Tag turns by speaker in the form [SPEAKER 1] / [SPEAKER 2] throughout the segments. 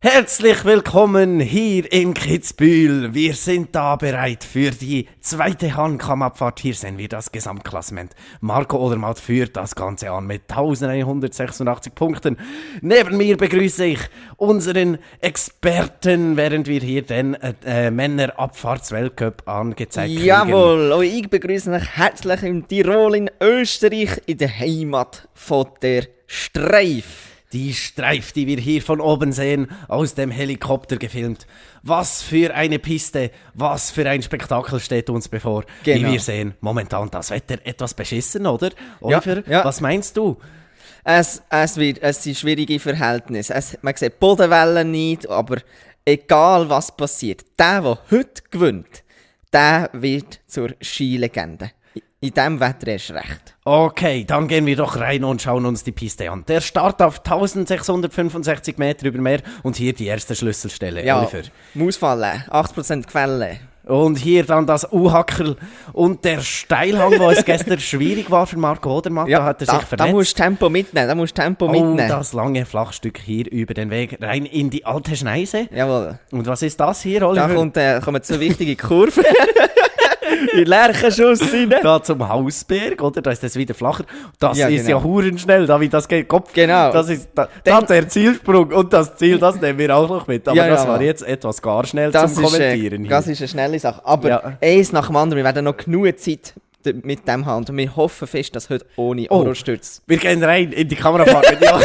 [SPEAKER 1] Herzlich willkommen hier in Kitzbühel. Wir sind da bereit für die zweite Hahnkammabfahrt. Hier sehen wir das Gesamtklassement. Marco Odermatt führt das Ganze an mit 1186 Punkten. Neben mir begrüße ich unseren Experten, während wir hier den Männerabfahrtsweltcup angezeigt kriegen.
[SPEAKER 2] Jawohl, auch ich begrüße euch herzlich in Tirol, in Österreich, in der Heimat von der Streif.
[SPEAKER 1] Die Streif, die wir hier von oben sehen, aus dem Helikopter gefilmt. Was für eine Piste, was für ein Spektakel steht uns bevor.
[SPEAKER 2] Genau.
[SPEAKER 1] Wie wir sehen, momentan das Wetter etwas beschissen, oder? Oliver,
[SPEAKER 2] Ja.
[SPEAKER 1] was meinst du?
[SPEAKER 2] Es sind schwierige Verhältnisse. Man sieht die Bodenwellen nicht, aber egal was passiert, der heute gewinnt, der wird zur Skilegende. In diesem Wetter erst recht.
[SPEAKER 1] Okay, dann gehen wir doch rein und schauen uns die Piste an. Der Start auf 1665 Meter über Meer und hier die erste Schlüsselstelle,
[SPEAKER 2] Ja,
[SPEAKER 1] Oliver.
[SPEAKER 2] Mausfallen, 80% Quelle.
[SPEAKER 1] Und hier dann das U-Hackerl und der Steilhang, wo es gestern schwierig war für Marco Odermatt, da hat er sich verletzt.
[SPEAKER 2] Da musst du Tempo mitnehmen,
[SPEAKER 1] Oh, das lange Flachstück hier über den Weg rein in die alte Schneise.
[SPEAKER 2] Jawohl.
[SPEAKER 1] Und was ist das hier, Oliver?
[SPEAKER 2] Da kommen so wichtige Kurven. In Lerchenschuss rein.
[SPEAKER 1] Da zum Hausberg, oder? Da ist es wieder flacher. Das
[SPEAKER 2] Ja,
[SPEAKER 1] ist
[SPEAKER 2] genau.
[SPEAKER 1] ja hurenschnell, da wie das geht. Kopf.
[SPEAKER 2] Genau.
[SPEAKER 1] Das ist dann der Zielsprung und das Ziel, das nehmen wir auch noch mit. Aber
[SPEAKER 2] Ja,
[SPEAKER 1] das
[SPEAKER 2] ja.
[SPEAKER 1] war jetzt etwas gar schnell
[SPEAKER 2] Das
[SPEAKER 1] zum Kommentieren.
[SPEAKER 2] das ist eine schnelle Sache. Aber
[SPEAKER 1] Ja.
[SPEAKER 2] eins nach dem anderen, wir werden noch genug Zeit mit dem haben. Und wir hoffen fest, dass heute ohne Horrorstürze.
[SPEAKER 1] Wir gehen rein in die Kamerafahrt. Ja.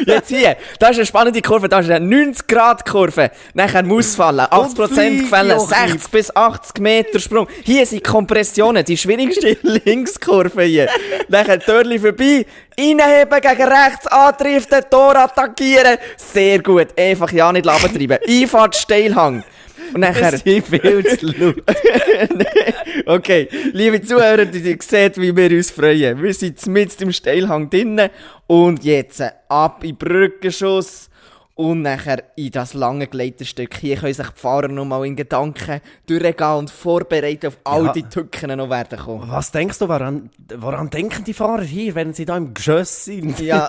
[SPEAKER 2] Jetzt hier, das ist eine spannende Kurve, das ist eine 90-Grad-Kurve. Nachher muss fallen, 80% Quelle,
[SPEAKER 1] Joachim.
[SPEAKER 2] 60 bis 80 Meter Sprung. Hier sind Kompressionen, die schwierigste Linkskurve hier. Nachher Törli vorbei, reinheben, gegen rechts, antriften, Tor attackieren. Sehr gut, einfach ja nicht treiben. Einfahrt, Steilhang. Und nachher...
[SPEAKER 1] Es ist viel zu laut.
[SPEAKER 2] Okay, liebe Zuhörer, ihr seht, wie wir uns freuen. Wir sind mitten im Steilhang drinnen und jetzt ab in den Brückenschuss und nachher in das lange Gleiterstück. Hier können sich die Fahrer noch mal in Gedanken durchgehen und vorbereiten auf all
[SPEAKER 1] Ja.
[SPEAKER 2] die Tücken, die noch werden kommen.
[SPEAKER 1] Was denkst du, woran denken die Fahrer hier, wenn sie da im Geschoss sind?
[SPEAKER 2] Ja,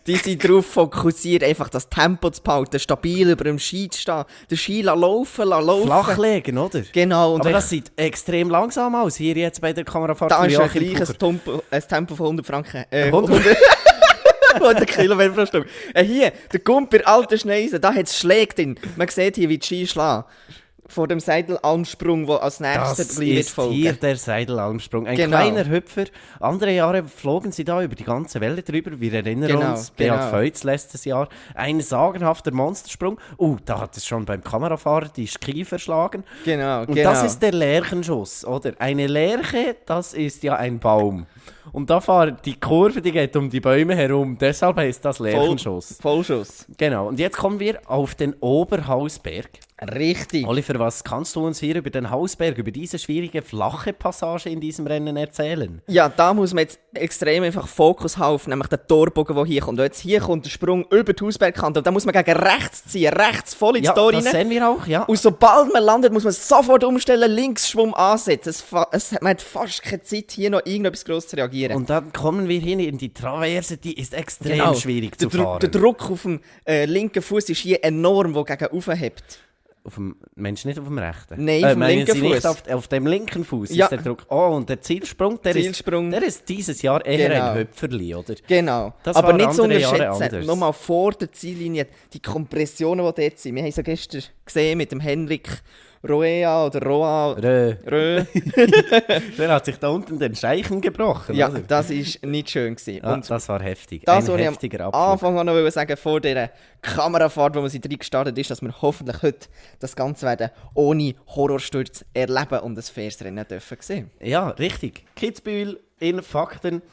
[SPEAKER 2] die sind darauf fokussiert, einfach das Tempo zu behalten, stabil über dem Ski zu stehen, den Ski laufen.
[SPEAKER 1] Flachlegen, oder?
[SPEAKER 2] Genau. Und
[SPEAKER 1] Aber das sieht extrem langsam aus, hier jetzt bei der Kamerafahrt.
[SPEAKER 2] da
[SPEAKER 1] von
[SPEAKER 2] ist ein
[SPEAKER 1] Joachim
[SPEAKER 2] gleiches
[SPEAKER 1] Bucher.
[SPEAKER 2] Tempo von 100 Franken.
[SPEAKER 1] 100?
[SPEAKER 2] 100 Kilometer pro Stunde. Hier, der Gumper, alte Schneise, da hat es Schläge drin. Man sieht hier, wie die Ski schlagen. Vor dem Seidelalmsprung, der als nächstes
[SPEAKER 1] Das
[SPEAKER 2] wird
[SPEAKER 1] ist
[SPEAKER 2] folgen.
[SPEAKER 1] hier der Seidelalmsprung. Ein
[SPEAKER 2] Genau.
[SPEAKER 1] kleiner Hüpfer. Andere Jahre flogen sie da über die ganze Welle drüber. Wir erinnern
[SPEAKER 2] Genau,
[SPEAKER 1] uns, Beat
[SPEAKER 2] genau.
[SPEAKER 1] Feutz letztes Jahr. Ein sagenhafter Monstersprung. Da hat es schon beim Kamerafahrer die Ski verschlagen.
[SPEAKER 2] Genau,
[SPEAKER 1] Und das ist der Lerchenschuss, oder? Eine Lerche, das ist ja ein Baum. Und da fahren die Kurve, die geht um die Bäume herum. Deshalb heißt das Lerchenschuss.
[SPEAKER 2] Vollschuss.
[SPEAKER 1] Genau. Und jetzt kommen wir auf den Oberhausberg.
[SPEAKER 2] Richtig.
[SPEAKER 1] Oliver, was kannst du uns hier über den Hausberg, über diese schwierige, flache Passage in diesem Rennen erzählen?
[SPEAKER 2] Ja, da muss man jetzt extrem einfach Fokus haben auf nämlich den Torbogen, der hier kommt. Und jetzt hier kommt der Sprung über die Hausbergkante. Und da muss man gegen rechts ziehen, rechts voll ins
[SPEAKER 1] Ja,
[SPEAKER 2] Tor
[SPEAKER 1] das
[SPEAKER 2] rein.
[SPEAKER 1] sehen wir auch, ja.
[SPEAKER 2] Und sobald man landet, muss man sofort umstellen, Linksschwung ansetzen. Man hat fast keine Zeit, hier noch irgendetwas gross zu reagieren.
[SPEAKER 1] Und dann kommen wir hin in die Traverse, die ist extrem schwierig zu fahren.
[SPEAKER 2] Der Druck auf dem linken Fuß ist hier enorm, der gegen oben hebt.
[SPEAKER 1] Auf dem Mensch, nicht auf dem rechten?
[SPEAKER 2] Nein, auf dem
[SPEAKER 1] meinen
[SPEAKER 2] linken
[SPEAKER 1] Sie nicht
[SPEAKER 2] Fuß.
[SPEAKER 1] auf dem linken Fuß
[SPEAKER 2] Ja.
[SPEAKER 1] ist der Druck. Oh, und der Zielsprung, der ist dieses Jahr eher
[SPEAKER 2] Genau.
[SPEAKER 1] ein Hüpferli, oder?
[SPEAKER 2] Genau.
[SPEAKER 1] Das
[SPEAKER 2] aber
[SPEAKER 1] war
[SPEAKER 2] nicht zu
[SPEAKER 1] andere Jahre
[SPEAKER 2] unterschätzen.
[SPEAKER 1] anders.
[SPEAKER 2] Nochmal vor der Ziellinie, die Kompressionen, die dort sind. Wir haben es ja gestern gesehen mit dem Henrik Roea oder Roa. Rö.
[SPEAKER 1] Der hat sich da unten den Scheichen gebrochen,
[SPEAKER 2] Ja,
[SPEAKER 1] oder?
[SPEAKER 2] das war nicht schön gewesen.
[SPEAKER 1] Ja,
[SPEAKER 2] Und
[SPEAKER 1] das war heftig.
[SPEAKER 2] das,
[SPEAKER 1] ein
[SPEAKER 2] was ich
[SPEAKER 1] heftiger
[SPEAKER 2] am
[SPEAKER 1] Abflug.
[SPEAKER 2] Anfang auch noch sagen vor dieser Kamerafahrt, wo wir sie drin gestartet ist, dass wir hoffentlich heute das Ganze werden ohne Horrorsturz erleben und ein faires Rennen dürfen sehen.
[SPEAKER 1] Ja, richtig. Kitzbühel in Fakten.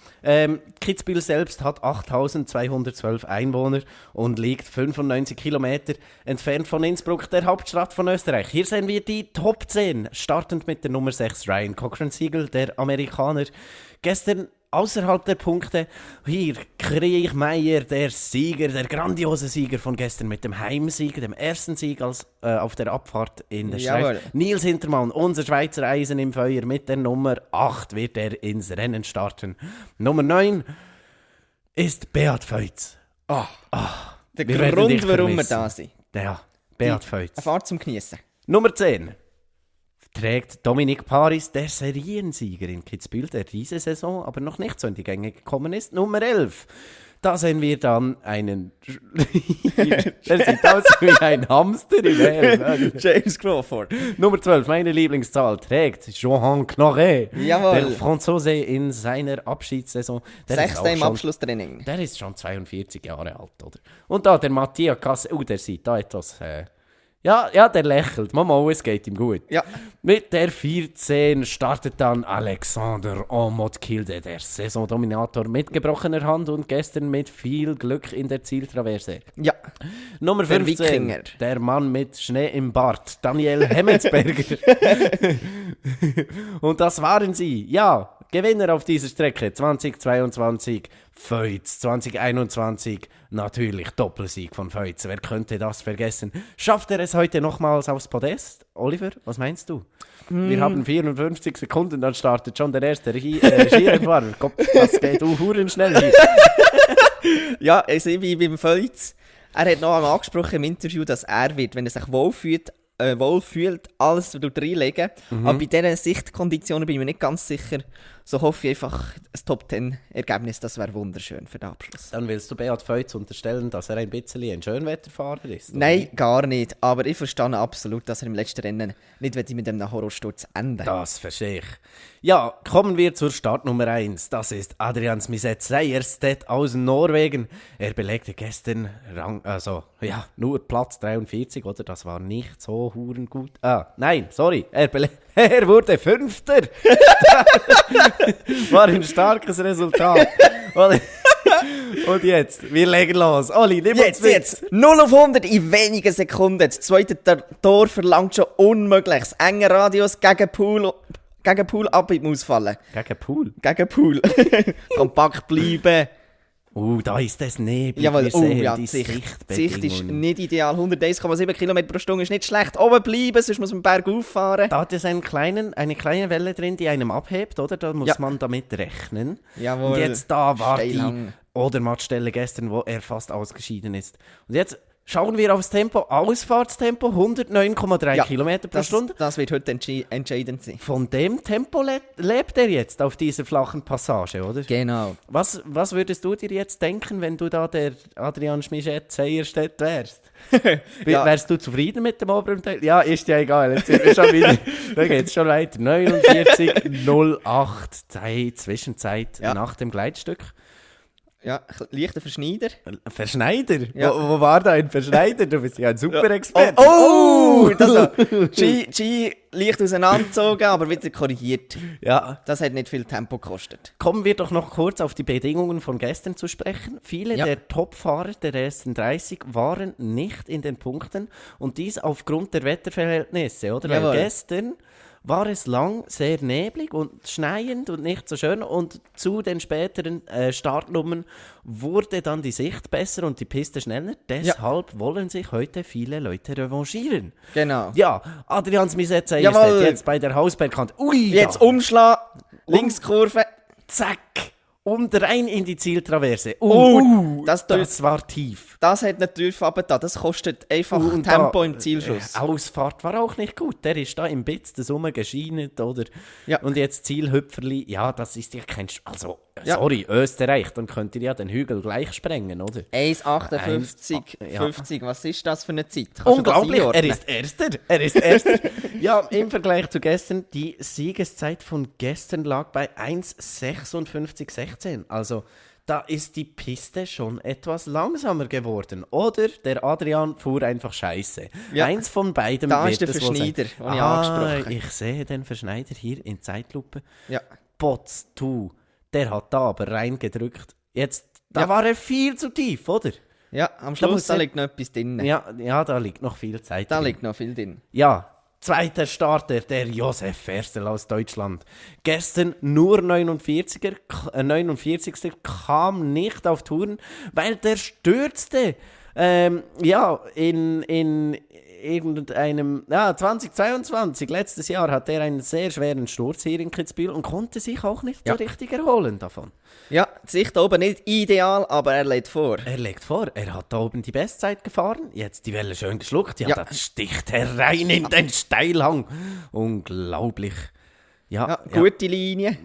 [SPEAKER 1] Kitzbühel selbst hat 8212 Einwohner und liegt 95 Kilometer entfernt von Innsbruck, der Hauptstadt von Österreich. Hier sehen wir die Top 10, startend mit der Nummer 6, Ryan Cochran-Siegel, der Amerikaner. Gestern außerhalb der Punkte, hier Kriech Meier, der Sieger, der grandiose Sieger von gestern mit dem Heimsieg, dem ersten Sieg auf der Abfahrt in der
[SPEAKER 2] Jawohl.
[SPEAKER 1] Streif. Nils Hintermann, unser Schweizer Eisen im Feuer, mit der Nummer 8 wird er ins Rennen starten. Nummer 9 ist Beat Feutz.
[SPEAKER 2] Der
[SPEAKER 1] Wir werden
[SPEAKER 2] Grund,
[SPEAKER 1] dich
[SPEAKER 2] warum wir
[SPEAKER 1] vermissen.
[SPEAKER 2] da sind.
[SPEAKER 1] Ja, Beat
[SPEAKER 2] Eine
[SPEAKER 1] Feutz.
[SPEAKER 2] Fahrt zum Geniessen.
[SPEAKER 1] Nummer 10 trägt Dominic Paris, der Seriensieger in Kitzbühel, der diese Saison aber noch nicht so in die Gänge gekommen ist. Nummer 11. Da sehen wir dann einen... der sieht aus wie ein Hamster im Helm.
[SPEAKER 2] James Crawford.
[SPEAKER 1] Nummer 12, meine Lieblingszahl, trägt Johan Knorre,
[SPEAKER 2] Jawohl.
[SPEAKER 1] der Franzose in seiner Abschiedssaison. Der ist
[SPEAKER 2] Sechster
[SPEAKER 1] auch
[SPEAKER 2] im
[SPEAKER 1] schon-
[SPEAKER 2] Abschlusstraining.
[SPEAKER 1] Der ist schon 42 Jahre alt, oder? Und da der Matthias Kasse, der sieht da etwas... Ja, der lächelt. Mama, es geht ihm gut.
[SPEAKER 2] Ja.
[SPEAKER 1] Mit der 14 startet dann Alexander Omot-Kilde, der Saisondominator mit gebrochener Hand und gestern mit viel Glück in der Zieltraverse.
[SPEAKER 2] Ja.
[SPEAKER 1] Nummer
[SPEAKER 2] Der
[SPEAKER 1] 15,
[SPEAKER 2] Wikinger.
[SPEAKER 1] der Mann mit Schnee im Bart, Daniel Hemmetsberger. Und das waren sie. Ja, Gewinner auf dieser Strecke 2022, Feutz 2021, natürlich Doppelsieg von Feutz. Wer könnte das vergessen? Schafft er es heute nochmals aufs Podest? Oliver, was meinst du? Wir haben 54 Sekunden, dann startet schon der erste Skirennfahrer. Gott, das geht hurenschnell hier.
[SPEAKER 2] Ja, ich sehe wie beim Feutz. Er hat noch einmal angesprochen im Interview, dass er wird, wenn er sich wohlfühlt, alles reinlegen. Aber bei diesen Sichtkonditionen bin ich mir nicht ganz sicher. So hoffe ich einfach, ein Top-10-Ergebnis, das wäre wunderschön für den Abschluss.
[SPEAKER 1] Dann willst du Beat Feutz unterstellen, dass er ein bisschen ein Schönwetterfahrer ist? oder?
[SPEAKER 2] Nein, gar nicht. Aber ich verstehe absolut, dass er im letzten Rennen nicht mit einem Horrorsturz enden.
[SPEAKER 1] Das verstehe ich. Ja, kommen wir zur Start Nummer 1. Das ist Adrian Smith Seierstedt aus Norwegen. Er belegte gestern nur Platz 43, oder? Das war nicht so hurengut. Nein, sorry. Er wurde Fünfter. War ein starkes Resultat. Und jetzt, wir legen los. Oli, nimm uns mit.
[SPEAKER 2] Jetzt, 0 auf 100 in wenigen Sekunden. Das zweite Tor verlangt schon Unmögliches. Enger Radius gegen Pool ab im Ausfallen.
[SPEAKER 1] Gegen Pool.
[SPEAKER 2] Gegen Pool. Kompakt bleiben.
[SPEAKER 1] Da ist es neblig.
[SPEAKER 2] Jawohl,
[SPEAKER 1] Wir sehen
[SPEAKER 2] ja,
[SPEAKER 1] die
[SPEAKER 2] die Sicht
[SPEAKER 1] Sichtbedingungen.
[SPEAKER 2] ist nicht ideal. 101,7 km pro Stunde ist nicht schlecht. Oben bleiben, sonst muss man den Berg auffahren.
[SPEAKER 1] Da hat es eine kleine Welle drin, die einem abhebt, oder? Da muss
[SPEAKER 2] Ja.
[SPEAKER 1] man damit rechnen.
[SPEAKER 2] Jawohl.
[SPEAKER 1] Und jetzt da war
[SPEAKER 2] Steilhang.
[SPEAKER 1] die Odermatt-Stelle gestern, wo er fast ausgeschieden ist. Und jetzt schauen wir aufs Tempo. Ausfahrtstempo 109,3 Kilometer pro Stunde.
[SPEAKER 2] Das wird heute entscheidend sein.
[SPEAKER 1] Von dem Tempo lebt er jetzt auf dieser flachen Passage, oder?
[SPEAKER 2] Genau.
[SPEAKER 1] Was würdest du dir jetzt denken, wenn du da der Adrian Schmischet Seierstedt wärst?
[SPEAKER 2] Ja.
[SPEAKER 1] Wärst du zufrieden mit dem oberen Teil? Ja, ist ja egal. Jetzt sind wir schon wieder. Da geht es schon weiter. 49,08 die Zwischenzeit nach dem Gleitstück.
[SPEAKER 2] Ja, leichter Verschneider.
[SPEAKER 1] Verschneider?
[SPEAKER 2] Ja.
[SPEAKER 1] Wo war da ein Verschneider? Du bist ja ein super Experte.
[SPEAKER 2] Oh! G leicht auseinandergezogen, aber wieder korrigiert.
[SPEAKER 1] Ja.
[SPEAKER 2] Das hat nicht viel Tempo gekostet.
[SPEAKER 1] Kommen wir doch noch kurz auf die Bedingungen von gestern zu sprechen. Viele
[SPEAKER 2] Ja.
[SPEAKER 1] der Topfahrer der ersten 30 waren nicht in den Punkten und dies aufgrund der Wetterverhältnisse, oder?
[SPEAKER 2] Jawohl.
[SPEAKER 1] Weil gestern war es lang sehr neblig und schneien und nicht so schön und zu den späteren Startnummern wurde dann die Sicht besser und die Piste schneller. Deshalb wollen sich heute viele Leute revanchieren.
[SPEAKER 2] Genau.
[SPEAKER 1] Ja, Adrian Smisetzer ist
[SPEAKER 2] Jawohl.
[SPEAKER 1] jetzt bei der Hausbergkante. Ui,
[SPEAKER 2] Jetzt
[SPEAKER 1] da.
[SPEAKER 2] Umschlag, Linkskurve.
[SPEAKER 1] Zack! Und rein in die Zieltraverse.
[SPEAKER 2] Das
[SPEAKER 1] war tief.
[SPEAKER 2] Das hat natürlich runtergetan. Das kostet einfach
[SPEAKER 1] Und
[SPEAKER 2] Tempo
[SPEAKER 1] da,
[SPEAKER 2] im Zielschuss.
[SPEAKER 1] Ausfahrt war auch nicht gut. Der ist da im Bitz der Summe geschienen, oder?
[SPEAKER 2] Ja.
[SPEAKER 1] Und jetzt Zielhüpferli. Ja, das ist ja kein... Also,
[SPEAKER 2] Ja.
[SPEAKER 1] sorry, Österreich, dann könnt ihr ja den Hügel gleich sprengen, oder?
[SPEAKER 2] 1,58,
[SPEAKER 1] Ja.
[SPEAKER 2] 50. Was ist das für eine Zeit? Kannst du das
[SPEAKER 1] Unglaublich,
[SPEAKER 2] einordnen?
[SPEAKER 1] Er ist Erster. Ja, im Vergleich zu gestern, die Siegeszeit von gestern lag bei 1,56,16. Also, da ist die Piste schon etwas langsamer geworden. Oder der Adrian fuhr einfach scheiße.
[SPEAKER 2] Ja.
[SPEAKER 1] Eins von beidem
[SPEAKER 2] Da
[SPEAKER 1] wird
[SPEAKER 2] ist der
[SPEAKER 1] es wohl sein.
[SPEAKER 2] Verschneider, den ich angesprochen.
[SPEAKER 1] Ich sehe den Verschneider hier in Zeitlupe.
[SPEAKER 2] Ja.
[SPEAKER 1] Bots, der hat da aber reingedrückt. Jetzt, da
[SPEAKER 2] Ja.
[SPEAKER 1] war er viel zu tief, oder?
[SPEAKER 2] Ja, am
[SPEAKER 1] muss
[SPEAKER 2] Schluss da
[SPEAKER 1] er-
[SPEAKER 2] liegt noch etwas drin.
[SPEAKER 1] Ja, da liegt noch viel Zeit
[SPEAKER 2] Da
[SPEAKER 1] drin.
[SPEAKER 2] liegt noch viel drin.
[SPEAKER 1] Ja, zweiter Starter, der Josef Ferstl aus Deutschland. Gestern nur 49. Kam nicht auf Touren, weil der stürzte. irgendeinem, 2022, letztes Jahr, hat er einen sehr schweren Sturz hier in Kitzbühel und konnte sich auch nicht so richtig erholen davon.
[SPEAKER 2] Ja, die Sicht da oben nicht ideal, aber er legt vor.
[SPEAKER 1] Er legt vor, er hat da oben die Bestzeit gefahren, jetzt die Welle schön geschluckt, ja,
[SPEAKER 2] Ja.
[SPEAKER 1] das sticht herein in den Steilhang. Unglaublich. Ja,
[SPEAKER 2] Gute Linie.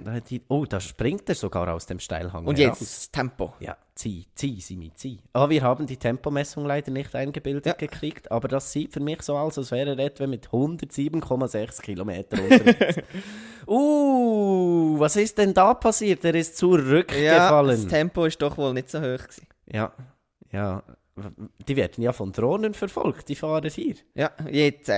[SPEAKER 1] Da springt er sogar aus dem Steilhang
[SPEAKER 2] Und
[SPEAKER 1] heraus.
[SPEAKER 2] jetzt das Tempo.
[SPEAKER 1] Ja, zieh, Simi, zieh. Aber wir haben die Tempomessung leider nicht eingebildet gekriegt, aber das sieht für mich so aus, als wäre er etwa mit 107,6 Kilometern unterwegs. Was ist denn da passiert? Er ist
[SPEAKER 2] Ja,
[SPEAKER 1] zurückgefallen.
[SPEAKER 2] das Tempo ist doch wohl nicht so hoch gewesen.
[SPEAKER 1] Ja. Die werden ja von Drohnen verfolgt, die Fahrer hier.
[SPEAKER 2] Ja, jetzt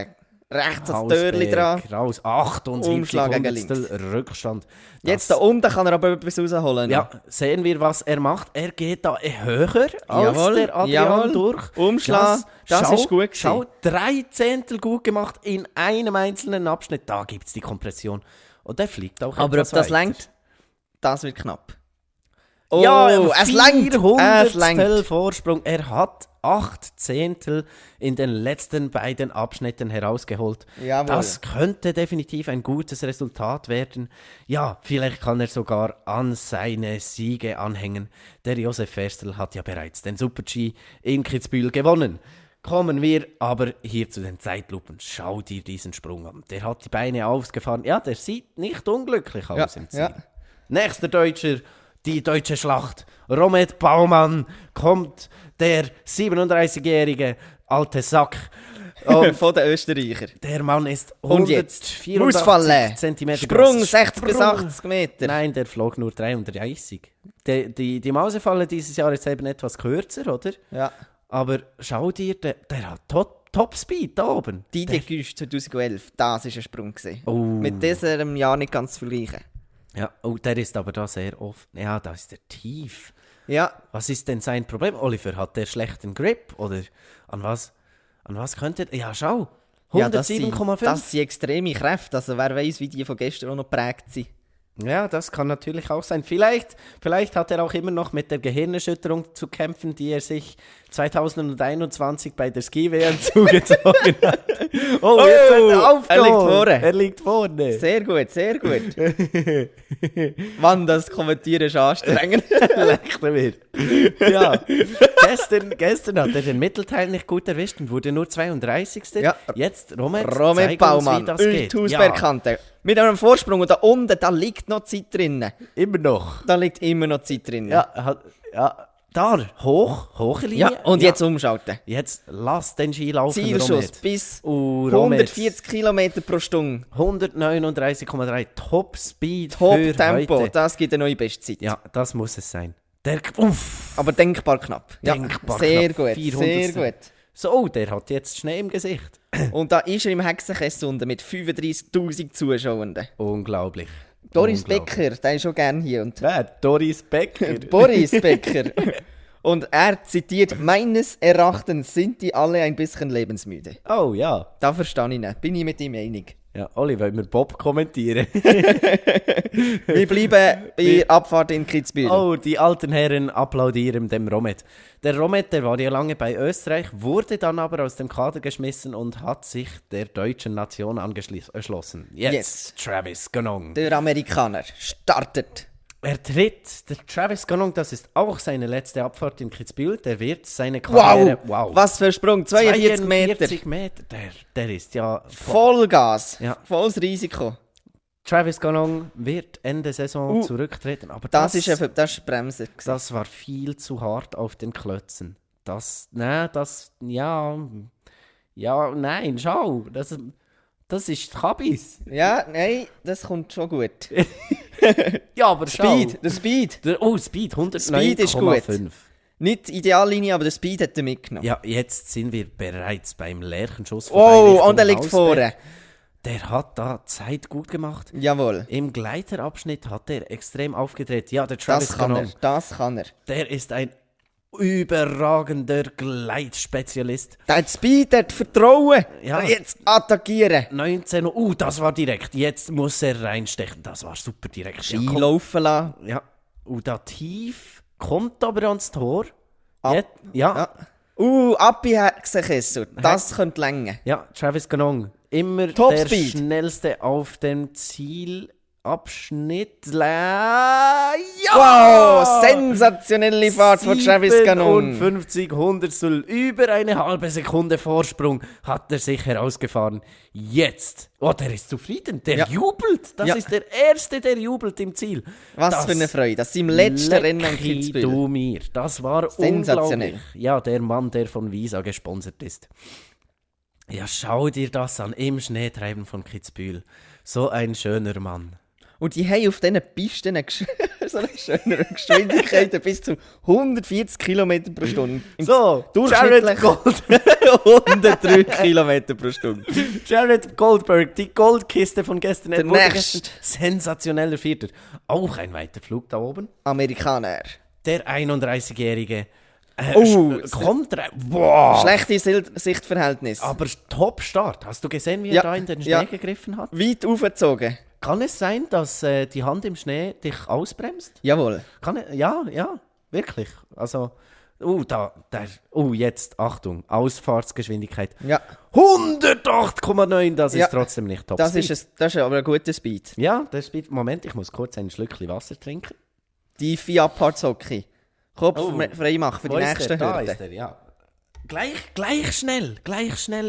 [SPEAKER 2] rechts das Törli dran.
[SPEAKER 1] Raus, 78
[SPEAKER 2] Umschlag gegen
[SPEAKER 1] Hundertstel Rückstand.
[SPEAKER 2] Jetzt da unten kann er aber etwas rausholen.
[SPEAKER 1] Ja, sehen wir, was er macht. Er geht da höher als
[SPEAKER 2] Jawohl,
[SPEAKER 1] der Adrian
[SPEAKER 2] jawohl.
[SPEAKER 1] durch.
[SPEAKER 2] Umschlag, das ist gut gewesen.
[SPEAKER 1] Schau, 3 Zehntel gut gemacht in einem einzelnen Abschnitt. Da gibt es die Kompression. Und der fliegt auch
[SPEAKER 2] Aber ob
[SPEAKER 1] etwas
[SPEAKER 2] das
[SPEAKER 1] weiter.
[SPEAKER 2] lenkt, das wird knapp.
[SPEAKER 1] Es lenkt.
[SPEAKER 2] Es lenkt.
[SPEAKER 1] 400 Vorsprung. Er hat 8 Zehntel in den letzten beiden Abschnitten herausgeholt.
[SPEAKER 2] Jawohl.
[SPEAKER 1] Das könnte definitiv ein gutes Resultat werden. Ja, vielleicht kann er sogar an seine Siege anhängen. Der Josef Ferstel hat ja bereits den Super-G in Kitzbühel gewonnen. Kommen wir aber hier zu den Zeitlupen. Schau dir diesen Sprung an. Der hat die Beine ausgefahren. Ja, der sieht nicht unglücklich aus im Ziel.
[SPEAKER 2] Ja.
[SPEAKER 1] Nächster Deutscher, die deutsche Schlacht. Romet Baumann kommt, der 37-jährige alte Sack. Und
[SPEAKER 2] Von den Österreichern.
[SPEAKER 1] der Mann ist
[SPEAKER 2] Und jetzt
[SPEAKER 1] 184
[SPEAKER 2] Ausfallen.
[SPEAKER 1] Zentimeter
[SPEAKER 2] Sprung
[SPEAKER 1] groß.
[SPEAKER 2] 60 bis 80 Meter.
[SPEAKER 1] Nein, der flog nur 330. Die Mausefalle dieses Jahr ist eben etwas kürzer, oder?
[SPEAKER 2] Ja.
[SPEAKER 1] Aber schau dir, der hat Top-Speed da oben.
[SPEAKER 2] Didier Güst 2011, das war ein Sprung gewesen.
[SPEAKER 1] Oh.
[SPEAKER 2] Mit diesem Jahr nicht ganz zu vergleichen.
[SPEAKER 1] Ja, der ist aber da sehr oft. Ja, da ist er tief.
[SPEAKER 2] Ja,
[SPEAKER 1] Was ist denn sein Problem, Oliver? Hat der schlechten Grip? Oder an was könnte er... Ja, schau.
[SPEAKER 2] ja das sind
[SPEAKER 1] 107,5.
[SPEAKER 2] extreme Kräfte. Also wer weiß, wie die von gestern auch noch geprägt sind.
[SPEAKER 1] Ja, das kann natürlich auch sein. Vielleicht hat er auch immer noch mit der Gehirnerschütterung zu kämpfen, die er sich 2021 bei der Ski-WM zugezogen hat. Jetzt hat er aufgeholt.
[SPEAKER 2] er liegt vorne.
[SPEAKER 1] Er liegt vorne.
[SPEAKER 2] Sehr gut, sehr gut. Mann, das Kommentieren ist anstrengend.
[SPEAKER 1] Leckte mir. Ja, gestern hat er den Mittelteil nicht gut erwischt und wurde nur 32.
[SPEAKER 2] Ja.
[SPEAKER 1] Jetzt, Romet
[SPEAKER 2] Romet Baumann,
[SPEAKER 1] wie das geht.
[SPEAKER 2] Hausbergkante. Mit einem Vorsprung und da unten, da liegt noch Zeit drin.
[SPEAKER 1] Immer noch.
[SPEAKER 2] Da liegt immer noch Zeit drin.
[SPEAKER 1] Ja, da, hohe Linie.
[SPEAKER 2] Ja, und jetzt umschalten.
[SPEAKER 1] Jetzt lass den Ski laufen,
[SPEAKER 2] Zielschuss
[SPEAKER 1] Romet.
[SPEAKER 2] bis
[SPEAKER 1] Romet.
[SPEAKER 2] 140 km pro Stunde.
[SPEAKER 1] 139,3 Top-Speed für
[SPEAKER 2] Top-Tempo,
[SPEAKER 1] heute.
[SPEAKER 2] das gibt eine neue Bestzeit.
[SPEAKER 1] Ja, das muss es sein.
[SPEAKER 2] Aber denkbar knapp.
[SPEAKER 1] Denkbar
[SPEAKER 2] sehr
[SPEAKER 1] knapp.
[SPEAKER 2] gut,
[SPEAKER 1] 400.
[SPEAKER 2] sehr gut.
[SPEAKER 1] So, der hat jetzt Schnee im Gesicht.
[SPEAKER 2] Und da ist er im Hexenkessel unten mit 35'000 Zuschauenden.
[SPEAKER 1] Unglaublich.
[SPEAKER 2] Doris
[SPEAKER 1] Unglaublich.
[SPEAKER 2] Becker, der ist schon gerne hier. Und
[SPEAKER 1] Wer? Doris Becker.
[SPEAKER 2] Boris Becker. Und er zitiert, meines Erachtens sind die alle ein bisschen lebensmüde.
[SPEAKER 1] Oh ja.
[SPEAKER 2] Da verstehe ich nicht. Bin ich mit ihm einig.
[SPEAKER 1] Ja, Oli, wollen wir Bob kommentieren?
[SPEAKER 2] Wir bleiben bei Abfahrt in Kitzbühel.
[SPEAKER 1] Oh, die alten Herren applaudieren dem Romet. Der Romet, der war ja lange bei Österreich, wurde dann aber aus dem Kader geschmissen und hat sich der deutschen Nation angeschlossen. Jetzt Travis Ganong.
[SPEAKER 2] Der Amerikaner startet.
[SPEAKER 1] Er tritt, der Travis Ganong, das ist auch seine letzte Abfahrt in Kitzbühel, der wird seine Karriere...
[SPEAKER 2] Wow! Was für ein Sprung, 42 Meter.
[SPEAKER 1] 42 Meter, der ist ja...
[SPEAKER 2] Vollgas,
[SPEAKER 1] Ja.
[SPEAKER 2] volles Risiko.
[SPEAKER 1] Travis Ganong wird Ende Saison zurücktreten, aber
[SPEAKER 2] Das ist Bremser.
[SPEAKER 1] das war viel zu hart auf den Klötzen. Nein, schau, das ist Kabis.
[SPEAKER 2] Ja, nein, das kommt schon gut.
[SPEAKER 1] Ja, aber
[SPEAKER 2] Speed,
[SPEAKER 1] schau.
[SPEAKER 2] der Speed.
[SPEAKER 1] Speed, 109,5.
[SPEAKER 2] Speed ist gut. Nicht die Ideallinie, aber der Speed hat er mitgenommen.
[SPEAKER 1] Ja, jetzt sind wir bereits beim Lärchenschuss.
[SPEAKER 2] Oh,
[SPEAKER 1] Richtung
[SPEAKER 2] und er liegt
[SPEAKER 1] Hausberg.
[SPEAKER 2] vorne.
[SPEAKER 1] Der hat da Zeit gut gemacht.
[SPEAKER 2] Jawohl.
[SPEAKER 1] Im Gleiterabschnitt hat er extrem aufgedreht. Ja, der Travis
[SPEAKER 2] Das kann er,
[SPEAKER 1] Ganong,
[SPEAKER 2] das kann er.
[SPEAKER 1] der ist ein überragender Gleitspezialist.
[SPEAKER 2] Der hat Speed, der hat Vertrauen.
[SPEAKER 1] Ja.
[SPEAKER 2] Jetzt attackieren.
[SPEAKER 1] 19 das war direkt. Jetzt muss er reinstechen. Das war super direkt.
[SPEAKER 2] Ski laufen lassen.
[SPEAKER 1] Ja. Und da tief kommt aber ans Tor.
[SPEAKER 2] Ab.
[SPEAKER 1] Ja.
[SPEAKER 2] Abhexenkessel. Das könnte länger.
[SPEAKER 1] Ja, Travis Ganong. Immer
[SPEAKER 2] Top
[SPEAKER 1] der
[SPEAKER 2] Speed.
[SPEAKER 1] schnellste auf dem Zielabschnitt. Ja!
[SPEAKER 2] Wow, sensationelle Fahrt von Travis Ganong.
[SPEAKER 1] 57 Hundertstel, über eine halbe Sekunde Vorsprung hat er sich herausgefahren. Jetzt, der ist zufrieden, der
[SPEAKER 2] Ja.
[SPEAKER 1] jubelt. Das
[SPEAKER 2] Ja.
[SPEAKER 1] ist der Erste, der jubelt im Ziel.
[SPEAKER 2] Was für eine Freude. Das ist im letzten Rennen am
[SPEAKER 1] Lecki
[SPEAKER 2] Kitzbühel.
[SPEAKER 1] du mir. Das war
[SPEAKER 2] Sensationell.
[SPEAKER 1] unglaublich. Ja, der Mann, der von Visa gesponsert ist. Ja, schau dir das an, im Schneetreiben von Kitzbühel. So ein schöner Mann.
[SPEAKER 2] Und die haben auf diesen Pisten so eine schöne Geschwindigkeit bis zu 140 km pro Stunde. Im
[SPEAKER 1] So,
[SPEAKER 2] durchschnittlich
[SPEAKER 1] Jared Gold.
[SPEAKER 2] 103 km pro Stunde.
[SPEAKER 1] Jared Goldberg, die Goldkiste von gestern.
[SPEAKER 2] Der
[SPEAKER 1] wurde
[SPEAKER 2] Nächste.
[SPEAKER 1] gestern sensationeller Vierter. Auch ein weiter Flug da oben.
[SPEAKER 2] Amerikaner.
[SPEAKER 1] Der 31-Jährige kommt rein. Boah.
[SPEAKER 2] Schlechte Sichtverhältnis.
[SPEAKER 1] Aber Top-Start. Hast du gesehen, wie er
[SPEAKER 2] Ja,
[SPEAKER 1] da in den Schnee
[SPEAKER 2] ja.
[SPEAKER 1] gegriffen hat?
[SPEAKER 2] Weit aufgezogen.
[SPEAKER 1] Kann es sein, dass die Hand im Schnee dich ausbremst?
[SPEAKER 2] Jawohl.
[SPEAKER 1] Ja, wirklich. Also, jetzt, Achtung, Ausfahrtsgeschwindigkeit.
[SPEAKER 2] Ja.
[SPEAKER 1] 108,9, das
[SPEAKER 2] Ja.
[SPEAKER 1] ist trotzdem nicht top.
[SPEAKER 2] Das ist aber ein guter Speed.
[SPEAKER 1] Ja, der Speed. Moment, ich muss kurz ein Schlückchen Wasser trinken.
[SPEAKER 2] Die Abfahrtshockey. Kopf
[SPEAKER 1] Oh.
[SPEAKER 2] frei machen für die
[SPEAKER 1] Wo ist
[SPEAKER 2] nächste
[SPEAKER 1] der? Da
[SPEAKER 2] Hürde.
[SPEAKER 1] ist er, ja. Gleich schnell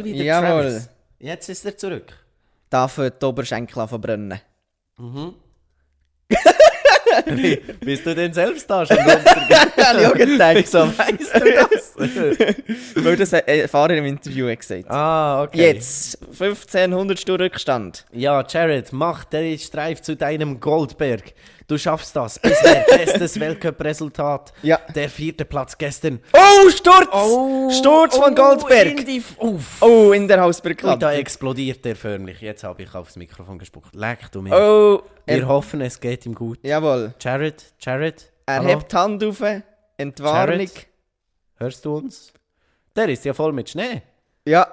[SPEAKER 1] wie der
[SPEAKER 2] Jawohl.
[SPEAKER 1] Travis. Jetzt ist er zurück.
[SPEAKER 2] Darf die Oberschenkel verbrennen.
[SPEAKER 1] Bist du denn selbst da schon runtergegangen? Wieso weißt du das?
[SPEAKER 2] Weil das ein Fahrer im Interview hat gesagt.
[SPEAKER 1] Okay.
[SPEAKER 2] Jetzt 1500 Stunden Rückstand.
[SPEAKER 1] Ja, Jared, mach den Streif zu deinem Goldberg. Du schaffst das. Bisher bestes Weltcup-Resultat.
[SPEAKER 2] Ja.
[SPEAKER 1] Der 4. Platz gestern.
[SPEAKER 2] Oh, Sturz! Sturz von Goldberg! In der
[SPEAKER 1] Ui,
[SPEAKER 2] Hausbergkante.
[SPEAKER 1] da explodiert der förmlich. Jetzt habe ich aufs Mikrofon gespuckt. Leck du mir.
[SPEAKER 2] Oh,
[SPEAKER 1] Wir hoffen, es geht ihm gut.
[SPEAKER 2] jawohl.
[SPEAKER 1] Jared,
[SPEAKER 2] Er
[SPEAKER 1] hallo?
[SPEAKER 2] hebt die Hand auf, Entwarnung.
[SPEAKER 1] Jared? Hörst du uns? Der ist ja voll mit Schnee.
[SPEAKER 2] Ja,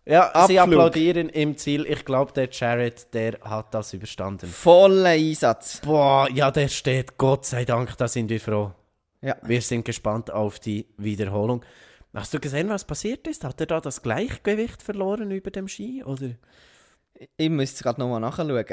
[SPEAKER 1] Ja, sie
[SPEAKER 2] Abflug.
[SPEAKER 1] applaudieren im Ziel. Ich glaube, der Jared, der hat das überstanden.
[SPEAKER 2] voller Einsatz.
[SPEAKER 1] Boah, ja, der steht. Gott sei Dank, da sind wir froh.
[SPEAKER 2] Ja.
[SPEAKER 1] Wir sind gespannt auf die Wiederholung. Hast du gesehen, was passiert ist? Hat er da das Gleichgewicht verloren über dem Ski? Oder?
[SPEAKER 2] Ich muss es gerade nochmal nachschauen. Wir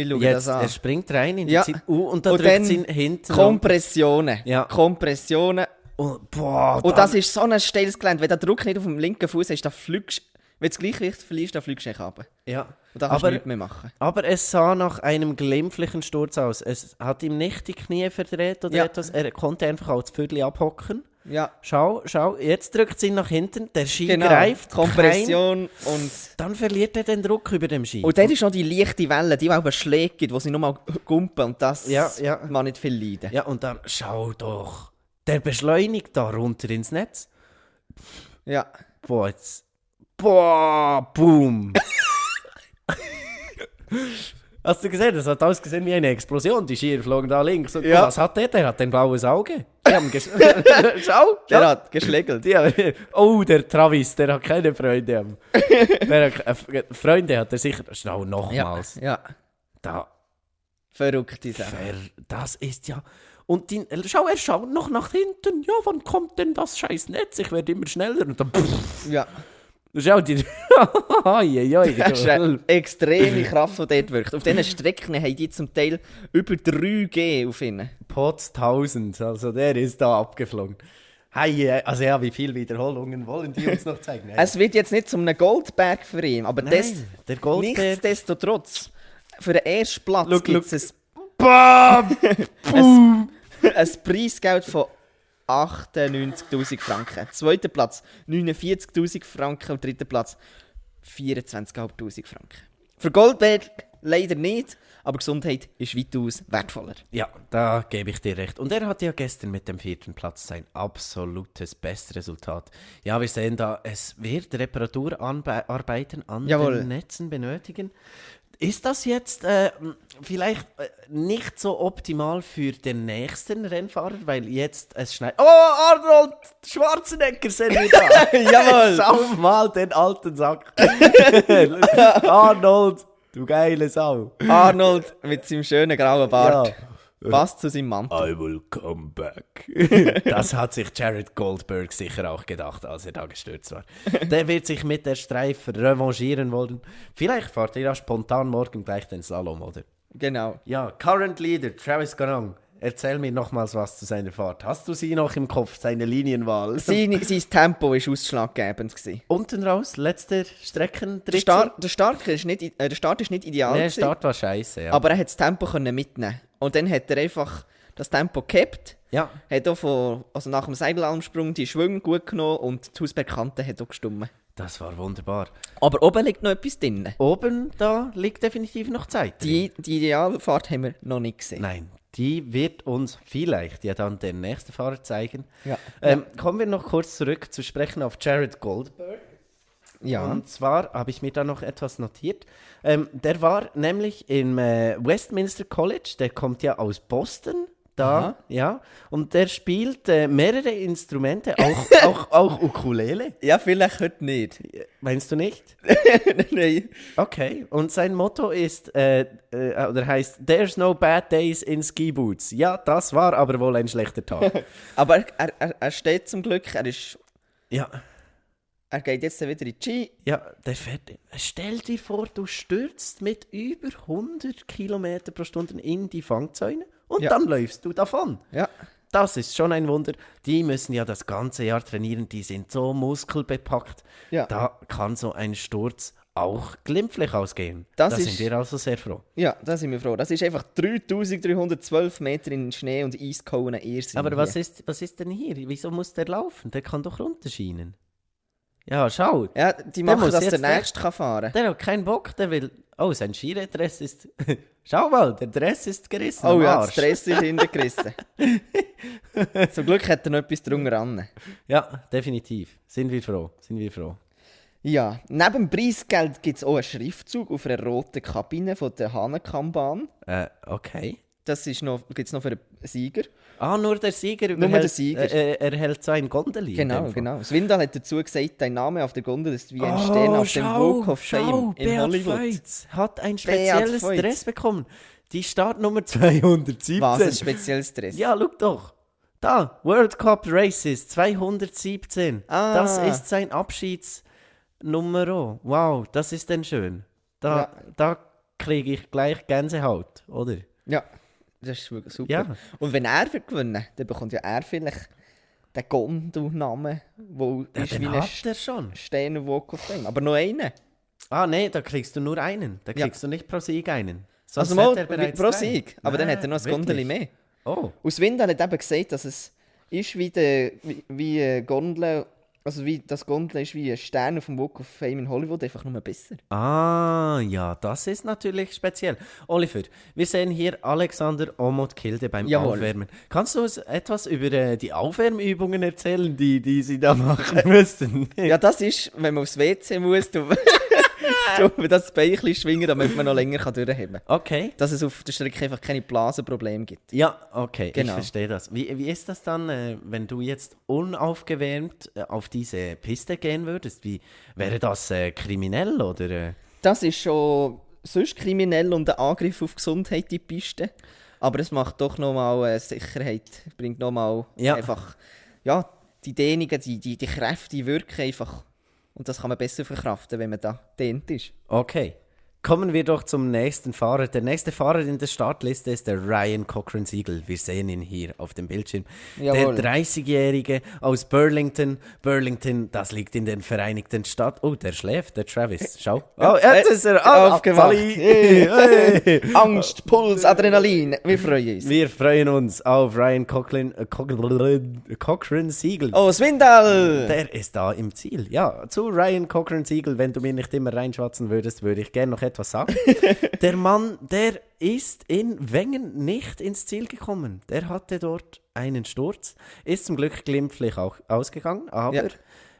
[SPEAKER 2] schauen
[SPEAKER 1] Jetzt,
[SPEAKER 2] das an.
[SPEAKER 1] er springt rein in die
[SPEAKER 2] Ja.
[SPEAKER 1] Zeit. Und da
[SPEAKER 2] Und
[SPEAKER 1] drückt
[SPEAKER 2] dann
[SPEAKER 1] sie ihn hinten.
[SPEAKER 2] Kompressionen.
[SPEAKER 1] Ja.
[SPEAKER 2] Kompressionen.
[SPEAKER 1] Boah,
[SPEAKER 2] Und das ist so ein steiles Gelände. Wenn der Druck nicht auf dem linken Fuß ist, dann fliegst wenn du das Gleichgewicht verlierst, dann fliegst du nicht runter.
[SPEAKER 1] ja.
[SPEAKER 2] Und da kannst du nichts mehr machen.
[SPEAKER 1] Aber es sah nach einem glimpflichen Sturz aus. Es hat ihm nicht die Knie verdreht oder
[SPEAKER 2] Ja.
[SPEAKER 1] etwas. Er konnte einfach als Viertel abhocken.
[SPEAKER 2] Ja,
[SPEAKER 1] Schau, jetzt drückt sie ihn nach hinten. Der Ski
[SPEAKER 2] genau.
[SPEAKER 1] greift.
[SPEAKER 2] Kompression und...
[SPEAKER 1] Dann verliert er den Druck über dem Ski.
[SPEAKER 2] Und dann ist noch die leichte Welle, die aber Schläge gibt, wo sie nochmal gumpen und das
[SPEAKER 1] Ja.
[SPEAKER 2] man nicht viel leiden.
[SPEAKER 1] Ja, und dann, schau doch. Der beschleunigt da runter ins Netz.
[SPEAKER 2] Ja.
[SPEAKER 1] Boah, jetzt. Boah, boom. Hast du gesehen? Das hat ausgesehen wie eine Explosion. Die Skier flogen da links. Und
[SPEAKER 2] Ja.
[SPEAKER 1] was hat der? Der hat ein blaues Auge. Die haben schau,
[SPEAKER 2] Der hat geschlägelt.
[SPEAKER 1] der Travis, der hat keine Freunde. Freunde hat er sicher. Schau, nochmals.
[SPEAKER 2] Ja.
[SPEAKER 1] Da,
[SPEAKER 2] Verrückte Sache.
[SPEAKER 1] das ist ja... Und schau, er schaut noch nach hinten. Ja, wann kommt denn das scheiß Netz? Ich werde immer schneller. Und dann...
[SPEAKER 2] Ja.
[SPEAKER 1] Schau dir...
[SPEAKER 2] Das ist eine extreme Kraft, die dort wirkt. Auf diesen Strecken haben die zum Teil über 3G auf ihnen.
[SPEAKER 1] Potz 1000, also der ist da abgeflogen. Hey, also ja, wie viele Wiederholungen wollen die uns noch zeigen?
[SPEAKER 2] Es wird jetzt nicht zum einem Goldberg für ihn, aber
[SPEAKER 1] Nein, der Goldberg...
[SPEAKER 2] nichtsdestotrotz, für den ersten Platz gibt es
[SPEAKER 1] BAM!
[SPEAKER 2] ein Preisgeld von 98'000 Franken. Zweiter Platz 49'000 Franken und dritter Platz 24'500 Franken. Für Goldberg leider nicht, aber Gesundheit ist weitaus wertvoller.
[SPEAKER 1] Ja, da gebe ich dir recht. Und er hatte ja gestern mit dem 4. Platz sein absolutes Bestresultat. Ja, wir sehen da, es wird Reparaturarbeiten an
[SPEAKER 2] Jawohl.
[SPEAKER 1] den Netzen benötigen. Ist das jetzt vielleicht nicht so optimal für den nächsten Rennfahrer, weil jetzt es schneit? Oh, Arnold Schwarzenegger sind wir da.
[SPEAKER 2] Jawohl.
[SPEAKER 1] Schau mal den alten Sack. Arnold, du geile Sau.
[SPEAKER 2] Arnold mit seinem schönen grauen Bart.
[SPEAKER 1] Ja.
[SPEAKER 2] Passt zu seinem Mantel.
[SPEAKER 1] I will come back. Das hat sich Jared Goldberg sicher auch gedacht, als er da gestürzt war. Der wird sich mit der Streif revanchieren wollen. Vielleicht fährt er ja spontan morgen gleich den Slalom, oder?
[SPEAKER 2] Genau.
[SPEAKER 1] Ja, Current Leader, Travis Garang. Erzähl mir nochmals was zu seiner Fahrt. Hast du sie noch im Kopf, seine Linienwahl?
[SPEAKER 2] Sein Tempo war ausschlaggebend.
[SPEAKER 1] Unten raus, letzter Streckendrittel.
[SPEAKER 2] Der Start ist nicht ideal.
[SPEAKER 1] Der Start war scheiße, ja.
[SPEAKER 2] Aber er hat das Tempo können mitnehmen. Und dann hat er einfach das Tempo gehabt.
[SPEAKER 1] Ja.
[SPEAKER 2] Hat auch nach dem Seidelarmsprung die Schwünge gut genommen und die Hausbergkante hat auch gestummt.
[SPEAKER 1] Das war wunderbar.
[SPEAKER 2] Aber oben liegt noch etwas drin.
[SPEAKER 1] Oben, da liegt definitiv noch Zeit drin.
[SPEAKER 2] Die Idealfahrt haben wir noch nicht gesehen.
[SPEAKER 1] Nein, die wird uns vielleicht ja dann der nächste Fahrer zeigen.
[SPEAKER 2] Ja.
[SPEAKER 1] Kommen wir noch kurz zurück zu sprechen auf Jared Goldberg.
[SPEAKER 2] Ja.
[SPEAKER 1] Und zwar habe ich mir da noch etwas notiert. Der war nämlich im Westminster College, der kommt ja aus Boston. Da,
[SPEAKER 2] Aha.
[SPEAKER 1] ja. Und der spielt mehrere Instrumente, auch Ukulele.
[SPEAKER 2] Ja, vielleicht heute nicht.
[SPEAKER 1] Meinst du nicht?
[SPEAKER 2] Nein.
[SPEAKER 1] Okay. Und sein Motto ist, oder heißt, There's no bad days in Ski Boots. Ja, das war aber wohl ein schlechter Tag.
[SPEAKER 2] Aber er steht zum Glück,
[SPEAKER 1] Ja.
[SPEAKER 2] er geht jetzt wieder in die Ski.
[SPEAKER 1] Ja, der fährt. Stell dir vor, du stürzt mit über 100 km pro Stunde in die Fangzäune und
[SPEAKER 2] Ja.
[SPEAKER 1] dann läufst du davon.
[SPEAKER 2] Ja.
[SPEAKER 1] Das ist schon ein Wunder. Die müssen ja das ganze Jahr trainieren, die sind so muskelbepackt.
[SPEAKER 2] Ja.
[SPEAKER 1] Da kann so ein Sturz auch glimpflich ausgehen.
[SPEAKER 2] Das
[SPEAKER 1] Da
[SPEAKER 2] ist-
[SPEAKER 1] sind wir also sehr froh.
[SPEAKER 2] Ja, da sind wir froh. Das ist einfach 3312 Meter in Schnee und Eis gehauen.
[SPEAKER 1] Aber was ist denn hier? Wieso muss der laufen? Der kann doch runterschienen. Ja, schau.
[SPEAKER 2] Ja, die
[SPEAKER 1] Der
[SPEAKER 2] machen,
[SPEAKER 1] muss
[SPEAKER 2] dass der
[SPEAKER 1] jetzt
[SPEAKER 2] Nächste kann fahren kann.
[SPEAKER 1] Der hat keinen Bock, der will... Oh, sein Skireddress ist... Schau mal, der Dress ist gerissen
[SPEAKER 2] Oh
[SPEAKER 1] am
[SPEAKER 2] ja,
[SPEAKER 1] Arsch.
[SPEAKER 2] das Stress ist hintergerissen. Zum Glück hat er noch etwas drunter an.
[SPEAKER 1] Ja, definitiv. Sind wir froh.
[SPEAKER 2] Ja, neben dem Preisgeld gibt es auch einen Schriftzug auf einer roten Kabine von der Hahnenkammbahn.
[SPEAKER 1] Okay.
[SPEAKER 2] Das gibt es noch für den Sieger.
[SPEAKER 1] Ah, nur der Sieger
[SPEAKER 2] Nur der Sieger.
[SPEAKER 1] erhält so ein Gondeli. in dem
[SPEAKER 2] Genau,
[SPEAKER 1] Fall.
[SPEAKER 2] genau. Swindal hat dazu gesagt, dein Name auf der Gondel ist wie ein Stern auf dem Walk of Fame in
[SPEAKER 1] Beat
[SPEAKER 2] Hollywood.
[SPEAKER 1] Feuz hat ein spezielles
[SPEAKER 2] Feuz.
[SPEAKER 1] Dress bekommen. Die Startnummer 217.
[SPEAKER 2] Was ein spezielles Dress.
[SPEAKER 1] Ja, schau doch. Da, World Cup Races 217.
[SPEAKER 2] Ah.
[SPEAKER 1] Das ist sein Abschiedsnummer. Wow, das ist denn schön. Da kriege ich gleich Gänsehaut, oder?
[SPEAKER 2] Ja, das ist wirklich super.
[SPEAKER 1] Ja.
[SPEAKER 2] Und wenn er wird gewinnen, dann bekommt ja er vielleicht den Gondel-Namen, der
[SPEAKER 1] Ja,
[SPEAKER 2] ist wie
[SPEAKER 1] den
[SPEAKER 2] ein
[SPEAKER 1] hat er schon.
[SPEAKER 2] Stern auf Walk of Fame. Aber noch einen.
[SPEAKER 1] Ah, nee, da kriegst du nur einen. Da
[SPEAKER 2] Ja.
[SPEAKER 1] kriegst du nicht pro Sieg einen. Sonst
[SPEAKER 2] Also mal
[SPEAKER 1] hat er bereits
[SPEAKER 2] pro
[SPEAKER 1] 3.
[SPEAKER 2] Sieg. Aber dann
[SPEAKER 1] Nein,
[SPEAKER 2] hat er noch ein
[SPEAKER 1] wirklich?
[SPEAKER 2] Gondel mehr.
[SPEAKER 1] Oh,
[SPEAKER 2] Aus Windel hat eben gesagt, dass es ist wie Gondel, also wie das Gondel ist wie ein Stern auf dem Walk of Fame in Hollywood, einfach nur besser.
[SPEAKER 1] ja, das ist natürlich speziell. Oliver, wir sehen hier Alexander Omot-Kilde beim
[SPEAKER 2] Jawohl.
[SPEAKER 1] Aufwärmen. Kannst du uns etwas über die Aufwärmübungen erzählen, die sie da machen müssen?
[SPEAKER 2] Ja, das ist, wenn man aufs WC muss, du das Bein ein bisschen schwingen, damit man noch länger durchheben kann.
[SPEAKER 1] Okay.
[SPEAKER 2] Dass es auf der Strecke einfach keine Blasenprobleme gibt.
[SPEAKER 1] Ja, okay,
[SPEAKER 2] Genau.
[SPEAKER 1] ich verstehe das. Wie ist das dann, wenn du jetzt unaufgewärmt auf diese Piste gehen würdest? Wäre das kriminell oder?
[SPEAKER 2] Das ist schon sonst kriminell und ein Angriff auf die Gesundheit, die Piste. Aber es macht doch nochmal Sicherheit, bringt nochmal
[SPEAKER 1] Ja.
[SPEAKER 2] einfach, ja, die Dehnungen, die Kräfte wirken einfach. Und das kann man besser verkraften, wenn man da dehnt ist.
[SPEAKER 1] Okay. Kommen wir doch zum nächsten Fahrer. Der nächste Fahrer in der Startliste ist der Ryan Cochran-Siegel. Wir sehen ihn hier auf dem Bildschirm.
[SPEAKER 2] Jawohl.
[SPEAKER 1] Der 30-Jährige aus Burlington. Burlington, das liegt in den Vereinigten Staaten. Oh, der schläft, der Travis. Schau. Oh, jetzt ist er
[SPEAKER 2] Aufgewacht.
[SPEAKER 1] Sally. Hey.
[SPEAKER 2] Angst, Puls, Adrenalin, wir freuen uns.
[SPEAKER 1] Wir freuen uns auf Ryan Cochran-Siegel.
[SPEAKER 2] Oh, Swindal!
[SPEAKER 1] Der ist da im Ziel. Ja, zu Ryan Cochran-Siegel, wenn du mir nicht immer reinschwatzen würdest, würde ich gerne noch etwas sagen. Der Mann, der ist in Wengen nicht ins Ziel gekommen. Der hatte dort einen Sturz, ist zum Glück glimpflich auch ausgegangen, aber
[SPEAKER 2] Ja.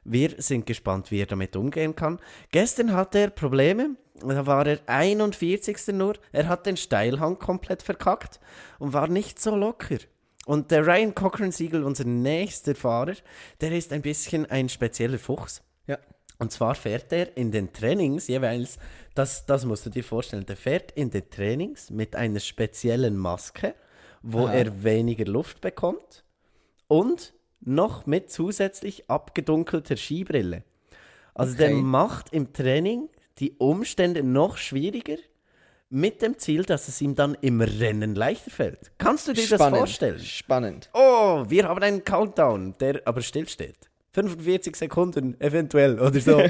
[SPEAKER 1] wir sind gespannt, wie er damit umgehen kann. Gestern hatte er Probleme. Da war er 41. nur. Er hat den Steilhang komplett verkackt und war nicht so locker. Und der Ryan Cochran-Siegel, unser nächster Fahrer, der ist ein bisschen ein spezieller Fuchs.
[SPEAKER 2] Ja.
[SPEAKER 1] Und zwar fährt er in den Trainings jeweils, das musst du dir vorstellen, der fährt in den Trainings mit einer speziellen Maske wo er weniger Luft bekommt und noch mit zusätzlich abgedunkelter Skibrille. Also der macht im Training die Umstände noch schwieriger, mit dem Ziel, dass es ihm dann im Rennen leichter fällt. Kannst du dir das vorstellen?
[SPEAKER 2] Spannend.
[SPEAKER 1] Oh, wir haben einen Countdown, der aber stillsteht. 45 Sekunden eventuell oder so,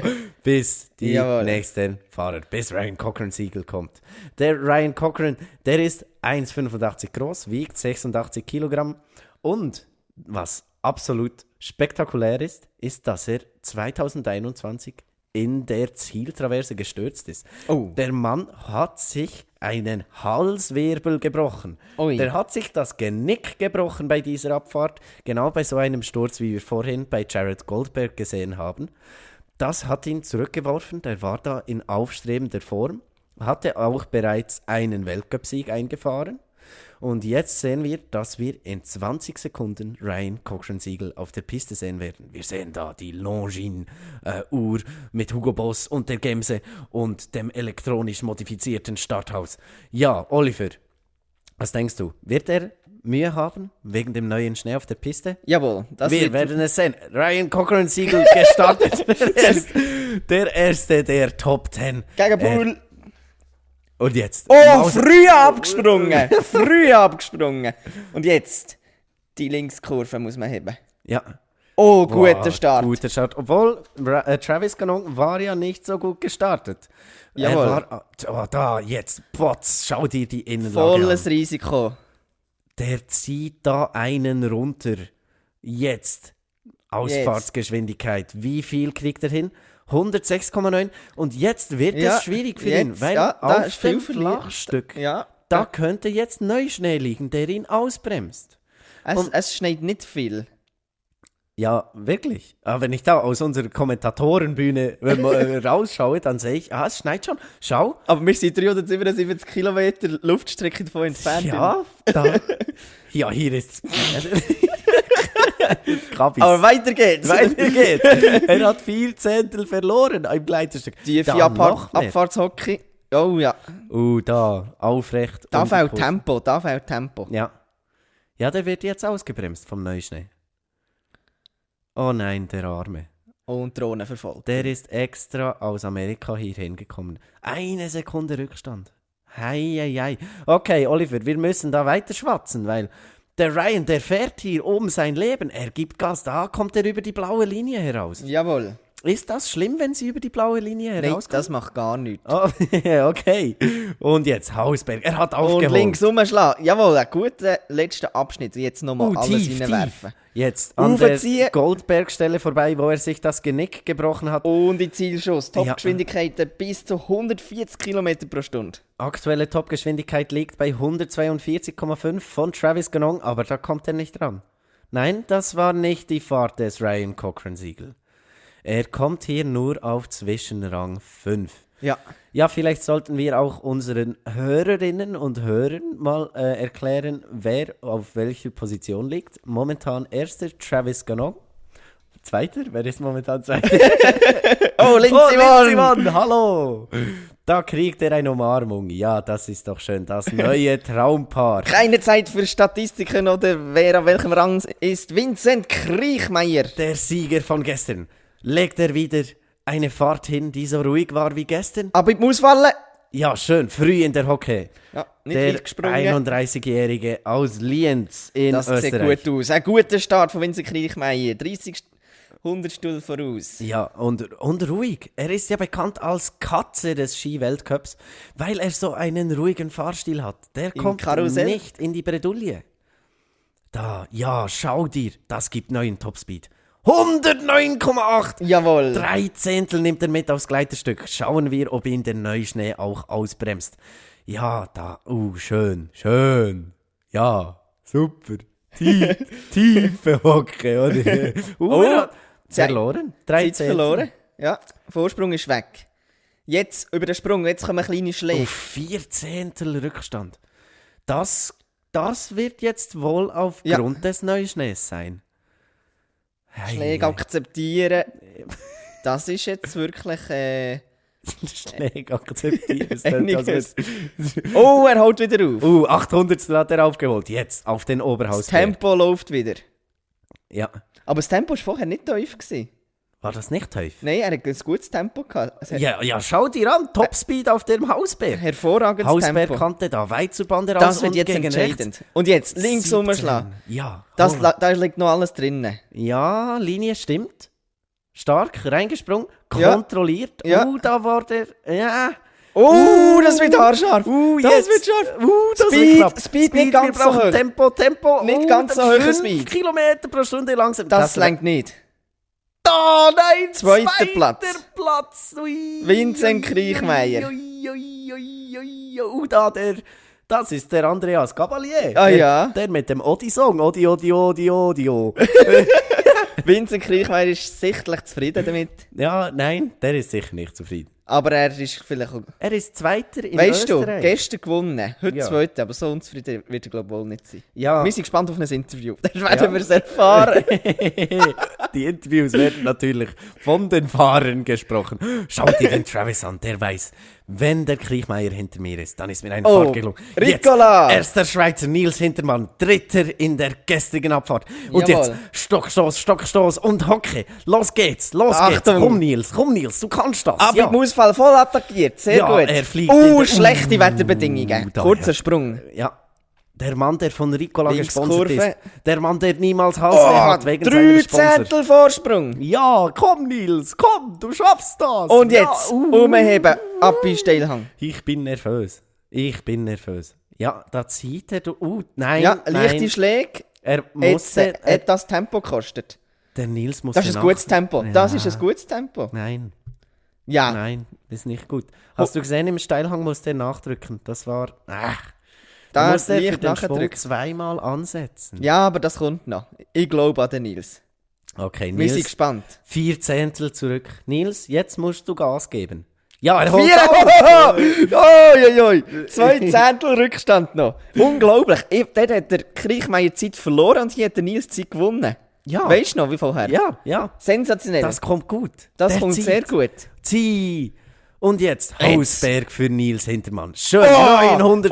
[SPEAKER 1] bis die nächsten Fahrer, bis Ryan Cochran-Siegel kommt. Der Ryan Cochran, der ist 1,85 groß, wiegt 86 Kilogramm und was absolut spektakulär ist, dass er 2021 in der Zieltraverse gestürzt ist.
[SPEAKER 2] Oh.
[SPEAKER 1] Der Mann hat sich einen Halswirbel gebrochen.
[SPEAKER 2] Ui.
[SPEAKER 1] Der hat sich das Genick gebrochen bei dieser Abfahrt, genau bei so einem Sturz, wie wir vorhin bei Jared Goldberg gesehen haben. Das hat ihn zurückgeworfen, der war da in aufstrebender Form, hatte auch bereits einen Weltcupsieg eingefahren. Und jetzt sehen wir, dass wir in 20 Sekunden Ryan Cochran-Siegel auf der Piste sehen werden. Wir sehen da die Longines-Uhr mit Hugo Boss und der Gemse und dem elektronisch modifizierten Starthaus. Ja, Oliver, was denkst du? Wird er Mühe haben wegen dem neuen Schnee auf der Piste?
[SPEAKER 2] Jawohl.
[SPEAKER 1] Wir werden es sehen. Ryan Cochran-Siegel gestartet. der erste der Top 10.
[SPEAKER 2] Gegen Pool.
[SPEAKER 1] Und jetzt?
[SPEAKER 2] Oh, früh abgesprungen! Früh abgesprungen! Und jetzt, die Linkskurve muss man heben.
[SPEAKER 1] Ja.
[SPEAKER 2] Oh, guter Start.
[SPEAKER 1] Guter Start. Obwohl, Travis Ganon war ja nicht so gut gestartet.
[SPEAKER 2] Jawohl.
[SPEAKER 1] Da, jetzt, Potz, schau dir die Innenlage
[SPEAKER 2] Volles
[SPEAKER 1] an.
[SPEAKER 2] Risiko.
[SPEAKER 1] Der zieht da einen runter. Jetzt. Ausfahrtsgeschwindigkeit. Wie viel kriegt er hin? 106,9 und jetzt wird es schwierig für ihn, weil auf dem Flachstück, da könnte jetzt Neuschnee liegen, der ihn ausbremst.
[SPEAKER 2] Es schneit nicht viel.
[SPEAKER 1] Ja, wirklich. Aber wenn ich da aus unserer Kommentatorenbühne rausschaue, dann sehe ich, es schneit schon. Schau.
[SPEAKER 2] Aber wir sind 377 Kilometer Luftstrecke davon entfernt.
[SPEAKER 1] Ja, ja, hier ist
[SPEAKER 2] Aber weiter geht's.
[SPEAKER 1] Er hat 4 Zehntel verloren im Gleiterstück.
[SPEAKER 2] Die Abfahrtshockey. Oh ja.
[SPEAKER 1] Da, aufrecht.
[SPEAKER 2] Da fehlt Tempo.
[SPEAKER 1] Ja. Ja, der wird jetzt ausgebremst vom Neuschnee. Oh nein, der Arme.
[SPEAKER 2] Und Drohne verfolgt.
[SPEAKER 1] Der ist extra aus Amerika hier hingekommen. 1 Sekunde Rückstand. Hei. Okay, Oliver, wir müssen da weiter schwatzen, weil der Ryan, der fährt hier um sein Leben. Er gibt Gas, da kommt er über die blaue Linie heraus.
[SPEAKER 2] Jawohl.
[SPEAKER 1] Ist das schlimm, wenn sie über die blaue Linie herauskommen?
[SPEAKER 2] Nein, das macht gar nichts.
[SPEAKER 1] Oh, okay. Und jetzt Hausberg, er hat aufgeholt.
[SPEAKER 2] Und links umschlagen. Jawohl, ein guter letzter Abschnitt. Jetzt nochmal alles reinwerfen.
[SPEAKER 1] Jetzt an der Goldbergstelle vorbei, wo er sich das Genick gebrochen hat.
[SPEAKER 2] Und in Zielschuss. Topgeschwindigkeiten bis zu 140 km pro Stunde.
[SPEAKER 1] Aktuelle Topgeschwindigkeit liegt bei 142,5 von Travis Ganon, aber da kommt er nicht ran. Nein, das war nicht die Fahrt des Ryan Cochran-Siegel. Er kommt hier nur auf Zwischenrang 5. Ja, vielleicht sollten wir auch unseren Hörerinnen und Hörern mal erklären, wer auf welcher Position liegt. Momentan erster Travis Ganon. Zweiter? Wer ist momentan Zweiter?
[SPEAKER 2] Oh, Lindsey
[SPEAKER 1] hallo! Da kriegt er eine Umarmung. Ja, das ist doch schön. Das neue Traumpaar.
[SPEAKER 2] Keine Zeit für Statistiken oder wer auf welchem Rang ist. Vincent Kriechmeier.
[SPEAKER 1] Der Sieger von gestern. Legt er wieder eine Fahrt hin, die so ruhig war wie gestern?
[SPEAKER 2] Aber ich muss fallen.
[SPEAKER 1] Ja, schön. Früh in der Hockey.
[SPEAKER 2] Ja, nicht
[SPEAKER 1] der
[SPEAKER 2] weit gesprungen.
[SPEAKER 1] 31-Jährige aus Lienz in Österreich.
[SPEAKER 2] Das sieht gut aus. Ein guter Start von Vincent Kriechmeier. 30 Hundertstel voraus.
[SPEAKER 1] Ja, und ruhig. Er ist ja bekannt als Katze des Ski-Weltcups, weil er so einen ruhigen Fahrstil hat. Der kommt nicht in die Bredouille. Da, ja, schau dir. Das gibt neuen Topspeed. 109,8!
[SPEAKER 2] Jawohl!
[SPEAKER 1] 3 Zehntel nimmt er mit aufs Gleiterstück. Schauen wir, ob ihn der Neuschnee auch ausbremst. Ja, da, schön. Ja, super. Tiefe Hocke, oder? Er hat verloren. 3 Zehntel.
[SPEAKER 2] Verloren. Ja, Vorsprung ist weg. Jetzt, über den Sprung, jetzt kommen kleine Schläge.
[SPEAKER 1] Auf 4 Zehntel Rückstand. Das wird jetzt wohl aufgrund des Neuschnees sein.
[SPEAKER 2] Schläge akzeptieren. Das ist jetzt wirklich
[SPEAKER 1] Schläge akzeptieren.
[SPEAKER 2] Einiges. Oh, er haut wieder auf.
[SPEAKER 1] 800 hat er aufgeholt. Jetzt auf den
[SPEAKER 2] Das
[SPEAKER 1] Oberhausberg.
[SPEAKER 2] Tempo läuft wieder.
[SPEAKER 1] Ja.
[SPEAKER 2] Aber das Tempo war vorher nicht tief gewesen.
[SPEAKER 1] War das nicht tief?
[SPEAKER 2] Nein, er hat ein gutes Tempo gehabt. Es hat
[SPEAKER 1] Ja, schau dir an. Topspeed auf dem Hausberg.
[SPEAKER 2] hervorragendes
[SPEAKER 1] Hausberg
[SPEAKER 2] Tempo.
[SPEAKER 1] kannte da weit zur Bande raus
[SPEAKER 2] Das wird
[SPEAKER 1] und
[SPEAKER 2] jetzt
[SPEAKER 1] gegen
[SPEAKER 2] entscheidend.
[SPEAKER 1] rechts.
[SPEAKER 2] Und jetzt links
[SPEAKER 1] 17.
[SPEAKER 2] umschlagen.
[SPEAKER 1] Ja.
[SPEAKER 2] Das,
[SPEAKER 1] hol.
[SPEAKER 2] da liegt noch alles drinnen.
[SPEAKER 1] Ja, Linie stimmt. Stark, reingesprungen,
[SPEAKER 2] Ja.
[SPEAKER 1] kontrolliert.
[SPEAKER 2] Ja.
[SPEAKER 1] Da war der... Ja.
[SPEAKER 2] Oh, das wird haarscharf. Das
[SPEAKER 1] jetzt.
[SPEAKER 2] wird scharf.
[SPEAKER 1] Das
[SPEAKER 2] Speed,
[SPEAKER 1] wird knapp.
[SPEAKER 2] Speed nicht ganz
[SPEAKER 1] wir
[SPEAKER 2] so
[SPEAKER 1] brauchen
[SPEAKER 2] hoch.
[SPEAKER 1] Tempo.
[SPEAKER 2] Nicht ganz so hoch
[SPEAKER 1] 5
[SPEAKER 2] Speed.
[SPEAKER 1] Kilometer pro Stunde langsam.
[SPEAKER 2] Das lenkt nicht.
[SPEAKER 1] Da, nein,
[SPEAKER 2] Zweiter Platz.
[SPEAKER 1] Platz. Ui,
[SPEAKER 2] Vincent
[SPEAKER 1] ui,
[SPEAKER 2] Kriechmeier.
[SPEAKER 1] Das ist der Andreas Gabalier.
[SPEAKER 2] Ah,
[SPEAKER 1] der,
[SPEAKER 2] ja.
[SPEAKER 1] Der mit dem Odi-Song. Odi.
[SPEAKER 2] Vincent Kriechmeier ist sichtlich zufrieden damit.
[SPEAKER 1] Ja, nein, der ist sicher nicht zufrieden.
[SPEAKER 2] Aber er ist vielleicht auch...
[SPEAKER 1] Er ist Zweiter in
[SPEAKER 2] Weißt du,
[SPEAKER 1] Österreich.
[SPEAKER 2] gestern gewonnen, heute
[SPEAKER 1] Ja.
[SPEAKER 2] Zweiter, aber so unzufrieden wird er glaube ich wohl nicht sein.
[SPEAKER 1] Ja.
[SPEAKER 2] Wir sind gespannt auf ein Interview. Das werden wir es erfahren.
[SPEAKER 1] Die Interviews werden natürlich von den Fahrern gesprochen. Schau dir den Travis an, der weiß, wenn der Kriechmeier hinter mir ist, dann ist mir eine Fahrt gelungen.
[SPEAKER 2] Ricola!
[SPEAKER 1] Jetzt erster Schweizer Nils Hintermann, Dritter in der gestrigen Abfahrt. Und
[SPEAKER 2] Jawohl.
[SPEAKER 1] jetzt Stockstoß und Hocke. Los geht's.
[SPEAKER 2] Achtung.
[SPEAKER 1] Komm Nils, du kannst das.
[SPEAKER 2] Aber
[SPEAKER 1] ja.
[SPEAKER 2] im Ausfall voll attackiert, sehr
[SPEAKER 1] Ja,
[SPEAKER 2] gut.
[SPEAKER 1] er fliegt in der-
[SPEAKER 2] Schlechte Wetterbedingungen.
[SPEAKER 1] da,
[SPEAKER 2] Kurzer
[SPEAKER 1] ja.
[SPEAKER 2] Sprung.
[SPEAKER 1] Ja. Der Mann, der von Ricola
[SPEAKER 2] Linkskurve.
[SPEAKER 1] gesponsert ist. Der Mann, der niemals Halsweh hat wegen seiner
[SPEAKER 2] 3
[SPEAKER 1] Sponsor.
[SPEAKER 2] Zettel Vorsprung.
[SPEAKER 1] Ja, komm Nils, komm, du schaffst das.
[SPEAKER 2] Und
[SPEAKER 1] Ja,
[SPEAKER 2] jetzt umheben, ab in Steilhang.
[SPEAKER 1] Ich bin nervös. Ja, da zieht er. Nein,
[SPEAKER 2] Ja, leichte
[SPEAKER 1] nein.
[SPEAKER 2] Schläge.
[SPEAKER 1] Er
[SPEAKER 2] Jetzt
[SPEAKER 1] musste.
[SPEAKER 2] hat das Tempo gekostet.
[SPEAKER 1] Der Nils musste
[SPEAKER 2] Das ist ein gutes Tempo.
[SPEAKER 1] Ja.
[SPEAKER 2] Das ist ein gutes Tempo.
[SPEAKER 1] Nein,
[SPEAKER 2] Ja.
[SPEAKER 1] nein, das ist nicht gut. Hast du gesehen, im Steilhang musste er nachdrücken. Das war...
[SPEAKER 2] Da
[SPEAKER 1] musste er für
[SPEAKER 2] leicht
[SPEAKER 1] den Schwung
[SPEAKER 2] nachdrücken.
[SPEAKER 1] zweimal ansetzen.
[SPEAKER 2] Ja, aber das kommt noch. Ich glaube an den Nils.
[SPEAKER 1] Okay,
[SPEAKER 2] Wir sind
[SPEAKER 1] Nils,
[SPEAKER 2] gespannt.
[SPEAKER 1] 4 Zehntel zurück. Nils, jetzt musst du Gas geben. Ja, er holt
[SPEAKER 2] 4! Oi. 2 Zehntel Rückstand noch. Unglaublich. Dort hat der Kriechmeier Zeit verloren und hier hat der Nils Zeit gewonnen.
[SPEAKER 1] Ja.
[SPEAKER 2] Weißt du noch, wie vorher?
[SPEAKER 1] Ja,
[SPEAKER 2] Sensationell.
[SPEAKER 1] das kommt gut.
[SPEAKER 2] Das
[SPEAKER 1] Der
[SPEAKER 2] kommt
[SPEAKER 1] zieht.
[SPEAKER 2] sehr gut.
[SPEAKER 1] Zieh! Und jetzt
[SPEAKER 2] Jetzt.
[SPEAKER 1] Hausberg für Nils Hintermann. Schön, 900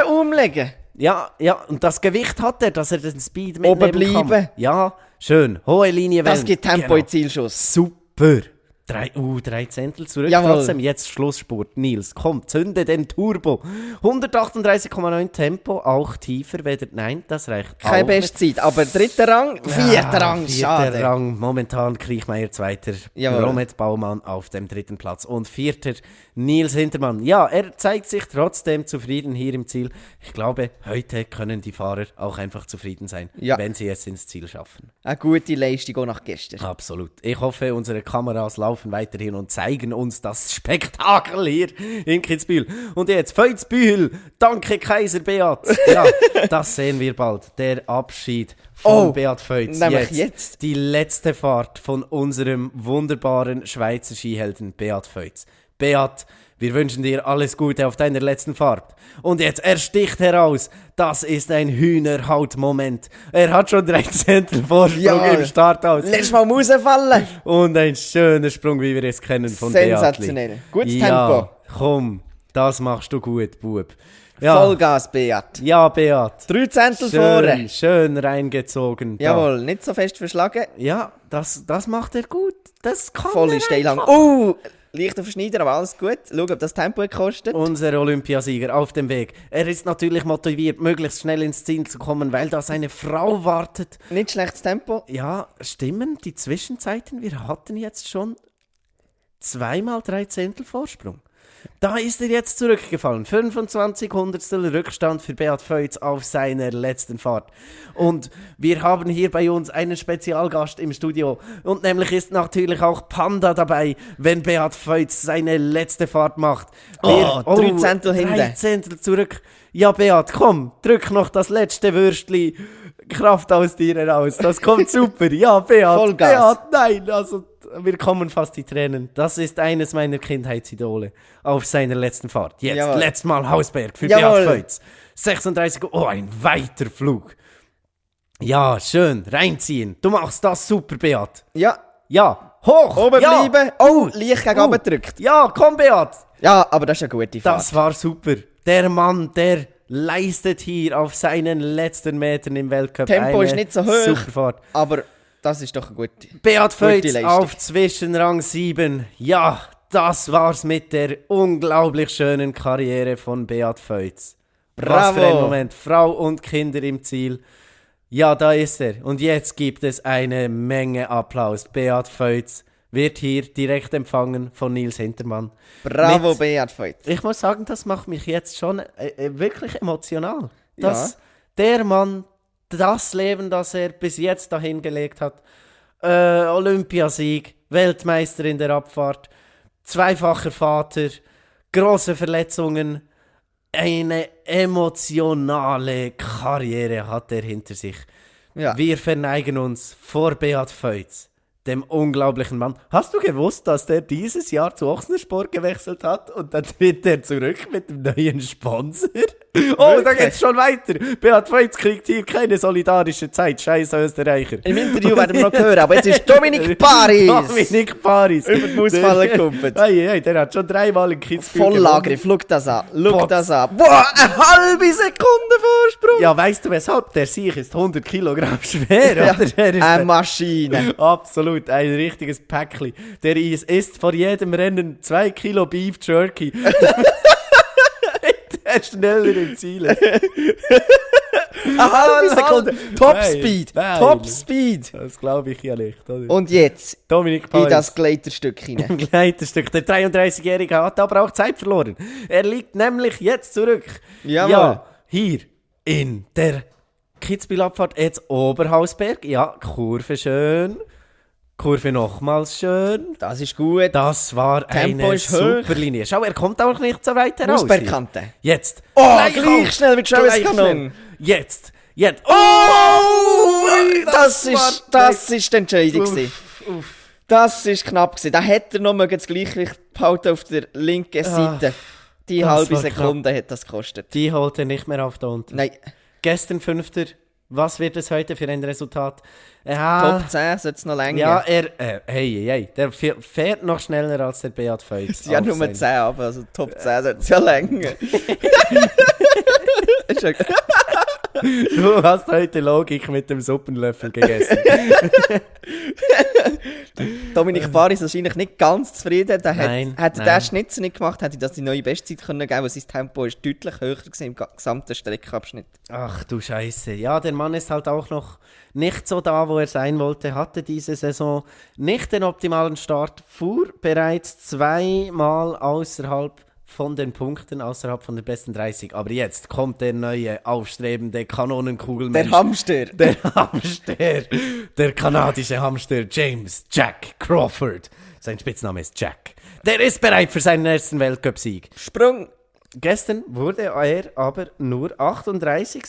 [SPEAKER 2] Umlegen.
[SPEAKER 1] Ja, und das Gewicht hat er, dass er den Speed
[SPEAKER 2] Oben
[SPEAKER 1] mitnehmen kann.
[SPEAKER 2] bleiben.
[SPEAKER 1] Ja, schön. Hohe Linie.
[SPEAKER 2] Das gibt Tempo in Zielschuss.
[SPEAKER 1] Super. 3 Zehntel zurück.
[SPEAKER 2] Jawohl.
[SPEAKER 1] Trotzdem jetzt Schlussspurt. Nils, komm, zünde den Turbo. 138,9 Tempo, auch tiefer. Nein, das reicht
[SPEAKER 2] Keine
[SPEAKER 1] auch nicht.
[SPEAKER 2] Bestzeit, aber 3. Rang, 4. Rang, schade.
[SPEAKER 1] 4. Rang, momentan Kriechmeier 2.
[SPEAKER 2] Jawohl.
[SPEAKER 1] Romet Baumann auf dem 3. Platz und 4. Nils Hintermann. Ja, er zeigt sich trotzdem zufrieden hier im Ziel. Ich glaube, heute können die Fahrer auch einfach zufrieden sein,
[SPEAKER 2] Ja.
[SPEAKER 1] wenn sie es ins Ziel schaffen.
[SPEAKER 2] Eine gute Leistung auch nach gestern.
[SPEAKER 1] Absolut. Ich hoffe, unsere Kameras laufen weiterhin und zeigen uns das Spektakel hier in Kitzbühel. Und jetzt Feuzbühel, danke Kaiser Beat. Ja, das sehen wir bald. Der Abschied von
[SPEAKER 2] Oh,
[SPEAKER 1] Beat Feuz.
[SPEAKER 2] nämlich jetzt.
[SPEAKER 1] Die letzte Fahrt von unserem wunderbaren Schweizer Skihelden Beat Feuz. Beat, wir wünschen dir alles Gute auf deiner letzten Fahrt. Und jetzt, er sticht heraus. Das ist ein Hühnerhaut-Moment. Er hat schon 3 Zehntel Vorsprung
[SPEAKER 2] Jawohl.
[SPEAKER 1] im Starthaus.
[SPEAKER 2] Letztes Mal rausfallen.
[SPEAKER 1] Und ein schöner Sprung, wie wir es kennen von
[SPEAKER 2] Sensationell.
[SPEAKER 1] Beatli.
[SPEAKER 2] Gutes
[SPEAKER 1] Ja,
[SPEAKER 2] Tempo.
[SPEAKER 1] komm, das machst du gut, Bub. Ja,
[SPEAKER 2] Vollgas, Beat.
[SPEAKER 1] ja Beat.
[SPEAKER 2] 3 Zehntel vorne.
[SPEAKER 1] Schön, schön reingezogen. Da.
[SPEAKER 2] Jawohl, nicht so fest verschlagen.
[SPEAKER 1] Ja, das macht er gut. Das kann
[SPEAKER 2] Volle
[SPEAKER 1] er
[SPEAKER 2] Steilhang.
[SPEAKER 1] einfach.
[SPEAKER 2] Leichter Verschneider, aber alles gut. Schau, ob das Tempo gekostet.
[SPEAKER 1] Unser Olympiasieger auf dem Weg. Er ist natürlich motiviert, möglichst schnell ins Ziel zu kommen, weil da seine Frau wartet.
[SPEAKER 2] Nicht schlechtes Tempo.
[SPEAKER 1] Ja, stimmen die Zwischenzeiten? Wir hatten jetzt schon 3 Zehntel Vorsprung. Da ist er jetzt zurückgefallen. 25 Hundertstel Rückstand für Beat Feuz auf seiner letzten Fahrt. Und wir haben hier bei uns einen Spezialgast im Studio. Und nämlich ist natürlich auch Panda dabei, wenn Beat Feuz seine letzte Fahrt macht.
[SPEAKER 2] 3 Zehntel hinten.
[SPEAKER 1] 3 Zehntel zurück. Ja, Beat, komm, drück noch das letzte Würstli Kraft aus dir heraus. Das kommt super. Ja, Beat.
[SPEAKER 2] Vollgas.
[SPEAKER 1] Beat, nein, also wir kommen fast die Tränen. Das ist eines meiner Kindheitsidole auf seiner letzten Fahrt. Jetzt,
[SPEAKER 2] Jawohl.
[SPEAKER 1] letztes Mal Hausberg für
[SPEAKER 2] Jawohl.
[SPEAKER 1] Beat Feuz. 36, oh, ein weiter Flug. Ja, schön, reinziehen. Du machst das super, Beat.
[SPEAKER 2] Ja,
[SPEAKER 1] Ja, Hoch!
[SPEAKER 2] Oben
[SPEAKER 1] ja.
[SPEAKER 2] bleiben. Oh, leicht gegen oben gedrückt.
[SPEAKER 1] Ja, komm Beat!
[SPEAKER 2] Ja, aber das ist eine gute Fahrt.
[SPEAKER 1] Das war super. Der Mann, der leistet hier auf seinen letzten Metern im Weltcup
[SPEAKER 2] Tempo
[SPEAKER 1] eine
[SPEAKER 2] ist nicht so hoch.
[SPEAKER 1] Superfahrt.
[SPEAKER 2] Aber das ist doch eine gute.
[SPEAKER 1] Beat Feuz
[SPEAKER 2] Leistung.
[SPEAKER 1] auf Zwischenrang 7. Ja, das war's mit der unglaublich schönen Karriere von Beat Feuz. Was für ein
[SPEAKER 2] Bravo.
[SPEAKER 1] Moment. Frau und Kinder im Ziel. Ja, da ist er. Und jetzt gibt es eine Menge Applaus. Beat Feuz wird hier direkt empfangen von Nils Hintermann.
[SPEAKER 2] Bravo,
[SPEAKER 1] Mit-
[SPEAKER 2] Beat Feuz.
[SPEAKER 1] Ich muss sagen, das macht mich jetzt schon wirklich emotional. Dass
[SPEAKER 2] Ja.
[SPEAKER 1] der Mann das Leben, das er bis jetzt dahingelegt hat, Olympiasieg, Weltmeister in der Abfahrt, zweifacher Vater, große Verletzungen, eine emotionale Karriere hat er hinter sich.
[SPEAKER 2] Ja.
[SPEAKER 1] Wir verneigen uns vor Beat Feuz, dem unglaublichen Mann. Hast du gewusst, dass der dieses Jahr zu Ochsensport gewechselt hat und dann tritt er zurück mit dem neuen Sponsor? Oh, da geht's schon weiter. Beat Feuz kriegt hier keine solidarische Zeit. Scheiß Österreicher.
[SPEAKER 2] Im Interview werden wir noch hören, aber jetzt ist Dominik Paris.
[SPEAKER 1] Dominik Paris.
[SPEAKER 2] Über die Mausfalle gekumpelt.
[SPEAKER 1] Der hat schon 3-mal in Kitzbühel
[SPEAKER 2] Vollangriff, schau das an. Schau
[SPEAKER 1] Bots.
[SPEAKER 2] das an. Boah, eine halbe Sekunde Vorsprung.
[SPEAKER 1] Ja, weißt du weshalb? Der Sieg ist 100 Kilogramm schwer,
[SPEAKER 2] Ja,
[SPEAKER 1] oder? Er ist
[SPEAKER 2] eine Maschine.
[SPEAKER 1] absolut ein richtiges Päckchen. Der isst vor jedem Rennen 2 Kilo Beef Jerky. Der schneller im Ziel ist.
[SPEAKER 2] Eine halbe Sekunde. Top
[SPEAKER 1] Nein,
[SPEAKER 2] Speed.
[SPEAKER 1] nein.
[SPEAKER 2] Top Speed.
[SPEAKER 1] Das glaube ich ja nicht, oder?
[SPEAKER 2] Und jetzt
[SPEAKER 1] Dominik
[SPEAKER 2] in
[SPEAKER 1] Paris.
[SPEAKER 2] das Gleiterstück hinein.
[SPEAKER 1] Im Gleiterstück. Der 33-Jährige hat aber auch Zeit verloren. Er liegt nämlich jetzt zurück.
[SPEAKER 2] Jawohl.
[SPEAKER 1] Ja, hier in der Kitzbühel-Abfahrt, jetzt Oberhausberg. Ja, Kurve schön. Kurve nochmals schön.
[SPEAKER 2] Das ist gut.
[SPEAKER 1] Das war
[SPEAKER 2] Tempo
[SPEAKER 1] eine
[SPEAKER 2] ist hoch.
[SPEAKER 1] super Linie. Schau, er kommt auch nicht so weit heraus.
[SPEAKER 2] Ausbergkante.
[SPEAKER 1] Jetzt.
[SPEAKER 2] Oh,
[SPEAKER 1] Gleich
[SPEAKER 2] gleich
[SPEAKER 1] auf.
[SPEAKER 2] schnell mit Travis
[SPEAKER 1] Gleich
[SPEAKER 2] Kanon.
[SPEAKER 1] schnell. Jetzt. Jetzt.
[SPEAKER 2] Oh, das
[SPEAKER 1] war
[SPEAKER 2] ist die Entscheidung. gewesen.
[SPEAKER 1] Uff.
[SPEAKER 2] Das ist knapp gewesen. Da hätte er noch das Gleichgewicht behalten auf der linken Seite. Die
[SPEAKER 1] das
[SPEAKER 2] halbe
[SPEAKER 1] war
[SPEAKER 2] Sekunde hat das gekostet.
[SPEAKER 1] Die holt er nicht mehr auf da unten.
[SPEAKER 2] Nein,
[SPEAKER 1] Gestern 5. Was wird es heute für ein Resultat? Ja,
[SPEAKER 2] Top 10 sollte es noch länger.
[SPEAKER 1] ja, der fährt noch schneller als der Beat Feuz.
[SPEAKER 2] Es sind ja
[SPEAKER 1] Auf
[SPEAKER 2] nur
[SPEAKER 1] sein-
[SPEAKER 2] 10, aber also Top 10 sollte es ja länger. Ist ja-
[SPEAKER 1] Du hast heute Logik mit dem Suppenlöffel gegessen.
[SPEAKER 2] Dominik Paris ist wahrscheinlich nicht ganz zufrieden.
[SPEAKER 1] Nein,
[SPEAKER 2] Hätte
[SPEAKER 1] nein.
[SPEAKER 2] der Schnitzer nicht gemacht, hätte das die neue Bestzeit können geben, weil sein Tempo ist deutlich höher gewesen im gesamten Streckenabschnitt.
[SPEAKER 1] Ach du Scheiße. Ja, der Mann ist halt auch noch nicht so da, wo er sein wollte. Hatte diese Saison nicht den optimalen Start. Fuhr bereits 2-mal außerhalb von den Punkten, außerhalb von den besten 30. Aber jetzt kommt der neue, aufstrebende Kanonenkugelmensch.
[SPEAKER 2] Der Hamster.
[SPEAKER 1] Der Hamster. Der kanadische Hamster James Jack Crawford. Sein Spitzname ist Jack. Der ist bereit für seinen ersten Weltcup-Sieg.
[SPEAKER 2] Sprung.
[SPEAKER 1] Gestern wurde er aber nur 38.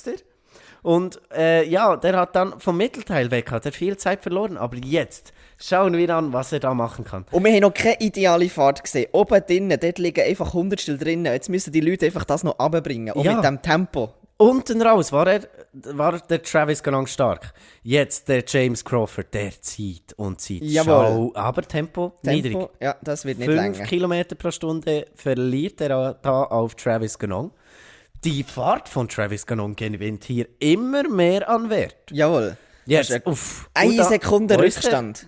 [SPEAKER 1] Und ja, der hat dann vom Mittelteil weg, hat er viel Zeit verloren. Aber jetzt schauen wir an, was er da machen kann.
[SPEAKER 2] Und wir haben noch keine ideale Fahrt gesehen. Oben drinnen, dort liegen einfach Hundertstel drinnen. Jetzt müssen die Leute einfach das noch runterbringen. Und
[SPEAKER 1] Ja.
[SPEAKER 2] mit dem Tempo.
[SPEAKER 1] Unten raus war der Travis Ganon stark. Jetzt der James Crawford, der zieht und zieht.
[SPEAKER 2] Jawohl.
[SPEAKER 1] Schau, aber Tempo niedrig.
[SPEAKER 2] Tempo, ja, das wird nicht
[SPEAKER 1] 5
[SPEAKER 2] länger.
[SPEAKER 1] Kilometer pro Stunde verliert er da auf Travis Ganon. Die Fahrt von Travis Ganon gewinnt hier immer mehr an Wert.
[SPEAKER 2] Jawohl.
[SPEAKER 1] Jetzt,
[SPEAKER 2] Das ist
[SPEAKER 1] uff.
[SPEAKER 2] Eine
[SPEAKER 1] Und da-
[SPEAKER 2] Sekunde
[SPEAKER 1] wo ist der?
[SPEAKER 2] Rückstand.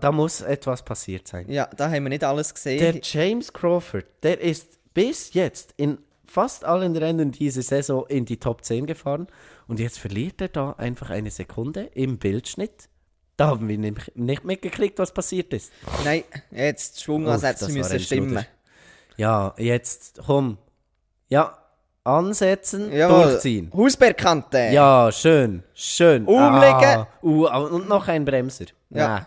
[SPEAKER 1] Da muss etwas passiert sein.
[SPEAKER 2] Ja, da haben wir nicht alles gesehen.
[SPEAKER 1] Der James Crawford, der ist bis jetzt in fast allen Rennen diese Saison in die Top 10 gefahren und jetzt verliert er da einfach eine Sekunde im Bildschnitt. Da haben wir nämlich nicht mitgekriegt, was passiert ist.
[SPEAKER 2] Nein, jetzt Schwungansätze
[SPEAKER 1] das war
[SPEAKER 2] müssen
[SPEAKER 1] ein
[SPEAKER 2] stimmen.
[SPEAKER 1] Schluder. Ja, jetzt komm. Ja, ansetzen,
[SPEAKER 2] Jawohl.
[SPEAKER 1] durchziehen.
[SPEAKER 2] Hausbergkante.
[SPEAKER 1] Ja, schön, schön.
[SPEAKER 2] Umlegen.
[SPEAKER 1] Und noch ein Bremser.
[SPEAKER 2] Ja.
[SPEAKER 1] Na.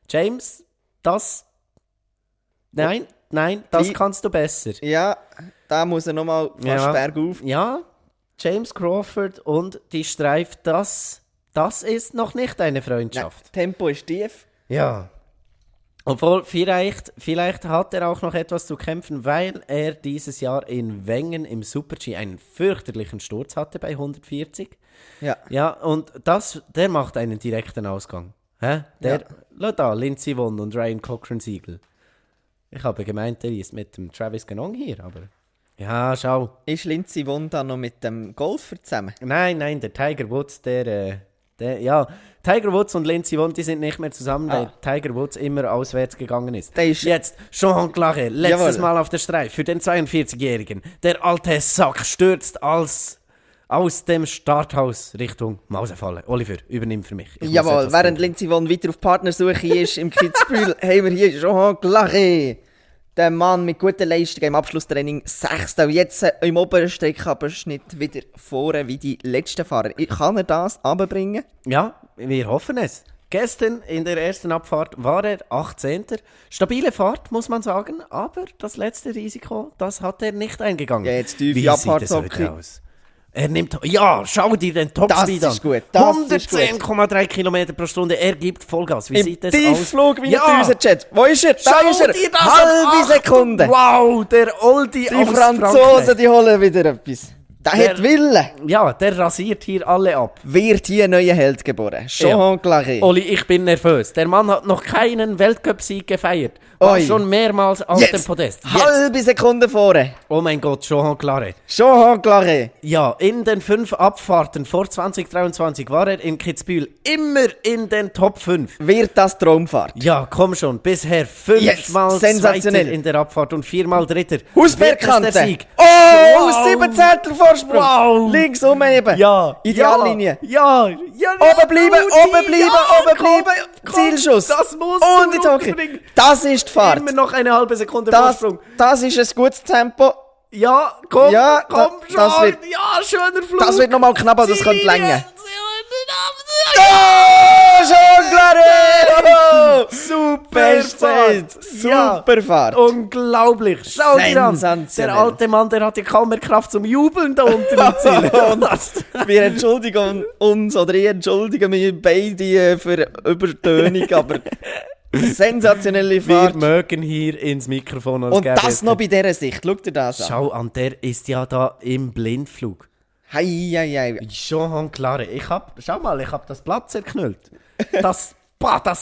[SPEAKER 1] James, das... Nein, das
[SPEAKER 2] Wie-
[SPEAKER 1] kannst du besser.
[SPEAKER 2] Ja, da muss er nochmal fast
[SPEAKER 1] Ja.
[SPEAKER 2] bergauf.
[SPEAKER 1] Ja, James Crawford und die Streif, das ist noch nicht eine
[SPEAKER 2] Nein,
[SPEAKER 1] Freundschaft.
[SPEAKER 2] Tempo ist tief.
[SPEAKER 1] Ja. Obwohl, vielleicht hat er auch noch etwas zu kämpfen, weil er dieses Jahr in Wengen im Super-G einen fürchterlichen Sturz hatte bei 140.
[SPEAKER 2] Ja.
[SPEAKER 1] Ja, und der macht einen direkten Ausgang. Hä? Schau da, Lindsey Vonn und Ryan Cochran-Siegel. Ich habe gemeint, der ist mit dem Travis Ganong hier, aber... Ja, schau.
[SPEAKER 2] Ist Lindsey Vonn da noch mit dem Golfer zusammen?
[SPEAKER 1] Nein, der Tiger Woods, Tiger Woods und Lindsey Vonn, die sind nicht mehr zusammen, weil Tiger Woods immer auswärts gegangen ist. Jetzt, Jean Claret, letztes Mal auf der Streif für den 42-Jährigen. Der alte Sack stürzt aus dem Starthaus Richtung Mausefalle. Oliver, übernimm für mich.
[SPEAKER 2] Jawohl, während Lindsey Vonn weiter auf Partnersuche ist im Kitzbühel, haben wir hier Jean Claret. Der Mann mit guten Leistungen im Abschlusstraining 6. Und jetzt im oberen Streckenabschnitt wieder vorne wie die letzten Fahrer. Kann er das runterbringen?
[SPEAKER 1] Ja, wir hoffen es. Gestern in der ersten Abfahrt war er 18. Stabile Fahrt, muss man sagen, aber das letzte Risiko, das hat er nicht eingegangen.
[SPEAKER 2] Ja, jetzt tiefe
[SPEAKER 1] Wie
[SPEAKER 2] Abfahrt
[SPEAKER 1] sieht es heute aus? Er nimmt... Ja, schau dir den Topspeed an.
[SPEAKER 2] Das ist gut.
[SPEAKER 1] 110,3 km pro Stunde. Er gibt Vollgas. Wie sieht es aus?
[SPEAKER 2] Im Tiefflug wie ein Düsenjet. Wo ist er? Da
[SPEAKER 1] Schau
[SPEAKER 2] ist er.
[SPEAKER 1] dir das
[SPEAKER 2] Halbe Sekunde.
[SPEAKER 1] Wow, der Oldie
[SPEAKER 2] Die
[SPEAKER 1] aus
[SPEAKER 2] Franzosen,
[SPEAKER 1] Frankreich.
[SPEAKER 2] die holen wieder etwas. Der hat Willen.
[SPEAKER 1] Ja, der rasiert hier alle ab.
[SPEAKER 2] Wird hier ein neuer Held geboren. Jean Claret.
[SPEAKER 1] Oli, ich bin nervös. Der Mann hat noch keinen Weltcup-Sieg gefeiert. War
[SPEAKER 2] Oi.
[SPEAKER 1] schon mehrmals auf dem Podest.
[SPEAKER 2] Halbe Sekunde vorne.
[SPEAKER 1] Oh mein Gott, Jean Claret.
[SPEAKER 2] Jean Claret.
[SPEAKER 1] Ja, in den 5 Abfahrten vor 2023 war er in Kitzbühel immer in den Top 5.
[SPEAKER 2] Wird das Traumfahrt?
[SPEAKER 1] Ja, komm schon. Bisher 5-mal
[SPEAKER 2] sensationell.
[SPEAKER 1] Zweiter in der Abfahrt und 4-mal Dritter.
[SPEAKER 2] Hausbergkante.
[SPEAKER 1] Wird es der Sieg?
[SPEAKER 2] Oh,
[SPEAKER 1] Wow.
[SPEAKER 2] 7 Zehntel Vorsprung.
[SPEAKER 1] Wow.
[SPEAKER 2] Links umheben.
[SPEAKER 1] Ja.
[SPEAKER 2] Ideallinie.
[SPEAKER 1] Ja.
[SPEAKER 2] Oben bleiben, oben bleiben. Zielschuss.
[SPEAKER 1] Das muss
[SPEAKER 2] Und die Tocke. Das ist die Fahrt.
[SPEAKER 1] Immer noch eine halbe Sekunde
[SPEAKER 2] Das,
[SPEAKER 1] Vorsprung.
[SPEAKER 2] das ist ein gutes Tempo.
[SPEAKER 1] Ja, komm,
[SPEAKER 2] Ja,
[SPEAKER 1] komm schon.
[SPEAKER 2] das wird-
[SPEAKER 1] ja, schöner Flug.
[SPEAKER 2] Das wird nochmal knapp, aber das könnte länger.
[SPEAKER 1] Ja.
[SPEAKER 2] Oh, Jean Claret!
[SPEAKER 1] Super
[SPEAKER 2] Bestzeit. Super Fahrt.
[SPEAKER 1] Unglaublich. Schau dir an.
[SPEAKER 2] Sensationell.
[SPEAKER 1] Der alte Mann, der hat ja kaum mehr Kraft zum Jubeln da unten im Ziel.
[SPEAKER 2] Wir entschuldigen uns, oder ich entschuldige mich beide für Übertönung, aber sensationelle
[SPEAKER 1] Wir
[SPEAKER 2] Fahrt.
[SPEAKER 1] mögen hier ins Mikrofon uns
[SPEAKER 2] Und
[SPEAKER 1] geben.
[SPEAKER 2] das noch bei dieser Sicht. Schau dir das an.
[SPEAKER 1] Schau an, der ist ja da im Blindflug.
[SPEAKER 2] Hei, hei, hei.
[SPEAKER 1] Jean Claret. Schau mal, ich habe das Blatt zerknüllt. Das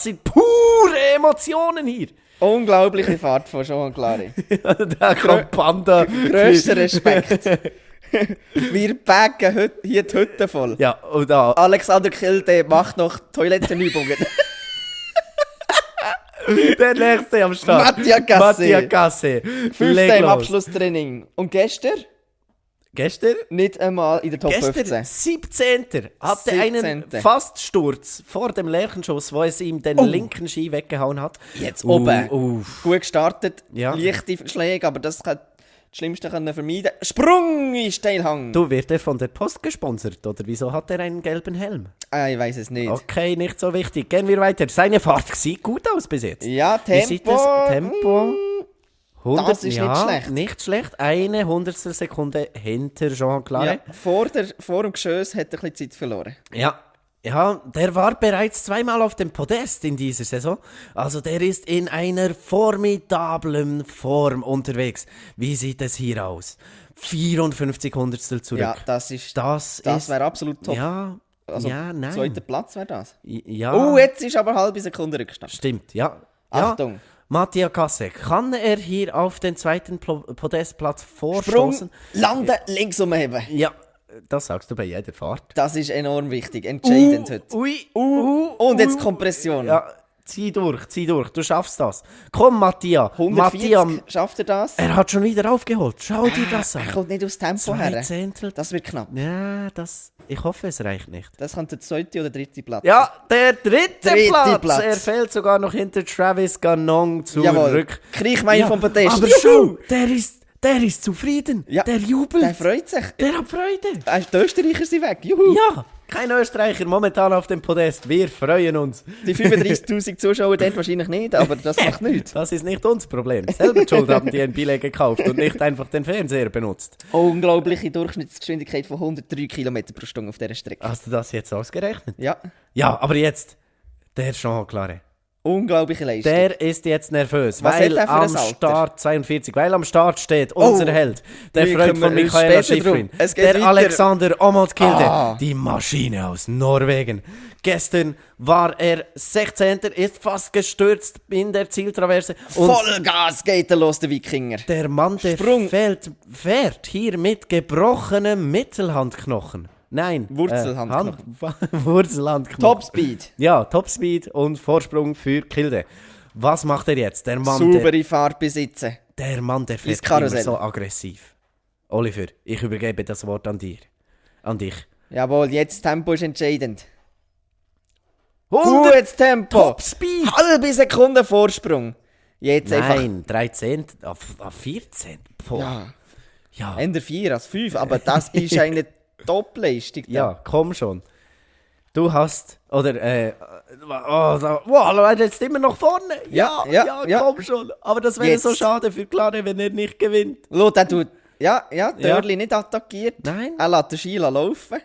[SPEAKER 1] sind pure Emotionen hier.
[SPEAKER 2] Unglaubliche Fahrt von Jean Claret.
[SPEAKER 1] Der kommt Panda.
[SPEAKER 2] Grösster Respekt. Wir packen hier die Hütte voll.
[SPEAKER 1] Ja, und da.
[SPEAKER 2] Alexander Kilde macht noch Toilettenübungen.
[SPEAKER 1] Der nächste am Start.
[SPEAKER 2] Mattia
[SPEAKER 1] Gasse.
[SPEAKER 2] 5.
[SPEAKER 1] Leg
[SPEAKER 2] im
[SPEAKER 1] los.
[SPEAKER 2] Abschlusstraining. Und gestern?
[SPEAKER 1] Gestern?
[SPEAKER 2] Nicht einmal in der Top 15.
[SPEAKER 1] 17. Hatte einen
[SPEAKER 2] 17..
[SPEAKER 1] Faststurz vor dem Lerchenschuss, wo es ihm den linken Ski weggehauen hat.
[SPEAKER 2] Jetzt oben.
[SPEAKER 1] Uff.
[SPEAKER 2] Gut gestartet,
[SPEAKER 1] Ja.
[SPEAKER 2] leichte Schläge, aber das kann das Schlimmste können vermeiden. Sprung in Steilhang.
[SPEAKER 1] Du, wird er von der Post gesponsert, oder wieso hat er einen gelben Helm?
[SPEAKER 2] Ich weiß es nicht.
[SPEAKER 1] Okay, nicht so wichtig. Gehen wir weiter. Seine Fahrt sieht gut aus bis jetzt.
[SPEAKER 2] Ja,
[SPEAKER 1] Wie sieht
[SPEAKER 2] Tempo.
[SPEAKER 1] das? Tempo. 100,
[SPEAKER 2] Das ist nicht schlecht.
[SPEAKER 1] Nicht schlecht. Eine Hundertstel Sekunde hinter Jean Claret.
[SPEAKER 2] Ja, vor dem Geschoss hat er ein bisschen Zeit verloren.
[SPEAKER 1] Ja, der war bereits 2-mal auf dem Podest in dieser Saison. Also der ist in einer formidablen Form unterwegs. Wie sieht es hier aus? 54 Hundertstel zurück.
[SPEAKER 2] Ja, das wäre absolut top.
[SPEAKER 1] Ja,
[SPEAKER 2] Also,
[SPEAKER 1] nein.
[SPEAKER 2] zweiter Platz wäre das.
[SPEAKER 1] Ja,
[SPEAKER 2] Oh, jetzt ist aber eine halbe Sekunde Rückstand.
[SPEAKER 1] stimmt, ja.
[SPEAKER 2] Achtung.
[SPEAKER 1] Ja. Mattia Gasse, kann er hier auf den zweiten Podestplatz
[SPEAKER 2] Sprung,
[SPEAKER 1] vorstoßen?
[SPEAKER 2] landen, links umheben.
[SPEAKER 1] Ja, das sagst du bei jeder Fahrt.
[SPEAKER 2] Das ist enorm wichtig, entscheidend heute.
[SPEAKER 1] Ui,
[SPEAKER 2] Und jetzt Kompression.
[SPEAKER 1] Ja, zieh durch, du schaffst das. Komm, Mattia.
[SPEAKER 2] 140,
[SPEAKER 1] Mattia,
[SPEAKER 2] schafft er das?
[SPEAKER 1] er hat schon wieder aufgeholt. Schau dir das
[SPEAKER 2] Er
[SPEAKER 1] an.
[SPEAKER 2] kommt nicht aufs Tempo
[SPEAKER 1] 2
[SPEAKER 2] her.
[SPEAKER 1] Zehntel.
[SPEAKER 2] Das wird knapp.
[SPEAKER 1] Ja, ich hoffe, es reicht nicht.
[SPEAKER 2] Das könnte der zweite oder dritte Platz
[SPEAKER 1] Ja, der dritte
[SPEAKER 2] Dritte
[SPEAKER 1] Platz.
[SPEAKER 2] Platz.
[SPEAKER 1] Er fällt sogar noch hinter Travis Ganong
[SPEAKER 2] sein. Jawohl.
[SPEAKER 1] zurück.
[SPEAKER 2] Kriechmeier vom Podest.
[SPEAKER 1] Aber schau, der ist zufrieden.
[SPEAKER 2] Ja,
[SPEAKER 1] Der jubelt.
[SPEAKER 2] Der freut sich.
[SPEAKER 1] Der hat Freude.
[SPEAKER 2] Die Österreicher sind weg. Juhu.
[SPEAKER 1] Ja, kein Österreicher momentan auf dem Podest. Wir freuen uns.
[SPEAKER 2] Die 35'000 Zuschauer dort wahrscheinlich nicht, aber das macht nichts.
[SPEAKER 1] Das ist nicht unser Problem. Selber schuld haben die ein Billett gekauft und nicht einfach den Fernseher benutzt.
[SPEAKER 2] Unglaubliche Durchschnittsgeschwindigkeit von 103 km pro Stunde auf dieser Strecke.
[SPEAKER 1] Hast du das jetzt ausgerechnet?
[SPEAKER 2] Ja.
[SPEAKER 1] Ja, aber jetzt der Jean Claret.
[SPEAKER 2] Unglaubliche Leistung.
[SPEAKER 1] Der ist jetzt nervös,
[SPEAKER 2] Was
[SPEAKER 1] weil
[SPEAKER 2] hat er für
[SPEAKER 1] am
[SPEAKER 2] ein Alter?
[SPEAKER 1] Start 42, weil am Start steht unser Held, der
[SPEAKER 2] wir
[SPEAKER 1] Freund
[SPEAKER 2] kommen
[SPEAKER 1] von Michaela
[SPEAKER 2] später
[SPEAKER 1] Schifrin,
[SPEAKER 2] drum. Es geht
[SPEAKER 1] der
[SPEAKER 2] weiter.
[SPEAKER 1] Alexander Omotkilde,
[SPEAKER 2] Ah.
[SPEAKER 1] die Maschine aus Norwegen. Gestern war er 16. ist fast gestürzt in der Zieltraverse und
[SPEAKER 2] Vollgas geht er los, der Wikinger.
[SPEAKER 1] der Mann, der
[SPEAKER 2] Sprung.
[SPEAKER 1] fährt hier mit gebrochenem Mittelhandknochen. Nein,
[SPEAKER 2] Wurzelhandknochen.
[SPEAKER 1] Wurzelhandknochen.
[SPEAKER 2] Topspeed.
[SPEAKER 1] Ja, Topspeed und Vorsprung für Kilde. Was macht er jetzt? Der Mann,
[SPEAKER 2] Saubere Fahrt besitzen.
[SPEAKER 1] der
[SPEAKER 2] Ins
[SPEAKER 1] fährt immer
[SPEAKER 2] Karussell.
[SPEAKER 1] so aggressiv. Oliver, ich übergebe das Wort an dir. An dich.
[SPEAKER 2] Jawohl, jetzt Tempo ist entscheidend.
[SPEAKER 1] 100
[SPEAKER 2] Gutes Tempo.
[SPEAKER 1] Topspeed!
[SPEAKER 2] Halbe Sekunde Vorsprung. Jetzt einfach.
[SPEAKER 1] Nein, 13, auf 14. Boah.
[SPEAKER 2] Ja,
[SPEAKER 1] Ja.
[SPEAKER 2] Ende 4 als 5, aber das ist eine Top-Leistung. da.
[SPEAKER 1] Ja, komm schon. Du hast, oder, wow, jetzt immer noch vorne. Ja,
[SPEAKER 2] Ja.
[SPEAKER 1] komm schon. Aber das wäre
[SPEAKER 2] Jetzt.
[SPEAKER 1] so schade für Klare, wenn er nicht gewinnt.
[SPEAKER 2] Schau, der tut. Ja, Dörli nicht attackiert.
[SPEAKER 1] Nein.
[SPEAKER 2] Er lässt den Sheila laufen.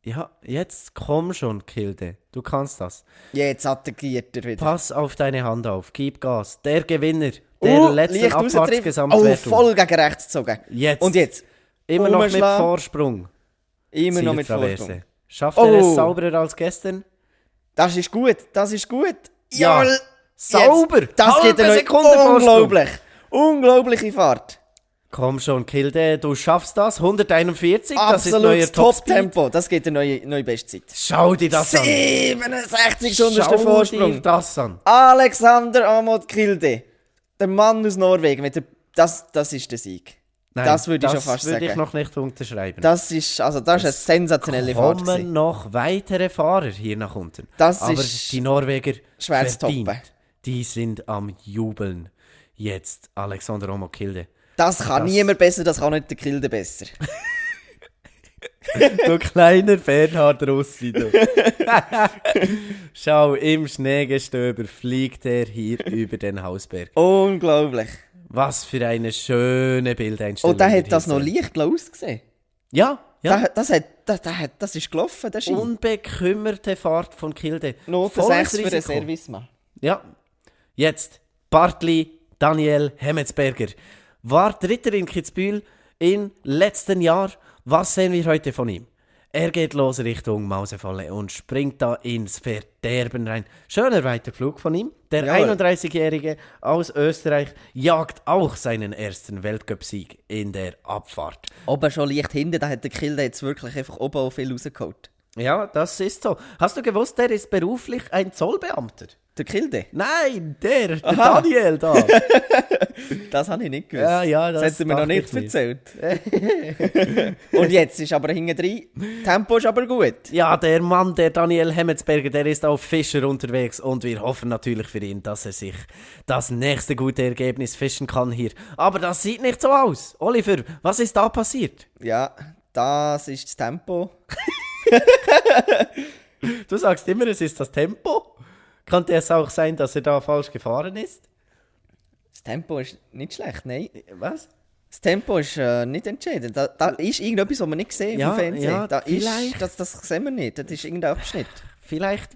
[SPEAKER 1] Ja, jetzt komm schon, Kilde. Du kannst das.
[SPEAKER 2] Jetzt attackiert er wieder.
[SPEAKER 1] Pass auf deine Hand auf. Gib Gas. Der Gewinner der letzten
[SPEAKER 2] leicht raustrifft.
[SPEAKER 1] Abfahrtsgesamtwertung.
[SPEAKER 2] Voll gegen rechts gezogen.
[SPEAKER 1] Jetzt.
[SPEAKER 2] Und jetzt?
[SPEAKER 1] Immer noch mit
[SPEAKER 2] Umschlag.
[SPEAKER 1] Vorsprung.
[SPEAKER 2] Immer noch mit
[SPEAKER 1] Zieltraverse.
[SPEAKER 2] Vorsprung.
[SPEAKER 1] Schafft er es
[SPEAKER 2] Oh.
[SPEAKER 1] sauberer als gestern?
[SPEAKER 2] Das ist gut.
[SPEAKER 1] Ja.
[SPEAKER 2] Jawohl.
[SPEAKER 1] Sauber.
[SPEAKER 2] Jetzt. Das
[SPEAKER 1] Halbe
[SPEAKER 2] geht eine
[SPEAKER 1] Sekunde Vorsprung.
[SPEAKER 2] unglaublich. Unglaubliche Fahrt.
[SPEAKER 1] Komm schon, Kilde, du schaffst das. 141, das ist neuer
[SPEAKER 2] Absolutes
[SPEAKER 1] Topspeed.
[SPEAKER 2] Top-Tempo. Das geht eine neue Bestzeit.
[SPEAKER 1] Schau dir das an.
[SPEAKER 2] 67
[SPEAKER 1] Schau
[SPEAKER 2] Stunden
[SPEAKER 1] dir
[SPEAKER 2] Vorsprung.
[SPEAKER 1] das an.
[SPEAKER 2] Alexander Omotkilde. Der Mann aus Norwegen. Das ist der Sieg.
[SPEAKER 1] Nein,
[SPEAKER 2] Das würde ich schon fast
[SPEAKER 1] Das würde ich
[SPEAKER 2] sagen.
[SPEAKER 1] noch nicht unterschreiben.
[SPEAKER 2] Das ist eine sensationelle Fahrt.
[SPEAKER 1] Kommen
[SPEAKER 2] gewesen.
[SPEAKER 1] noch weitere Fahrer hier nach unten.
[SPEAKER 2] Das
[SPEAKER 1] Aber
[SPEAKER 2] ist
[SPEAKER 1] die Norweger
[SPEAKER 2] schwer zu
[SPEAKER 1] verdient.
[SPEAKER 2] toppen.
[SPEAKER 1] Die sind am Jubeln. Jetzt Alexander Omokilde.
[SPEAKER 2] Das kann
[SPEAKER 1] Das-
[SPEAKER 2] niemand besser, das kann nicht der Kilde besser.
[SPEAKER 1] Du kleiner Bernhard Russi, du. Schau, im Schneegestöber fliegt er hier über den Hausberg.
[SPEAKER 2] Unglaublich.
[SPEAKER 1] Was für eine schöne Bildeinstellung.
[SPEAKER 2] Und der
[SPEAKER 1] wir
[SPEAKER 2] hat das
[SPEAKER 1] hier
[SPEAKER 2] noch
[SPEAKER 1] sehen.
[SPEAKER 2] leicht ausgesehen.
[SPEAKER 1] Ja, ja.
[SPEAKER 2] Das ist gelaufen, der Ski.
[SPEAKER 1] Unbekümmerte Fahrt von Kilde.
[SPEAKER 2] Note
[SPEAKER 1] Volles
[SPEAKER 2] 6 für den
[SPEAKER 1] Risiko.
[SPEAKER 2] Servicemann.
[SPEAKER 1] Ja. Jetzt Bartli Daniel Hemmetsberger. War Dritter in Kitzbühel im letzten Jahr. Was sehen wir heute von ihm? Er geht los Richtung Mausefalle und springt da ins Verderben rein. Schöner Weiterflug von ihm. Der
[SPEAKER 2] Jawohl.
[SPEAKER 1] 31-Jährige aus Österreich jagt auch seinen ersten Weltcupsieg in der Abfahrt.
[SPEAKER 2] Oben schon leicht hinten, da hat der Kilde jetzt wirklich einfach oben auch viel rausgeholt.
[SPEAKER 1] Ja, das ist so. Hast du gewusst, der ist beruflich ein Zollbeamter?
[SPEAKER 2] Der Kilde?
[SPEAKER 1] Nein, der
[SPEAKER 2] Aha.
[SPEAKER 1] Daniel da.
[SPEAKER 2] Das habe ich nicht gewusst.
[SPEAKER 1] Ja,
[SPEAKER 2] Das hat er mir noch
[SPEAKER 1] dachte
[SPEAKER 2] nicht
[SPEAKER 1] ich mir.
[SPEAKER 2] erzählt. Und jetzt ist aber hinten drin. Tempo ist aber gut.
[SPEAKER 1] Ja, der Mann, der Daniel Hemmetsberger, der ist auf Fischer unterwegs und wir hoffen natürlich für ihn, dass er sich das nächste gute Ergebnis fischen kann hier. Aber das sieht nicht so aus. Oliver, was ist da passiert?
[SPEAKER 2] Ja, das ist das Tempo.
[SPEAKER 1] Du sagst immer, es ist das Tempo. Könnte es auch sein, dass er da falsch gefahren ist?
[SPEAKER 2] Das Tempo ist nicht schlecht, nein.
[SPEAKER 1] Was?
[SPEAKER 2] Das Tempo ist nicht entscheidend. Da ist irgendetwas, was wir nicht sehen
[SPEAKER 1] Ja,
[SPEAKER 2] vom Fernsehen.
[SPEAKER 1] ja,
[SPEAKER 2] Da
[SPEAKER 1] vielleicht.
[SPEAKER 2] ist, das sehen wir nicht. Das ist irgendein Abschnitt.
[SPEAKER 1] Vielleicht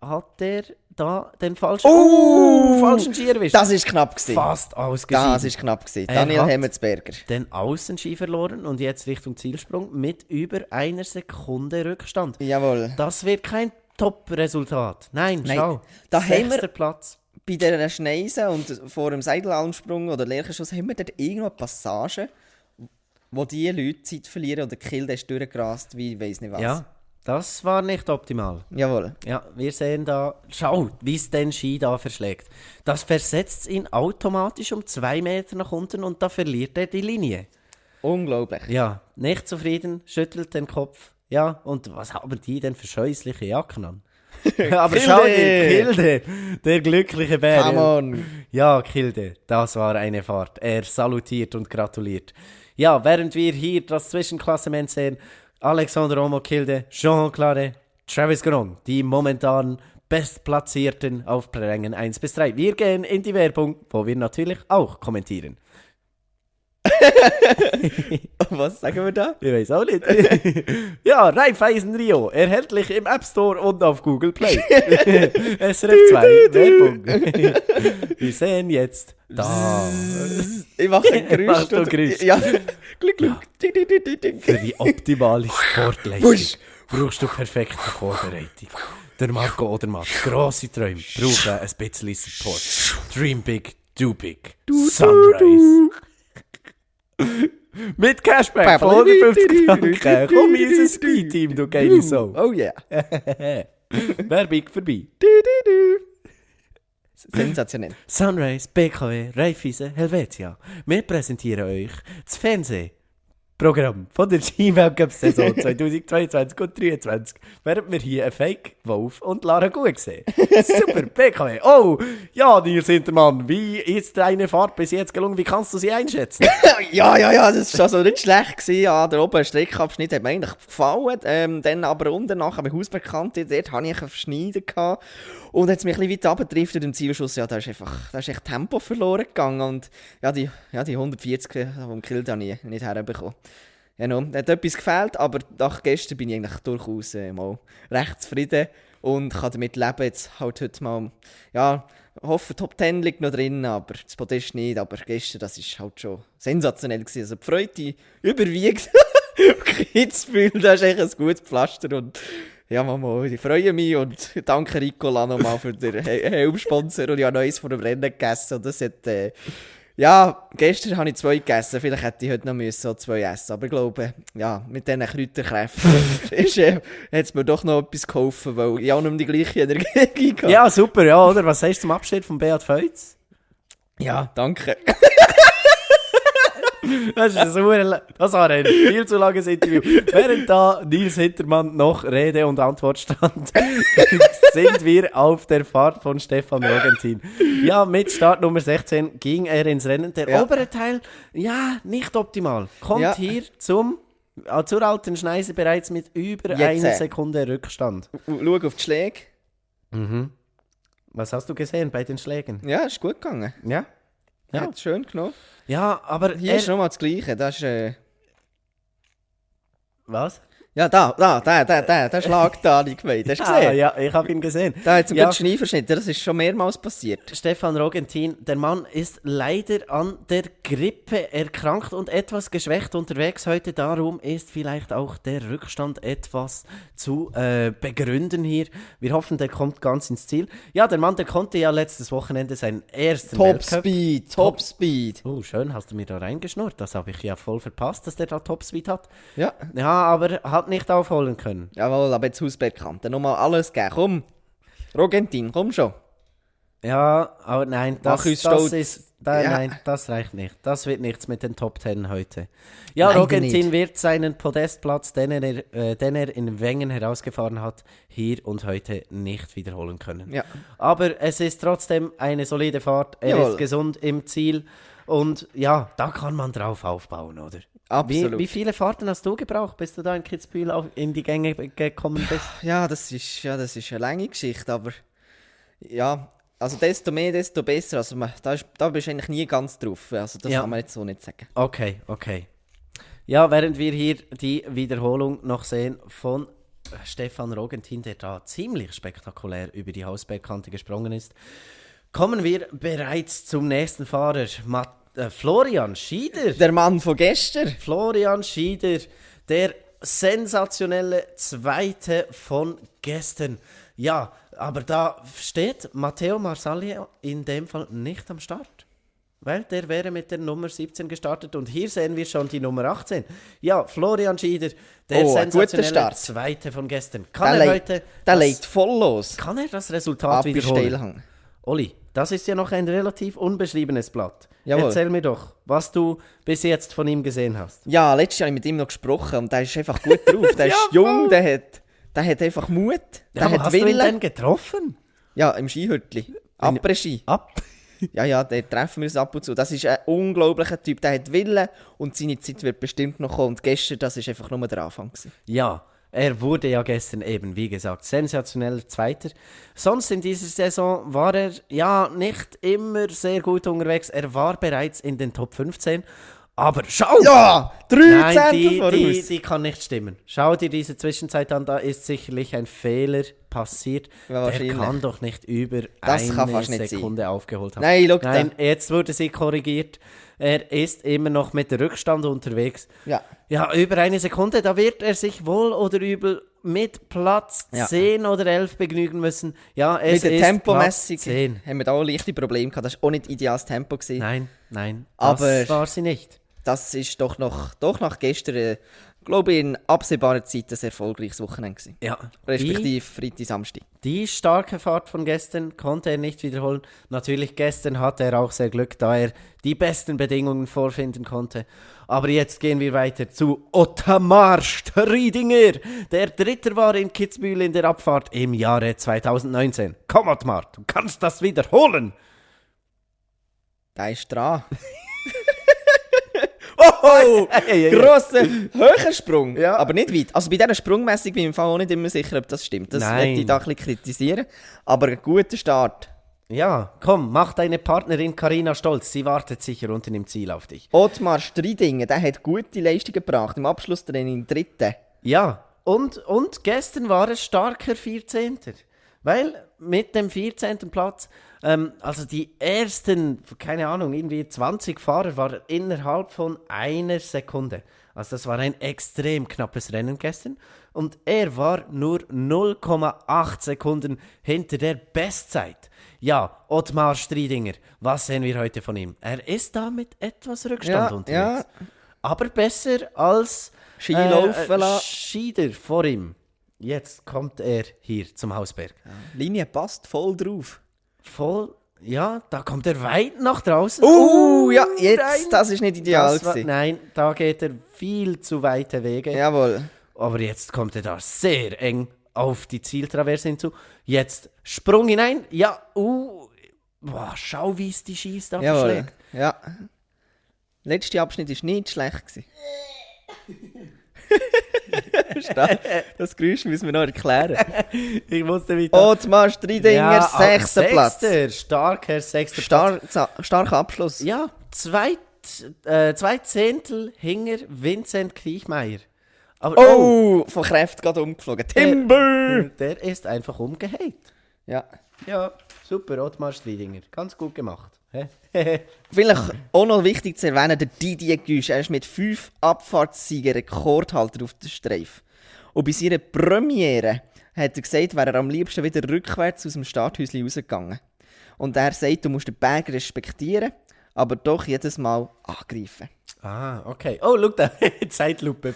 [SPEAKER 1] hat er da den falschen Ski erwischt.
[SPEAKER 2] Das ist knapp gewesen.
[SPEAKER 1] Fast ausgeschieden.
[SPEAKER 2] Das ist knapp gewesen.
[SPEAKER 1] Er
[SPEAKER 2] Daniel
[SPEAKER 1] hat-
[SPEAKER 2] Hemmetsberger.
[SPEAKER 1] Den Außenski verloren und jetzt Richtung Zielsprung mit über einer Sekunde Rückstand.
[SPEAKER 2] Jawohl.
[SPEAKER 1] Das wird kein Top-Resultat. Nein,
[SPEAKER 2] Nein.
[SPEAKER 1] schau.
[SPEAKER 2] Da haben wir-
[SPEAKER 1] 6. Platz.
[SPEAKER 2] Bei dieser Schneise und vor dem Seidelalmsprung oder Lerchenschuss haben wir dort irgendwo Passagen, wo die Leute Zeit verlieren oder der Kill ist durchgerast, wie ich weiss nicht was.
[SPEAKER 1] Ja, das war nicht optimal.
[SPEAKER 2] Jawohl.
[SPEAKER 1] Ja, wir sehen da, schau, wie es den Ski da verschlägt. Das versetzt ihn automatisch um 2 Meter nach unten und da verliert er die Linie.
[SPEAKER 2] Unglaublich.
[SPEAKER 1] Ja, nicht zufrieden, schüttelt den Kopf. Ja, und was haben die denn für scheußliche Jacken an? Aber schau dir, Kilde, der glückliche Bär.
[SPEAKER 2] Come on.
[SPEAKER 1] Ja, Kilde, das war eine Fahrt. Er salutiert und gratuliert. Ja, während wir hier das Zwischenklassement sehen, Alexander Omokilde, Jean Clare, Travis Gron, die momentan Bestplatzierten auf Rängen 1 bis 3. Wir gehen in die Werbung, wo wir natürlich auch kommentieren.
[SPEAKER 2] Was sagen wir da?
[SPEAKER 1] Ich weiß auch nicht. Ja, Raiffeisen Rio, erhältlich im App Store und auf Google Play. SRF 2, Werbung. Wir sehen jetzt da.
[SPEAKER 2] Ich mache ein Geräusch.
[SPEAKER 1] Machst du Geräusch?
[SPEAKER 2] Ja. Glück, Glück. Ding, ding, ding, ding, ding.
[SPEAKER 1] Für die optimale Sportleistung brauchst du perfekte Vorbereitung. Der Marco Odermatt, grosse Träume, brauchen ein bisschen Support. Dream big, do big. Sunrise. Mit Cashback von 150 Franken. Komm in unser Speed-Team, du geile Sau.
[SPEAKER 2] Oh yeah.
[SPEAKER 1] Werbung vorbei.
[SPEAKER 2] Sensationell.
[SPEAKER 1] Sunrise, BKW, Raiffeisen, Helvetia. Wir präsentieren euch das Fernsehprogramm von der Ski-Weltcup-Saison 2022 und 2023, während wir hier einen Fake, Wolf und Lara Gut sehen. Super, BKW. Oh, ja, Nils Hintermann, wie ist deine Fahrt bis jetzt gelungen? Wie kannst du sie einschätzen?
[SPEAKER 2] Ja, das war also nicht schlecht gewesen. Ja, der obere Streckabschnitt hat mir eigentlich gefallen. Dann aber unten nach am Hausbekannte, dort hatte ich einen Verschneiden gehabt. Und hat es mich ein bisschen weit runtergedriftet im Zielschuss. Ja, da ist echt Tempo verloren gegangen. Und ja, die 140 vom Kill habe ich nicht herbekommen. Ja, no, hat etwas gefehlt, aber nach gestern bin ich eigentlich durchaus mal recht zufrieden. Und kann damit leben, jetzt halt heute mal, ja, hoffe, Top 10 liegt noch drin, aber das Podest nicht. Aber gestern, das war halt schon sensationell gewesen. Also die Freude überwiegt. Kitzbühel, das ist echt ein gutes Pflaster. Und ja, Mama, ich freue mich und danke Ricola nochmal für den Helmsponsor. Und ich habe noch eins von dem Rennen gegessen. Und das hat, ja, gestern habe ich 2 gegessen. Vielleicht hätte ich heute noch so 2 essen. Aber ich glaube, ja, mit diesen Kräuterkräften hat es mir doch noch etwas geholfen, weil ich auch noch die gleiche Energie hatte.
[SPEAKER 1] Ja, super, ja, oder? Was sagst du zum Abschied von Beat Feutz?
[SPEAKER 2] Ja, danke.
[SPEAKER 1] Das war ein viel zu langes Interview. Während da Nils Hintermann noch Rede und Antwort stand, sind wir auf der Fahrt von Stefan Rogentin. Ja, mit Startnummer 16 ging er ins Rennen. Der obere Teil, ja, nicht optimal. Kommt hier zur alten Schneise bereits mit über einer Sekunde Rückstand.
[SPEAKER 2] Schau auf die Schläge.
[SPEAKER 1] Mhm. Was hast du gesehen bei den Schlägen?
[SPEAKER 2] Ja, ist gut gegangen.
[SPEAKER 1] Ja.
[SPEAKER 2] Ja, hat schön genommen.
[SPEAKER 1] Ja, aber
[SPEAKER 2] hier ist nochmal das Gleiche. Das ist.
[SPEAKER 1] Was?
[SPEAKER 2] Ja, der Schlag da habe ich gemeint. Hast du gesehen?
[SPEAKER 1] Ja, ich habe ihn gesehen.
[SPEAKER 2] Da hat es einen Schnee verschnitten. Das ist schon mehrmals passiert.
[SPEAKER 1] Stefan Rogentin, der Mann ist leider an der Grippe erkrankt und etwas geschwächt unterwegs heute. Darum ist vielleicht auch der Rückstand etwas zu begründen hier. Wir hoffen, der kommt ganz ins Ziel. Ja, der Mann, der konnte ja letztes Wochenende seinen ersten
[SPEAKER 2] Top Speed.
[SPEAKER 1] Oh, schön, hast du mir da reingeschnurrt. Das habe ich ja voll verpasst, dass der da Top Speed hat.
[SPEAKER 2] Ja.
[SPEAKER 1] Ja, aber hat nicht aufholen können.
[SPEAKER 2] Jawohl, aber jetzt Hausbekannte. Nochmal alles geben. Komm, Rogentin, komm schon.
[SPEAKER 1] Ja, aber nein, das ist...
[SPEAKER 2] Ja.
[SPEAKER 1] Nein, das reicht nicht. Das wird nichts mit den Top 10 heute. Ja,
[SPEAKER 2] Leider
[SPEAKER 1] Rogentin
[SPEAKER 2] nicht.
[SPEAKER 1] wird seinen Podestplatz, den er in Wengen herausgefahren hat, hier und heute nicht wiederholen können.
[SPEAKER 2] Ja.
[SPEAKER 1] Aber es ist trotzdem eine solide Fahrt. Er ist gesund im Ziel. Und ja, da kann man drauf aufbauen, oder?
[SPEAKER 2] Absolut.
[SPEAKER 1] Wie viele Fahrten hast du gebraucht, bis du da in Kitzbühel in die Gänge gekommen bist?
[SPEAKER 2] Ja, das ist eine lange Geschichte, aber ja, also desto mehr, desto besser. Also da bist du eigentlich nie ganz drauf. Also das kann man jetzt so nicht sagen.
[SPEAKER 1] Okay. Ja, während wir hier die Wiederholung noch sehen von Stefan Rogentin, der da ziemlich spektakulär über die Hausbergkante gesprungen ist, kommen wir bereits zum nächsten Fahrer, Florian Schieder.
[SPEAKER 2] Der Mann von gestern.
[SPEAKER 1] Florian Schieder, der sensationelle Zweite von gestern. Ja, aber da steht Matteo Marsaglio in dem Fall nicht am Start. Weil der wäre mit der Nummer 17 gestartet und hier sehen wir schon die Nummer 18. Ja, Florian Schieder, der sensationelle Zweite von gestern.
[SPEAKER 2] Der legt voll los.
[SPEAKER 1] Kann er das Resultat wiederholen? Olli, das ist ja noch ein relativ unbeschriebenes Blatt. Jawohl. Erzähl mir doch, was du bis jetzt von ihm gesehen hast.
[SPEAKER 2] Ja, letztes Jahr habe ich mit ihm noch gesprochen und der ist einfach gut drauf. Der ist jung, der hat einfach Mut. Der hat
[SPEAKER 1] hast
[SPEAKER 2] Willen.
[SPEAKER 1] Du ihn denn getroffen?
[SPEAKER 2] Ja, im Skihütli. Après-Ski. Ja, den treffen wir uns ab und zu. Das ist ein unglaublicher Typ. Der hat Willen und seine Zeit wird bestimmt noch kommen. Und gestern, das war einfach nur der Anfang gewesen.
[SPEAKER 1] Ja. Er wurde ja gestern eben, wie gesagt, sensationeller Zweiter. Sonst in dieser Saison war er ja nicht immer sehr gut unterwegs. Er war bereits in den Top 15. Aber schau!
[SPEAKER 2] Ja, 3
[SPEAKER 1] Nein,
[SPEAKER 2] Zehntel voraus.
[SPEAKER 1] die kann nicht stimmen. Schau dir diese Zwischenzeit an, da ist sicherlich ein Fehler passiert.
[SPEAKER 2] Ja,
[SPEAKER 1] Der
[SPEAKER 2] wahrscheinlich.
[SPEAKER 1] kann doch nicht über
[SPEAKER 2] Das kann
[SPEAKER 1] eine
[SPEAKER 2] fast nicht
[SPEAKER 1] Sekunde aufgeholt haben.
[SPEAKER 2] Nein, schau
[SPEAKER 1] Nein,
[SPEAKER 2] da.
[SPEAKER 1] jetzt wurde sie korrigiert. Er ist immer noch mit Rückstand unterwegs.
[SPEAKER 2] Ja.
[SPEAKER 1] Ja, über eine Sekunde, da wird er sich wohl oder übel mit Platz
[SPEAKER 2] Ja.
[SPEAKER 1] 10 oder 11 begnügen müssen. Ja, es
[SPEAKER 2] Mit der
[SPEAKER 1] ist Platz
[SPEAKER 2] Tempomässig
[SPEAKER 1] 10.
[SPEAKER 2] haben wir da auch leichte Probleme gehabt. Das war auch nicht ideales Tempo gewesen.
[SPEAKER 1] Nein,
[SPEAKER 2] Aber-
[SPEAKER 1] das war sie nicht.
[SPEAKER 2] Das ist doch nach gestern, glaube ich, in absehbarer Zeit ein erfolgreiches Wochenende gewesen.
[SPEAKER 1] Ja,
[SPEAKER 2] Respektive Freitag, Samstag.
[SPEAKER 1] Die starke Fahrt von gestern konnte er nicht wiederholen. Natürlich, gestern hatte er auch sehr Glück, da er die besten Bedingungen vorfinden konnte. Aber jetzt gehen wir weiter zu Ottmar Striedinger, der Dritter war in Kitzbühel in der Abfahrt im Jahre 2019. Komm, Ottmar, du kannst das wiederholen.
[SPEAKER 2] Da ist dran.
[SPEAKER 1] Oh,
[SPEAKER 2] Grosser, hoher Sprung,
[SPEAKER 1] Ja.
[SPEAKER 2] aber nicht weit. Also bei dieser Sprungmessung bin ich im Fall auch nicht immer sicher, ob das stimmt. Das
[SPEAKER 1] Nein.
[SPEAKER 2] werde ich da ein bisschen kritisieren. Aber ein guter Start.
[SPEAKER 1] Ja, komm, mach deine Partnerin Carina stolz. Sie wartet sicher unten im Ziel auf dich.
[SPEAKER 2] Ottmar Striedinger, der hat gute Leistungen gebracht. Im Abschlusstraining im 3.
[SPEAKER 1] Ja, und gestern war es starker 14. Weil mit dem 14. Platz, also die ersten, keine Ahnung, irgendwie 20 Fahrer waren innerhalb von einer Sekunde. Also das war ein extrem knappes Rennen gestern. Und er war nur 0,8 Sekunden hinter der Bestzeit. Ja, Ottmar Striedinger, was sehen wir heute von ihm? Er ist da mit etwas Rückstand unterwegs.
[SPEAKER 2] Ja.
[SPEAKER 1] Aber besser als
[SPEAKER 2] Ski laufen lassen.
[SPEAKER 1] Schieder vor ihm. Jetzt kommt er hier zum Hausberg.
[SPEAKER 2] Die Linie passt voll drauf.
[SPEAKER 1] Voll, ja, da kommt er weit nach draußen.
[SPEAKER 2] Ja, jetzt,
[SPEAKER 1] nein.
[SPEAKER 2] das ist nicht ideal gewesen.
[SPEAKER 1] Nein, da geht er viel zu weite Wege.
[SPEAKER 2] Jawohl.
[SPEAKER 1] Aber jetzt kommt er da sehr eng auf die Zieltraverse hinzu. Jetzt Sprung hinein. Ja, boah, schau, wie es die Skis da
[SPEAKER 2] Jawohl.
[SPEAKER 1] verschlägt.
[SPEAKER 2] Ja. Letzter Abschnitt war nicht schlecht gewesen. Das Geräusch müssen wir noch erklären.
[SPEAKER 1] Ich musste wieder...
[SPEAKER 2] Ottmar Striedinger, 6. Platz.
[SPEAKER 1] Starker 6. Platz.
[SPEAKER 2] Starker Abschluss.
[SPEAKER 1] Ja, zwei Zehntel hinger Vincent Kriechmeier. Aber
[SPEAKER 2] Oh, von Kräften gerade umgeflogen. Timber!
[SPEAKER 1] der ist einfach umgeht.
[SPEAKER 2] Ja.
[SPEAKER 1] Ja, super, Ottmar Striedinger. Ganz gut gemacht. Hä?
[SPEAKER 2] Vielleicht auch noch wichtig zu erwähnen, der Didier Güsch. Er ist mit 5 Abfahrtssiegen Rekordhalter auf der Streife. Und bei seiner Premiere hat er gesagt, wäre er am liebsten wieder rückwärts aus dem Starthäuschen rausgegangen. Und er sagt, du musst den Berg respektieren, aber doch jedes Mal angreifen.
[SPEAKER 1] Ah, okay. Oh, schau da, Zeitlupe.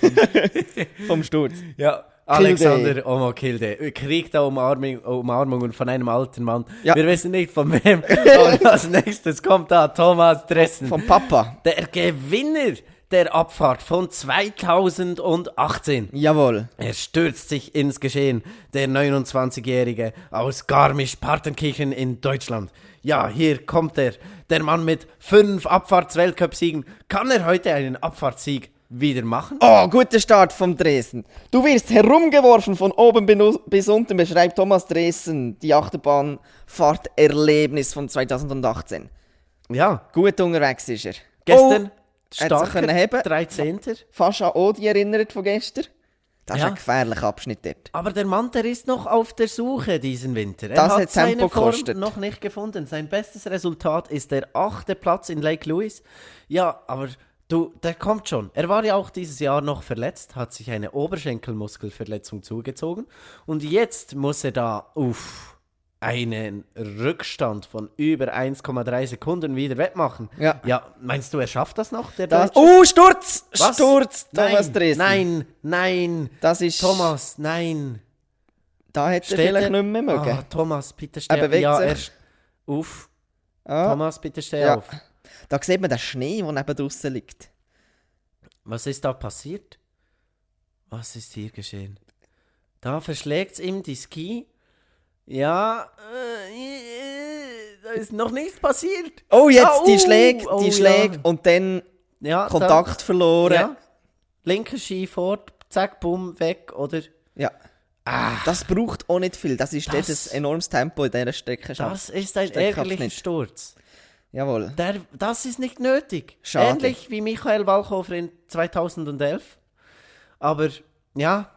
[SPEAKER 2] Vom Sturz.
[SPEAKER 1] Ja, Alexander Omokilde kriegt da Umarmungen von einem alten Mann.
[SPEAKER 2] Ja.
[SPEAKER 1] Wir wissen nicht von wem. Und als nächstes kommt da Thomas Dressen.
[SPEAKER 2] Vom Papa.
[SPEAKER 1] Der Gewinner der Abfahrt von 2018.
[SPEAKER 2] Jawohl.
[SPEAKER 1] Er stürzt sich ins Geschehen, der 29-Jährige aus Garmisch-Partenkirchen in Deutschland. Ja, hier kommt er, der Mann mit 5 Abfahrts-Weltcup-Siegen. Kann er heute einen Abfahrtssieg wieder machen?
[SPEAKER 2] Oh, guter Start vom Dresden. Du wirst herumgeworfen von oben bis unten, beschreibt Thomas Dresden die Achterbahnfahrt-Erlebnis von 2018.
[SPEAKER 1] Ja,
[SPEAKER 2] Gut unterwegs ist er.
[SPEAKER 1] gestern
[SPEAKER 2] hat sich
[SPEAKER 1] starker
[SPEAKER 2] können heben.
[SPEAKER 1] 13.
[SPEAKER 2] Fast an Odi erinnert von gestern. Das ist
[SPEAKER 1] Ja.
[SPEAKER 2] ein gefährlicher Abschnitt dort.
[SPEAKER 1] Aber der Mann, der ist noch auf der Suche diesen Winter. Er
[SPEAKER 2] Das
[SPEAKER 1] hat
[SPEAKER 2] hat Tempo
[SPEAKER 1] seine Form
[SPEAKER 2] gekostet.
[SPEAKER 1] noch nicht gefunden. Sein bestes Resultat ist der 8. Platz in Lake Louise. Ja, aber du, der kommt schon. Er war ja auch dieses Jahr noch verletzt, hat sich eine Oberschenkelmuskelverletzung zugezogen. Und jetzt muss er da einen Rückstand von über 1,3 Sekunden wieder wettmachen.
[SPEAKER 2] Ja.
[SPEAKER 1] Ja, meinst du, er schafft das noch, der
[SPEAKER 2] Das,
[SPEAKER 1] Deutsche?
[SPEAKER 2] Sturz!
[SPEAKER 1] Was?
[SPEAKER 2] Sturz, Thomas
[SPEAKER 1] Nein,
[SPEAKER 2] Dresden.
[SPEAKER 1] nein.
[SPEAKER 2] Das ist...
[SPEAKER 1] Thomas, nein.
[SPEAKER 2] Da hätte er
[SPEAKER 1] Steht
[SPEAKER 2] vielleicht
[SPEAKER 1] er?
[SPEAKER 2] nicht mehr mögen.
[SPEAKER 1] Ah, Thomas, bitte steh
[SPEAKER 2] Er bewegt
[SPEAKER 1] ja,
[SPEAKER 2] sich. Ah,
[SPEAKER 1] Thomas, bitte steh
[SPEAKER 2] Ja.
[SPEAKER 1] auf.
[SPEAKER 2] Da sieht man den Schnee, der neben draussen liegt.
[SPEAKER 1] Was ist da passiert? Was ist hier geschehen? Da verschlägt ihm die Ski. Ja, da ist noch nichts passiert.
[SPEAKER 2] Oh, jetzt
[SPEAKER 1] Ah,
[SPEAKER 2] die Schläge,
[SPEAKER 1] ja.
[SPEAKER 2] und dann
[SPEAKER 1] Ja,
[SPEAKER 2] Kontakt verloren.
[SPEAKER 1] Ja. Linker Ski fort, zack, bumm, weg, oder?
[SPEAKER 2] Ja. Das braucht auch nicht viel. Das ist dort ein enormes Tempo in dieser Strecke.
[SPEAKER 1] Das ist ein
[SPEAKER 2] Streckenabschnitt.
[SPEAKER 1] ärgerlicher Sturz.
[SPEAKER 2] Jawohl.
[SPEAKER 1] Das ist nicht nötig.
[SPEAKER 2] Schade.
[SPEAKER 1] Ähnlich wie Michael Walchhofer in 2011. Aber ja,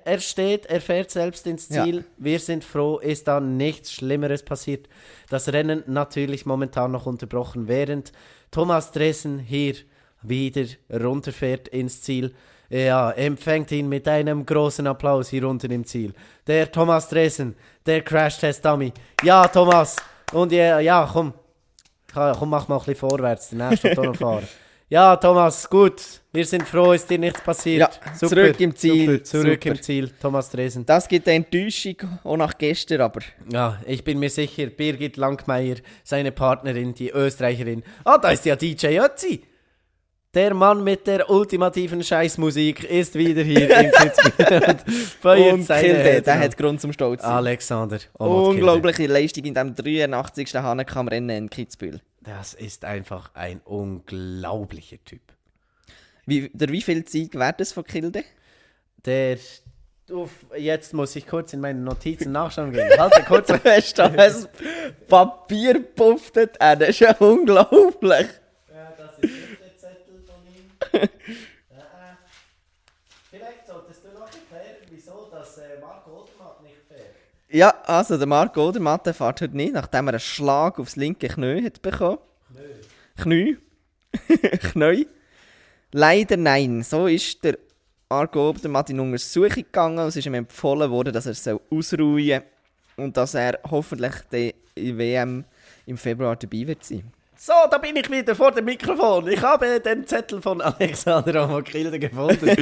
[SPEAKER 1] er steht, er fährt selbst ins Ziel.
[SPEAKER 2] Ja.
[SPEAKER 1] Wir sind froh, ist da nichts Schlimmeres passiert. Das Rennen natürlich momentan noch unterbrochen, während Thomas Dressen hier wieder runterfährt ins Ziel. Ja, empfängt ihn mit einem großen Applaus hier unten im Ziel. Der Thomas Dressen, der Crash-Test-Dummy. Ja, Thomas. Und ja, komm, mach mal ein bisschen vorwärts. Der nächste wird auch noch fahren. Ja, Thomas, gut. Wir sind froh, ist dir nichts passiert.
[SPEAKER 2] Ja, zurück im Ziel.
[SPEAKER 1] Zurück
[SPEAKER 2] Super.
[SPEAKER 1] im Ziel, Thomas Dresen.
[SPEAKER 2] Das gibt eine Enttäuschung, auch nach gestern, aber...
[SPEAKER 1] Ja, ich bin mir sicher, Birgit Langmeier, seine Partnerin, die Österreicherin. Da ist ja DJ Ötzi. Der Mann mit der ultimativen Scheißmusik ist wieder hier in Kitzbühel und feiert
[SPEAKER 2] Und
[SPEAKER 1] seine
[SPEAKER 2] Kilde,
[SPEAKER 1] Eltern
[SPEAKER 2] der
[SPEAKER 1] an.
[SPEAKER 2] hat Grund zum Stolz sein.
[SPEAKER 1] Alexander Omot Kilde.
[SPEAKER 2] Unglaubliche Leistung in dem 83. Hahnenkamm-Rennen in Kitzbühel.
[SPEAKER 1] Das ist einfach ein unglaublicher Typ.
[SPEAKER 2] Wie viel Zeit wäre das von Kilde?
[SPEAKER 1] Jetzt muss ich kurz in meinen Notizen nachschauen gehen. Halte kurz.
[SPEAKER 2] Du hast da ein Papier puftet. Das ist ja unglaublich.
[SPEAKER 1] Ja, das ist nicht der Zettel von ihm. Vielleicht solltest du noch erklären, wieso das Marco Odermatt nicht fährt.
[SPEAKER 2] Ja, also der Marco Odermatt fährt heute nicht, nachdem er einen Schlag aufs linke Knie hat bekommen. Knie. Knie. Leider nein. So ist der Marco Odermatt in Untersuchung gegangen und es ist ihm empfohlen worden, dass er ausruhen soll und dass er hoffentlich in der WM im Februar dabei wird sein.
[SPEAKER 1] So, da bin ich wieder vor dem Mikrofon. Ich habe den Zettel von Alexander Omot Kilde gefunden.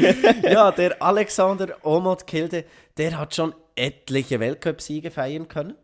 [SPEAKER 1] Ja, der Alexander Omot Kilde, der hat schon etliche Weltcup-Siege feiern können.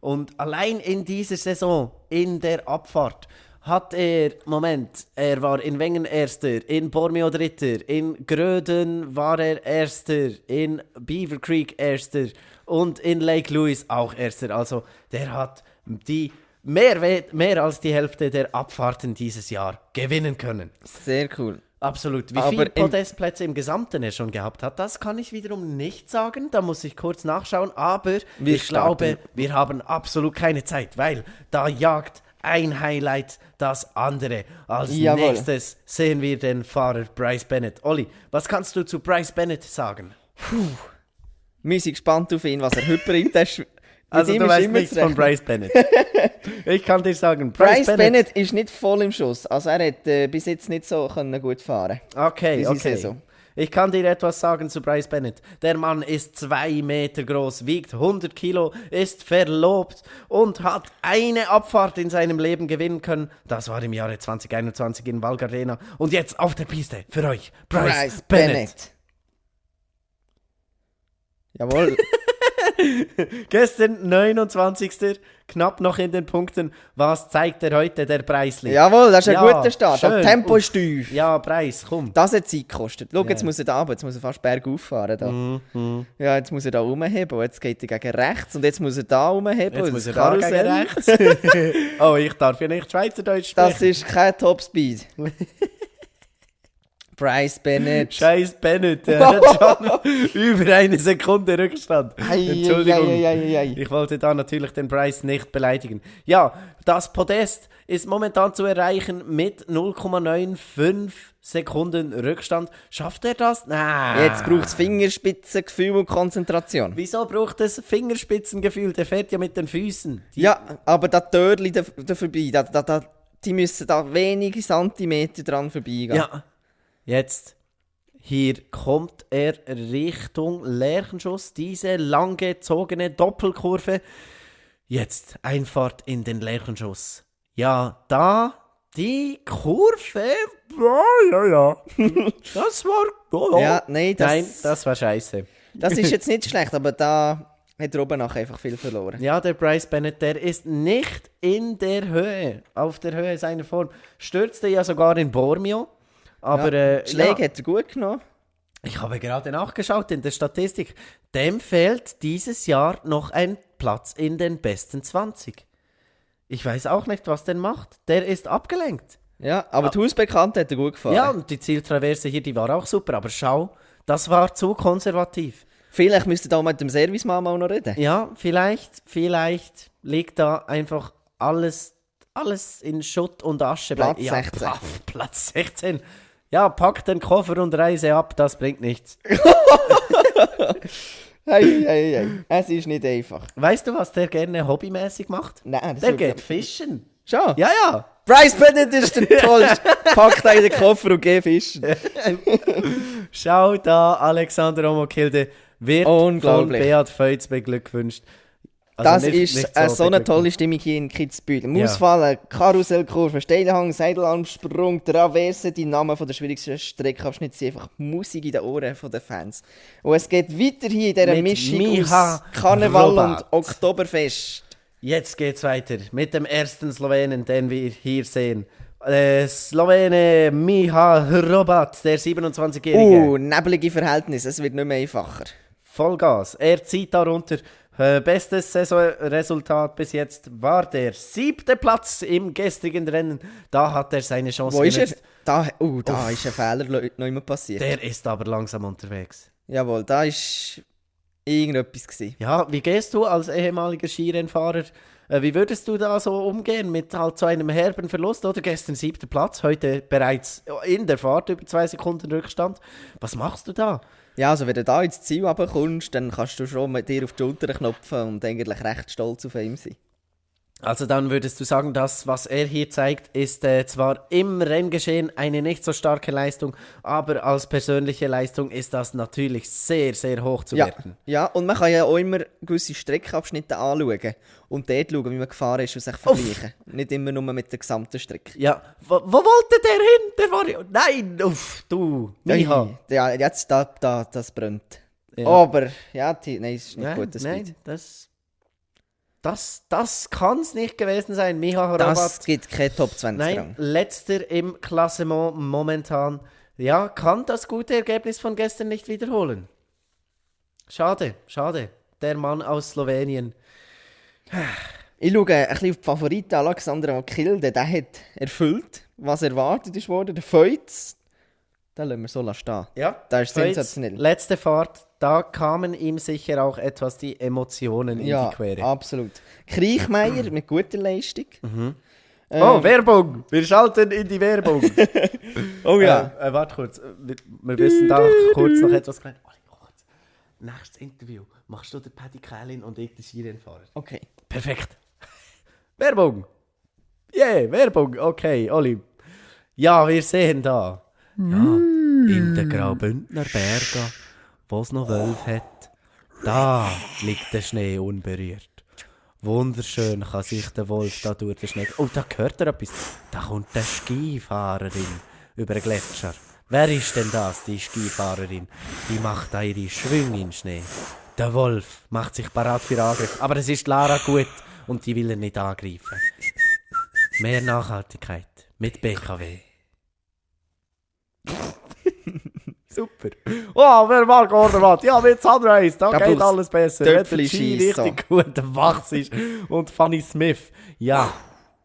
[SPEAKER 1] Und allein in dieser Saison, in der Abfahrt, hat er war in Wengen Erster, in Bormio Dritter, in Gröden war er Erster, in Beaver Creek Erster und in Lake Louise auch Erster. Also der hat die mehr als die Hälfte der Abfahrten dieses Jahr gewinnen können.
[SPEAKER 2] Sehr cool.
[SPEAKER 1] Absolut. Wie
[SPEAKER 2] Aber
[SPEAKER 1] viele Podestplätze im Gesamten er schon gehabt hat, das kann ich wiederum nicht sagen. Da muss ich kurz nachschauen. Aber ich glaube, wir haben absolut keine Zeit, weil da jagt ein Highlight das andere. Als nächstes sehen wir den Fahrer Bryce Bennett. Olli, was kannst du zu Bryce Bennett sagen?
[SPEAKER 2] Wir sind gespannt auf ihn, was er heute bringt.
[SPEAKER 1] Also du weißt nichts von Bryce Bennett. Ich kann dir sagen,
[SPEAKER 2] Bryce Bennett ist nicht voll im Schuss. Also er hat bis jetzt nicht so gut fahren.
[SPEAKER 1] Okay. Ich kann dir etwas sagen zu Bryce Bennett. Der Mann ist 2 Meter groß, wiegt 100 Kilo, ist verlobt und hat eine Abfahrt in seinem Leben gewinnen können. Das war im Jahre 2021 in Val Gardena. Und jetzt auf der Piste für euch, Bryce Bennett.
[SPEAKER 2] Jawohl.
[SPEAKER 1] Gestern 29. Knapp noch in den Punkten. Was zeigt er heute, der Preisli?
[SPEAKER 2] Jawohl, das ist ein guter Start.
[SPEAKER 1] Schön.
[SPEAKER 2] Tempo ist steif.
[SPEAKER 1] Ja, Preis, komm.
[SPEAKER 2] Das hat Zeit gekostet. Schau, jetzt muss er da runter, jetzt muss er fast bergauf fahren. Da. Ja, jetzt muss er da rumheben und jetzt geht er gegen rechts und jetzt muss er da rumheben.
[SPEAKER 1] Jetzt muss er da gegen rechts. Oh, ich darf ja nicht Schweizerdeutsch sprechen.
[SPEAKER 2] Das ist kein Topspeed. Bryce Bennett.
[SPEAKER 1] Scheiß Bennett, der hat schon über 1 Sekunde Rückstand. Entschuldigung, ich wollte da natürlich den Bryce nicht beleidigen. Ja, das Podest ist momentan zu erreichen mit 0,95 Sekunden Rückstand. Schafft er das? Nein.
[SPEAKER 2] Jetzt braucht es Fingerspitzengefühl und Konzentration.
[SPEAKER 1] Wieso braucht es Fingerspitzengefühl? Der fährt ja mit den Füßen.
[SPEAKER 2] Ja, aber das Törli da vorbei, die müssen da wenige Zentimeter dran vorbeigehen.
[SPEAKER 1] Ja. Jetzt, hier kommt er Richtung Lerchenschuss, diese lang gezogene Doppelkurve. Jetzt Einfahrt in den Lerchenschuss. Ja, da die Kurve, ja. Das war...
[SPEAKER 2] Ja, nein,
[SPEAKER 1] das war scheiße.
[SPEAKER 2] Das ist jetzt nicht schlecht, aber da hat er oben nachher einfach viel verloren.
[SPEAKER 1] Ja, der Bryce Bennett, der ist nicht in der Höhe, auf der Höhe seiner Form. Stürzte ja sogar in Bormio. Aber
[SPEAKER 2] Schläge hat er gut genommen.
[SPEAKER 1] Ich habe gerade nachgeschaut in der Statistik. Dem fehlt dieses Jahr noch ein Platz in den besten 20. Ich weiß auch nicht, was der macht. Der ist abgelenkt.
[SPEAKER 2] Ja, aber die Hausbekannte hat er gut gefahren.
[SPEAKER 1] Ja, und die Zieltraverse hier, die war auch super. Aber schau, das war zu konservativ.
[SPEAKER 2] Vielleicht müsste da mit dem Servicemann mal noch reden.
[SPEAKER 1] Ja, vielleicht liegt da einfach alles alles in Schutt und Asche.
[SPEAKER 2] Platz
[SPEAKER 1] Ja,
[SPEAKER 2] 16.
[SPEAKER 1] Platz 16. Ja, pack den Koffer und reise ab, das bringt nichts.
[SPEAKER 2] Hey. Es ist nicht einfach.
[SPEAKER 1] Weißt du, was der gerne hobbymäßig macht?
[SPEAKER 2] Nein, das
[SPEAKER 1] Der
[SPEAKER 2] ist
[SPEAKER 1] geht fischen.
[SPEAKER 2] schon.
[SPEAKER 1] Ja.
[SPEAKER 2] Bryce Bennett ist der Tollste. Pack da in den Koffer und geh fischen.
[SPEAKER 1] Schau da, Alexander Omokilde wird von
[SPEAKER 2] Unglaublich.
[SPEAKER 1] Beat Feutz beglückwünscht. Also
[SPEAKER 2] Das
[SPEAKER 1] nicht
[SPEAKER 2] ist so eine tolle Stimmung hier in Kitzbühel. Mausfallen, Karussellkurve, Steilhang, Seidelarmsprung, Traverse, die Namen der schwierigsten Streckenabschnitte sind einfach Musik in den Ohren der Fans. Und es geht weiter hier in dieser
[SPEAKER 1] Mit
[SPEAKER 2] Mischung
[SPEAKER 1] Miha
[SPEAKER 2] aus Karneval
[SPEAKER 1] Robat.
[SPEAKER 2] und Oktoberfest.
[SPEAKER 1] Jetzt geht's weiter mit dem ersten Slowenen, den wir hier sehen. Slowene Miha Hrobat, der 27-Jährige.
[SPEAKER 2] Nebelige Verhältnisse, es wird nicht mehr einfacher.
[SPEAKER 1] Vollgas. Er zieht darunter. Bestes Saisonresultat bis jetzt war der 7. Platz im gestrigen Rennen. Da hat er seine Chance
[SPEAKER 2] Wo ist er?
[SPEAKER 1] genutzt.
[SPEAKER 2] Da ist ein Fehler noch immer passiert.
[SPEAKER 1] Der ist aber langsam unterwegs.
[SPEAKER 2] Jawohl, da ist irgendetwas gewesen.
[SPEAKER 1] Ja, wie gehst du als ehemaliger Skirennfahrer? Wie würdest du da so umgehen mit halt so einem herben Verlust? Oder gestern 7. Platz, heute bereits in der Fahrt über 2 Sekunden Rückstand. Was machst du da?
[SPEAKER 2] Ja, also wenn du da ins Ziel runterkommst, dann kannst du schon mit dir auf die Schulter klopfen und eigentlich recht stolz auf ihn sein.
[SPEAKER 1] Also dann würdest du sagen, das, was er hier zeigt, ist zwar im Renngeschehen eine nicht so starke Leistung, aber als persönliche Leistung ist das natürlich sehr, sehr hoch zu werten.
[SPEAKER 2] Ja, und man kann ja auch immer gewisse Streckenabschnitte anschauen und dort schauen, wie man gefahren ist und sich vergleichen. Nicht immer nur mit der gesamten Strecke.
[SPEAKER 1] Ja, wo wollte der hin? Der war ja... Nein, du, Miha.
[SPEAKER 2] Ja, jetzt das brennt.
[SPEAKER 1] Ja.
[SPEAKER 2] Aber, ja, nein, es ist nicht gut, das
[SPEAKER 1] nein,
[SPEAKER 2] Speed.
[SPEAKER 1] das kann es nicht gewesen sein. Miha Hrobat.
[SPEAKER 2] Das gibt kein Top 20
[SPEAKER 1] Nein,
[SPEAKER 2] Rang.
[SPEAKER 1] letzter im Klassement momentan. Ja, kann das gute Ergebnis von gestern nicht wiederholen. Schade. Der Mann aus Slowenien.
[SPEAKER 2] Ich schaue ein bisschen auf die Favoriten. Alexander Vakilde, der hat erfüllt, was erwartet ist worden. Der Feutz, den lassen wir so stehen.
[SPEAKER 1] Ja,
[SPEAKER 2] Der ist
[SPEAKER 1] Feutz,
[SPEAKER 2] sensationell.
[SPEAKER 1] letzte Fahrt, da kamen ihm sicher auch etwas die Emotionen in die Quere.
[SPEAKER 2] Absolut. Kriechmeier mit guter Leistung.
[SPEAKER 1] Oh, Werbung! Wir schalten in die Werbung.
[SPEAKER 2] Oh ja.
[SPEAKER 1] Warte kurz, wir müssen da kurz noch etwas klein. Kurz. Nächstes Interview machst du den Paddy Kählin und ich den Skirennfahrer.
[SPEAKER 2] Okay.
[SPEAKER 1] Perfekt. Werbung! Yeah, Werbung! Okay, Oli. Ja, wir sehen da. Ja, in den Graubündner Bergen, wo es noch Wölfe hat, da liegt der Schnee unberührt. Wunderschön kann sich der Wolf da durch den Schnee... Oh, da hört er etwas. Da kommt eine Skifahrerin über den Gletscher. Wer ist denn das, die Skifahrerin? Die macht da ihre Schwünge in den Schnee. Der Wolf macht sich parat für Angriff. Aber es ist Lara gut und die will er nicht angreifen. Mehr Nachhaltigkeit mit BKW. Super. Oh, wer mag Ordermatt? Ja, mit Sunrise, da geht
[SPEAKER 2] braucht's
[SPEAKER 1] alles besser. Wenn der
[SPEAKER 2] Töpfli
[SPEAKER 1] Ski
[SPEAKER 2] schiessen.
[SPEAKER 1] richtig gut wachs ist. Und Fanny Smith, ja,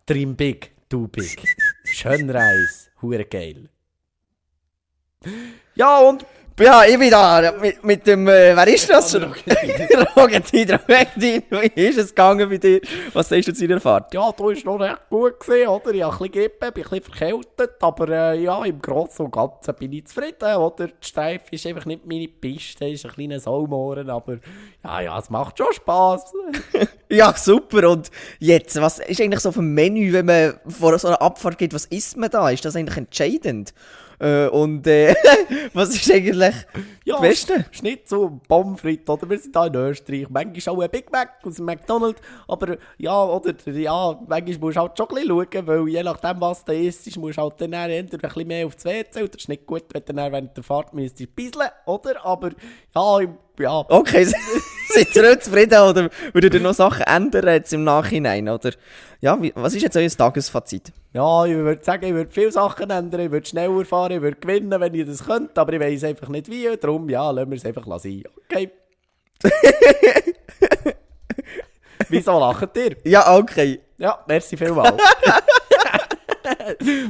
[SPEAKER 1] dream big, do big. Schönreis, hure geil. Ja, und...
[SPEAKER 2] Ja, ich bin da mit dem, wer ist das? Rogentin. Wie ist es gegangen bei dir? Was sagst du zu deiner Fahrt?
[SPEAKER 1] Ja, du warst noch recht gut gewesen, oder? Ich habe ein bisschen Grippe, bin ein bisschen verkältet, aber ja, im Großen und Ganzen bin ich zufrieden, oder? Die Streife ist einfach nicht meine Piste, ist ein kleiner Saumohren, aber ja, es macht schon Spass.
[SPEAKER 2] Ja, super. Und jetzt, was ist eigentlich so auf dem Menü, wenn man vor so einer Abfahrt geht, was isst man da? Ist das eigentlich entscheidend? Was ist eigentlich
[SPEAKER 1] Ja,
[SPEAKER 2] das Beste?
[SPEAKER 1] Schnitzel, Pommes frites, oder? Wir sind da in Österreich. Manchmal auch ein Big Mac aus dem McDonald's. Aber ja, manchmal musst du halt schon ein bisschen schauen, weil je nachdem, was du isst, musst du halt dann entweder ein bisschen mehr aufs WC. Oder das ist nicht gut, wenn du dann während der Fahrt müsstest bisseln, oder? Aber ja.
[SPEAKER 2] Okay, seid ihr auch zufrieden oder würdet ihr noch Sachen ändern jetzt im Nachhinein? Oder? Ja, was ist jetzt euer Tagesfazit?
[SPEAKER 1] Ja, ich würde sagen, ich würde viele Sachen ändern, ich würde schneller fahren, ich würde gewinnen, wenn ich das könnte, aber ich weiss einfach nicht wie, darum, ja, lassen wir es einfach sein. Okay. Wieso lacht ihr?
[SPEAKER 2] Ja, okay.
[SPEAKER 1] Ja, merci vielmals.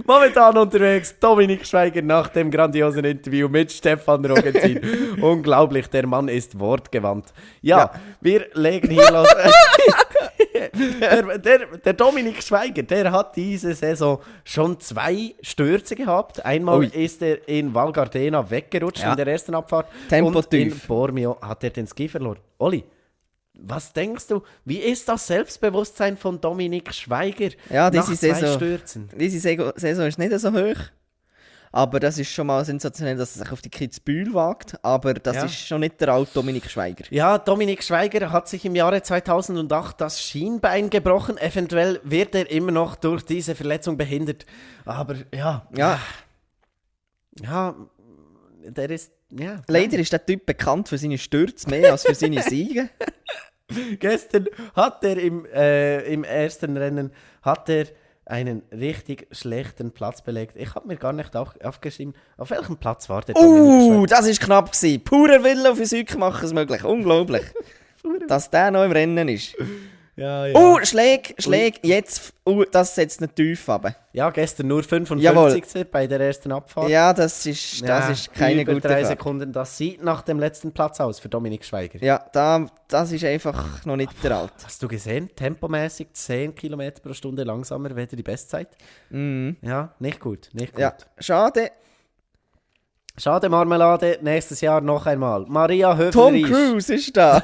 [SPEAKER 1] Momentan unterwegs Dominik Schweiger nach dem grandiosen Interview mit Stefan Rogentin. Unglaublich, der Mann ist wortgewandt. Ja, wir legen hier los. Der Dominik Schweiger, der hat diese Saison schon 2 Stürze gehabt. Einmal ist er in Val Gardena weggerutscht in der ersten Abfahrt.
[SPEAKER 2] Tempo
[SPEAKER 1] und
[SPEAKER 2] tief.
[SPEAKER 1] in Bormio hat er den Ski verloren. Olli, was denkst du, wie ist das Selbstbewusstsein von Dominik Schweiger
[SPEAKER 2] Ja,
[SPEAKER 1] nach 2 Stürzen?
[SPEAKER 2] Diese Saison ist nicht so hoch. Aber das ist schon mal sensationell, dass er sich auf die Kitzbühel wagt. Aber das ist schon nicht der alte Dominik Schweiger.
[SPEAKER 1] Ja, Dominik Schweiger hat sich im Jahre 2008 das Schienbein gebrochen. Eventuell wird er immer noch durch diese Verletzung behindert. Aber ja, der ist... Ja,
[SPEAKER 2] Leider ist der Typ bekannt für seine Stürze mehr als für seine Siege.
[SPEAKER 1] Gestern hat er im ersten Rennen einen richtig schlechten Platz belegt. Ich habe mir gar nicht aufgeschrieben, auf welchem Platz war der Dominik Schweiger.
[SPEAKER 2] Das war knapp gewesen. Purer Wille auf Physik machen es möglich. Unglaublich. Dass der noch im Rennen ist.
[SPEAKER 1] Ja.
[SPEAKER 2] Schläg, jetzt, das setzt nicht tief ab.
[SPEAKER 1] Ja, gestern nur 55. bei der ersten Abfahrt.
[SPEAKER 2] Ja, das ist keine
[SPEAKER 1] über
[SPEAKER 2] gute
[SPEAKER 1] 3
[SPEAKER 2] Fahrt.
[SPEAKER 1] Sekunden. Das sieht nach dem letzten Platz aus für Dominik Schweiger.
[SPEAKER 2] Ja, das ist einfach noch nicht der Alt.
[SPEAKER 1] Hast du gesehen? Tempomäßig 10 km pro Stunde langsamer wäre die Bestzeit. Ja, nicht gut.
[SPEAKER 2] Ja, schade.
[SPEAKER 1] Schade Marmelade, nächstes Jahr noch einmal. Maria Höfler.
[SPEAKER 2] Tom Cruise ist da.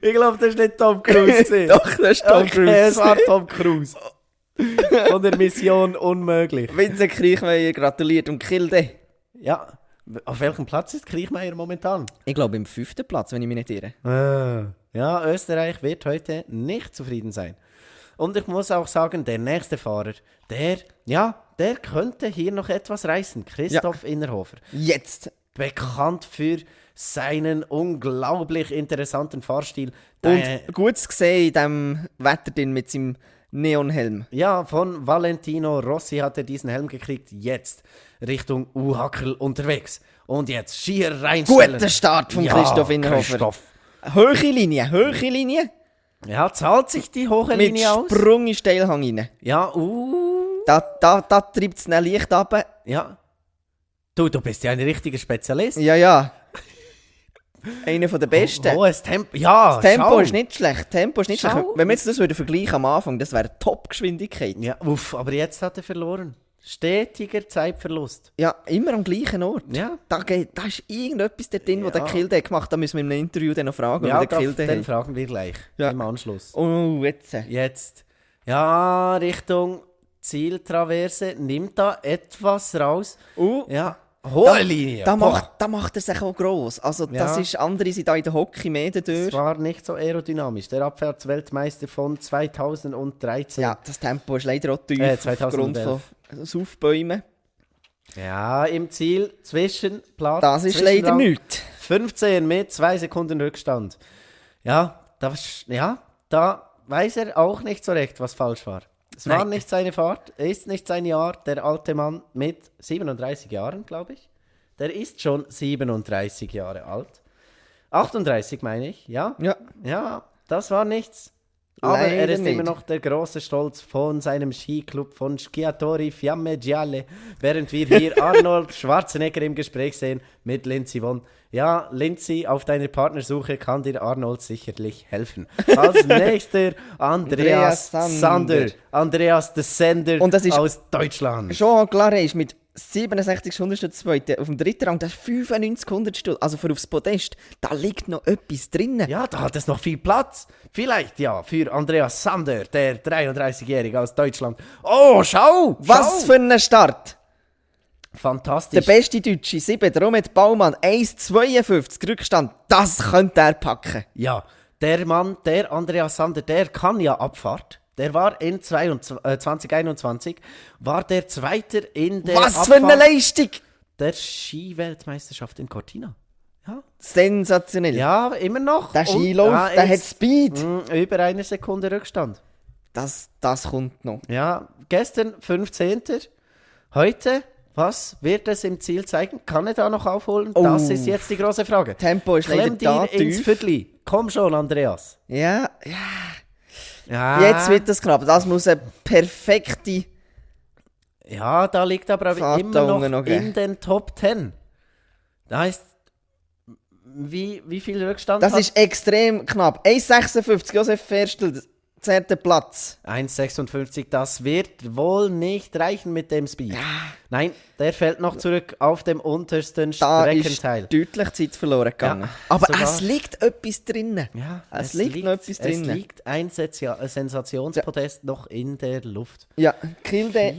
[SPEAKER 1] Ich glaube, das war nicht Tom Cruise.
[SPEAKER 2] Doch, das ist Tom Cruise.
[SPEAKER 1] Es war Tom Cruise. Von der Mission Unmöglich.
[SPEAKER 2] Vincent Kriechmeier gratuliert und Kilde.
[SPEAKER 1] Ja, auf welchem Platz ist Kriechmeier momentan?
[SPEAKER 2] Ich glaube im 5. Platz, wenn ich mich nicht irre.
[SPEAKER 1] Ja, Österreich wird heute nicht zufrieden sein. Und ich muss auch sagen, der nächste Fahrer, der könnte hier noch etwas reißen. Christoph Innerhofer.
[SPEAKER 2] Jetzt.
[SPEAKER 1] Bekannt für seinen unglaublich interessanten Fahrstil.
[SPEAKER 2] Und gut zu sehen in diesem Wetter mit seinem Neonhelm.
[SPEAKER 1] Ja, von Valentino Rossi hat er diesen Helm gekriegt. Jetzt Richtung U-Hackerl unterwegs. Und jetzt schier reinstellen.
[SPEAKER 2] Guter Start von Christoph Innerhofer. Hohe Linie.
[SPEAKER 1] Ja, zahlt sich die hohe Linie aus?
[SPEAKER 2] Mit Sprung in Steilhang rein.
[SPEAKER 1] Ja,
[SPEAKER 2] Da treibt es dann leicht runter.
[SPEAKER 1] Ja. Du bist ja ein richtiger Spezialist.
[SPEAKER 2] Ja. Einer der besten.
[SPEAKER 1] Hohes Tempo. Ja,
[SPEAKER 2] das Tempo
[SPEAKER 1] schau.
[SPEAKER 2] ist nicht schlecht. Wenn wir jetzt das vergleichen am Anfang, das wäre Top-Geschwindigkeit.
[SPEAKER 1] Ja, aber jetzt hat er verloren. Stetiger Zeitverlust.
[SPEAKER 2] Ja, immer am gleichen Ort.
[SPEAKER 1] Ja.
[SPEAKER 2] Da ist irgendetwas dort drin, wo der Kilde gemacht hat. Da müssen wir im Interview dann noch fragen.
[SPEAKER 1] Ja,
[SPEAKER 2] den
[SPEAKER 1] fragen wir gleich.
[SPEAKER 2] Ja.
[SPEAKER 1] Im Anschluss.
[SPEAKER 2] Oh, jetzt.
[SPEAKER 1] Ja, Richtung Zieltraverse. Nimmt da etwas raus. Ja. Hohe Linie.
[SPEAKER 2] Da macht er sich auch gross. Also, das ist, andere sind da in der Hockey mehr durch.
[SPEAKER 1] Das war nicht so aerodynamisch. Der Abfahrtsweltmeister von 2013.
[SPEAKER 2] Ja, das Tempo ist leider auch tief aufgrund von Aufbäumen.
[SPEAKER 1] Ja, im Ziel Zwischenplatz.
[SPEAKER 2] Das ist leider nichts.
[SPEAKER 1] 15 mit 2 Sekunden Rückstand. Ja, da weiß er auch nicht so recht, was falsch war. Es war nicht seine Fahrt, ist nicht sein Jahr. Der alte Mann mit 37 Jahren, glaube ich. Der ist schon 37 Jahre alt. 38 meine ich, ja. Ja, das war nichts. Aber
[SPEAKER 2] Leider
[SPEAKER 1] er ist
[SPEAKER 2] nicht.
[SPEAKER 1] immer noch der große Stolz von seinem Skiclub von Sciatori Fiamme Gialle, während wir hier Arnold Schwarzenegger im Gespräch sehen mit Lindsey Vonn. Ja, Lindsey, auf deiner Partnersuche kann dir Arnold sicherlich helfen. Als nächster Andreas Sander. Andreas the Sender
[SPEAKER 2] Und das ist
[SPEAKER 1] aus Deutschland.
[SPEAKER 2] Jean Claret ist mit 67 Hundertstel auf dem dritten Rang, das ist 95 Hundertstel. Also für aufs Podest, da liegt noch etwas drin.
[SPEAKER 1] Ja, da hat es noch viel Platz. Vielleicht ja für Andreas Sander, der 33-Jährige aus Deutschland. Oh, schau!
[SPEAKER 2] Was für ein Start!
[SPEAKER 1] Fantastisch.
[SPEAKER 2] Der beste Deutsche, 7, Romet Baumann, 1,52 Rückstand. Das könnte er packen.
[SPEAKER 1] Ja, der Mann, der Andreas Sander, der kann ja Abfahrt. Der war in 2021 war der Zweiter in der
[SPEAKER 2] Was für eine Leistung!
[SPEAKER 1] Der Skiweltmeisterschaft in Cortina. Ja.
[SPEAKER 2] Sensationell.
[SPEAKER 1] Ja, immer noch.
[SPEAKER 2] Der Skilauf, der hat Speed.
[SPEAKER 1] Über 1 Sekunde Rückstand.
[SPEAKER 2] Das kommt noch.
[SPEAKER 1] Ja, gestern 15. Heute, was wird es im Ziel zeigen? Kann er da noch aufholen? Das ist jetzt die große Frage.
[SPEAKER 2] Tempo ist leider da
[SPEAKER 1] dir ins
[SPEAKER 2] tief.
[SPEAKER 1] Viertel. Komm schon, Andreas.
[SPEAKER 2] Ja.
[SPEAKER 1] Ja.
[SPEAKER 2] Jetzt wird das knapp. Das muss eine perfekte
[SPEAKER 1] Ja, da liegt aber immer noch in den Top 10. Das heisst, wie viel Rückstand
[SPEAKER 2] Das
[SPEAKER 1] hat?
[SPEAKER 2] ist extrem knapp. 1,56, Josef Ferstl, 10. Platz.
[SPEAKER 1] 1,56, das wird wohl nicht reichen mit dem Speed. Nein, der fällt noch zurück auf dem untersten
[SPEAKER 2] Da
[SPEAKER 1] Streckenteil.
[SPEAKER 2] ist deutlich Zeit verloren gegangen.
[SPEAKER 1] Ja,
[SPEAKER 2] Aber
[SPEAKER 1] sogar-
[SPEAKER 2] es liegt etwas drinnen.
[SPEAKER 1] Ja,
[SPEAKER 2] Es liegt noch etwas drinnen.
[SPEAKER 1] Es liegt ein Sensationspodest noch in der Luft.
[SPEAKER 2] Ja, Kilde,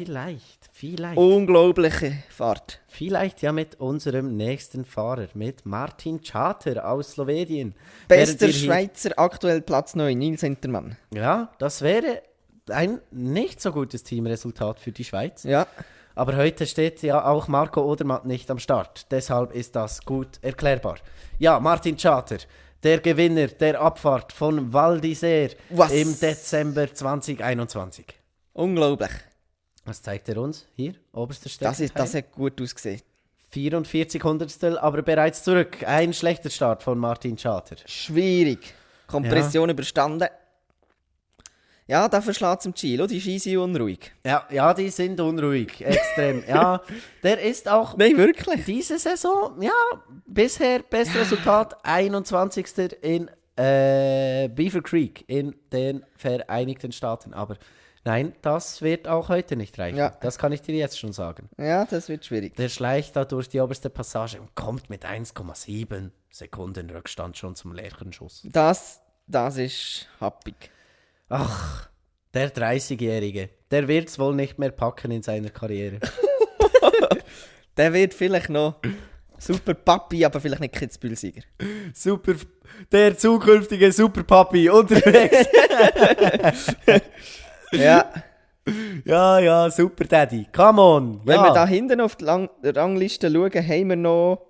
[SPEAKER 1] Vielleicht.
[SPEAKER 2] unglaubliche Fahrt.
[SPEAKER 1] Vielleicht ja mit unserem nächsten Fahrer, mit Martin Čater aus Slowenien.
[SPEAKER 2] Bester
[SPEAKER 1] Während wir hier-
[SPEAKER 2] Schweizer, aktuell Platz 9, Nils Hintermann.
[SPEAKER 1] Ja, das wäre ein nicht so gutes Teamresultat für die Schweiz.
[SPEAKER 2] Ja,
[SPEAKER 1] Aber heute steht ja auch Marco Odermatt nicht am Start. Deshalb ist das gut erklärbar. Ja, Martin Čater, der Gewinner der Abfahrt von Val d'Isère
[SPEAKER 2] Was?
[SPEAKER 1] im Dezember 2021.
[SPEAKER 2] unglaublich.
[SPEAKER 1] Was zeigt er uns? Hier, oberster
[SPEAKER 2] Das
[SPEAKER 1] Streckenteil.
[SPEAKER 2] hat gut ausgesehen.
[SPEAKER 1] 44 Hundertstel, aber bereits zurück. Ein schlechter Start von Martin Čater.
[SPEAKER 2] Schwierig. Kompression überstanden. Ja, da verschlägt es im Chilo, die Ski sind unruhig.
[SPEAKER 1] Ja, die sind unruhig, extrem. Ja, der ist auch
[SPEAKER 2] Nein, wirklich.
[SPEAKER 1] diese Saison, ja, bisher bestes Resultat, 21. in Beaver Creek in den Vereinigten Staaten. Aber nein, das wird auch heute nicht reichen.
[SPEAKER 2] Ja.
[SPEAKER 1] Das kann ich dir jetzt schon sagen.
[SPEAKER 2] Ja, das wird schwierig.
[SPEAKER 1] Der schleicht da durch die oberste Passage und kommt mit 1,7 Sekunden Rückstand schon zum Lerchenschuss.
[SPEAKER 2] Das ist happig.
[SPEAKER 1] Ach, der 30-Jährige, der wird es wohl nicht mehr packen in seiner Karriere.
[SPEAKER 2] Der wird vielleicht noch super Papi, aber vielleicht nicht Kitzbühel-Sieger.
[SPEAKER 1] Super, der zukünftige Superpapi unterwegs.
[SPEAKER 2] Ja,
[SPEAKER 1] Ja, Super Daddy, come on.
[SPEAKER 2] wenn
[SPEAKER 1] ja.
[SPEAKER 2] wir da hinten auf die Rangliste schauen, haben wir noch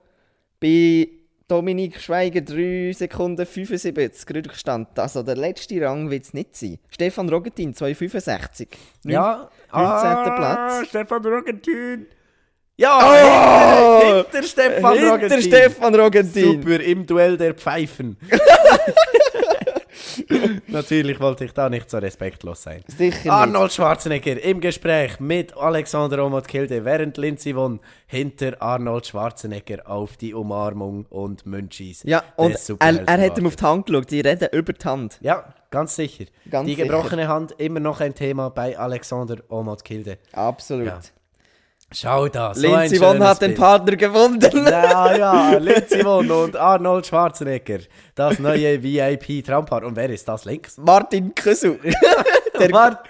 [SPEAKER 2] bei Dominik Schweiger 3 Sekunden 75 Rückstand. Also der letzte Rang wird es nicht sein. Stefan Rogentin 2,65.
[SPEAKER 1] Ja,
[SPEAKER 2] 19. Platz.
[SPEAKER 1] Stefan Rogentin. Ja, hinter Stefan
[SPEAKER 2] Hinter
[SPEAKER 1] Rogentin.
[SPEAKER 2] Stefan Rogentin.
[SPEAKER 1] Super, im Duell der Pfeifen. Natürlich wollte ich da nicht so respektlos sein.
[SPEAKER 2] Sicher nicht.
[SPEAKER 1] Arnold Schwarzenegger im Gespräch mit Alexander Omot-Kilde, während Lindsey Vonn hinter Arnold Schwarzenegger auf die Umarmung und Münchis.
[SPEAKER 2] Ja, und
[SPEAKER 1] des
[SPEAKER 2] er hat ihm
[SPEAKER 1] Superhelden
[SPEAKER 2] auf die Hand geschaut. Die reden über die Hand.
[SPEAKER 1] Ja, ganz sicher.
[SPEAKER 2] Ganz
[SPEAKER 1] die
[SPEAKER 2] sicher.
[SPEAKER 1] gebrochene Hand immer noch ein Thema bei Alexander Omot-Kilde.
[SPEAKER 2] Absolut.
[SPEAKER 1] Ja. Schau da, so
[SPEAKER 2] Lindsey
[SPEAKER 1] ein
[SPEAKER 2] Vonn
[SPEAKER 1] schönes
[SPEAKER 2] hat den
[SPEAKER 1] Bild.
[SPEAKER 2] Partner gefunden.
[SPEAKER 1] Ja, Lindsey Vonn und Arnold Schwarzenegger. Das neue VIP-Traumpaar. Und wer ist das links?
[SPEAKER 2] Martin Küssel.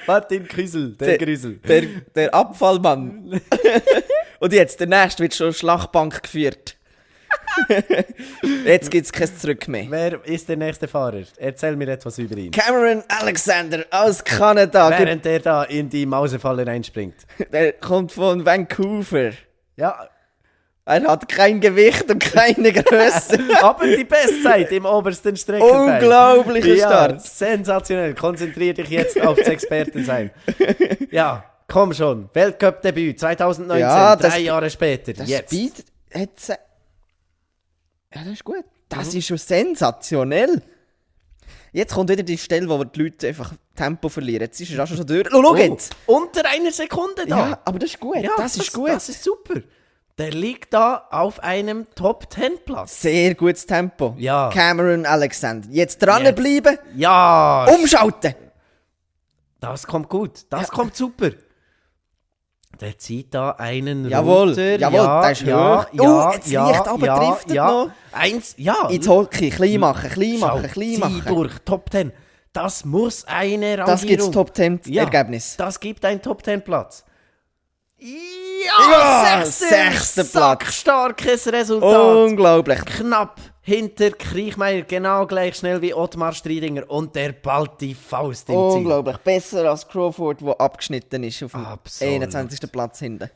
[SPEAKER 1] Martin Küsel, der Grüsel.
[SPEAKER 2] Der Abfallmann. Und jetzt, der nächste wird schon Schlachtbank geführt. Jetzt gibt es kein Zurück mehr.
[SPEAKER 1] Wer ist der nächste Fahrer? Erzähl mir etwas über ihn.
[SPEAKER 2] Cameron Alexander aus Kanada.
[SPEAKER 1] Während der da in die Mausefalle reinspringt.
[SPEAKER 2] Der kommt von Vancouver.
[SPEAKER 1] Ja,
[SPEAKER 2] Er hat kein Gewicht und keine Größe.
[SPEAKER 1] aber die Bestzeit im obersten Streckenteil.
[SPEAKER 2] Unglaublicher
[SPEAKER 1] Ja,
[SPEAKER 2] Start.
[SPEAKER 1] sensationell. Konzentrier dich jetzt aufs Expertensein. Ja, komm schon. Weltcup-Debüt 2019,
[SPEAKER 2] Ja,
[SPEAKER 1] 3 Jahre später.
[SPEAKER 2] Der
[SPEAKER 1] Jetzt.
[SPEAKER 2] Speed hat ja, das ist gut. Das ist schon sensationell. Jetzt kommt wieder die Stelle, wo die Leute einfach Tempo verlieren. Jetzt ist er auch schon durch. Schau jetzt!
[SPEAKER 1] Unter einer Sekunde da.
[SPEAKER 2] Ja, aber das ist gut.
[SPEAKER 1] Ja,
[SPEAKER 2] das ist gut.
[SPEAKER 1] Das ist super. Der liegt da auf einem Top-10-Platz.
[SPEAKER 2] Sehr gutes Tempo.
[SPEAKER 1] Ja.
[SPEAKER 2] Cameron Alexander. Jetzt dranbleiben,
[SPEAKER 1] Ja,
[SPEAKER 2] umschalten.
[SPEAKER 1] das kommt gut. Das kommt super. Der zieht da einen
[SPEAKER 2] Jawohl,
[SPEAKER 1] runter.
[SPEAKER 2] jawohl, der ist hoch. Oh, jetzt leicht aber driftet noch.
[SPEAKER 1] Eins, ja.
[SPEAKER 2] Ins Hockey, klein machen, klein
[SPEAKER 1] Schau,
[SPEAKER 2] machen, klein
[SPEAKER 1] zieh
[SPEAKER 2] machen.
[SPEAKER 1] durch, Top 10. Das muss eine Rangierung.
[SPEAKER 2] Das gibt das Top 10 Ergebnis.
[SPEAKER 1] Das gibt ein Top 10 Platz.
[SPEAKER 2] Ja, sechster Platz.
[SPEAKER 1] Starkes Resultat.
[SPEAKER 2] Unglaublich.
[SPEAKER 1] Knapp hinter Kriechmeier, genau gleich schnell wie Ottmar Striedinger und der ballt die Faust im Ziel.
[SPEAKER 2] Unglaublich. Besser als Crawford, der abgeschnitten ist auf dem
[SPEAKER 1] Absolut.
[SPEAKER 2] 21. Platz hinten.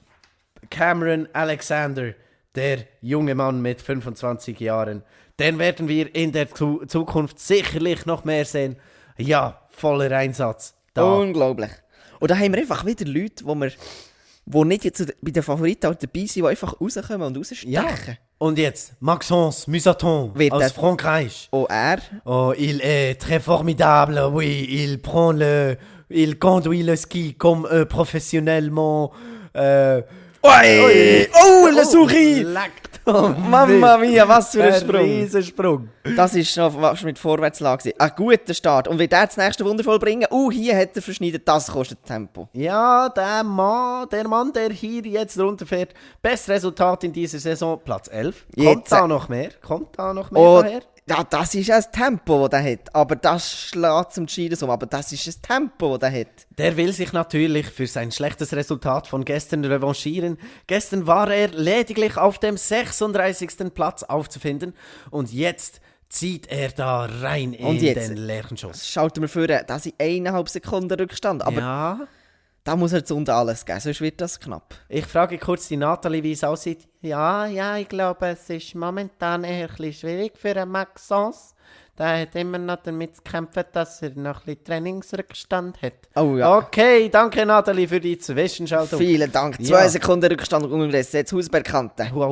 [SPEAKER 1] Cameron Alexander, der junge Mann mit 25 Jahren, den werden wir in der Zukunft sicherlich noch mehr sehen. Ja, voller Einsatz. Da.
[SPEAKER 2] Unglaublich. Und da haben wir einfach wieder Leute, die nicht jetzt bei den Favoriten auch dabei sind, die einfach rauskommen und rausstechen.
[SPEAKER 1] Ja. Und jetzt, Maxence Musaton
[SPEAKER 2] Wird
[SPEAKER 1] aus
[SPEAKER 2] der-
[SPEAKER 1] Frankreich.
[SPEAKER 2] Auch er.
[SPEAKER 1] Oh, il est très formidable, oui, il conduit le ski comme professionnellement.
[SPEAKER 2] Oi! Oh, Lesuchi!
[SPEAKER 1] Leckt
[SPEAKER 2] Mamma mia, was für ein Sprung!
[SPEAKER 1] Riesensprung.
[SPEAKER 2] Das ist noch was mit Vorwärtslage. Ein guter Start. Und wird er das nächste wundervoll bringen? Hier hat er verschnitten, das kostet Tempo.
[SPEAKER 1] Ja, der Mann, der hier jetzt runterfährt, bestes Resultat in dieser Saison, Platz 11. Kommt
[SPEAKER 2] Jetzt.
[SPEAKER 1] da noch mehr?
[SPEAKER 2] Oh,
[SPEAKER 1] daher?
[SPEAKER 2] ja, das ist ein Tempo, das er hat. Aber das schlägt zum Scheiden um. Aber das ist ein Tempo, das er hat.
[SPEAKER 1] Der will sich natürlich für sein schlechtes Resultat von gestern revanchieren. Gestern war er lediglich auf dem 36. Platz aufzufinden und jetzt zieht er da rein in den leeren Schuss.
[SPEAKER 2] Schaut mir vor, das sind 1,5 Sekunden Rückstand. Aber
[SPEAKER 1] Ja,
[SPEAKER 2] da muss er zu unten alles geben, sonst wird das knapp.
[SPEAKER 1] ich frage kurz die Nathalie, wie es aussieht. Ja, ich glaube, es ist momentan eher ein bisschen schwierig für einen Maxence. Der hat immer noch damit zu kämpfen, dass er noch ein bisschen Trainingsrückstand hat.
[SPEAKER 2] Oh ja.
[SPEAKER 1] Okay, danke Nathalie für die Zwischenschaltung.
[SPEAKER 2] Vielen Dank.
[SPEAKER 1] Ja.
[SPEAKER 2] 2 Sekunden Rückstand und unterdessen jetzt Hausbergkante.
[SPEAKER 1] Wow.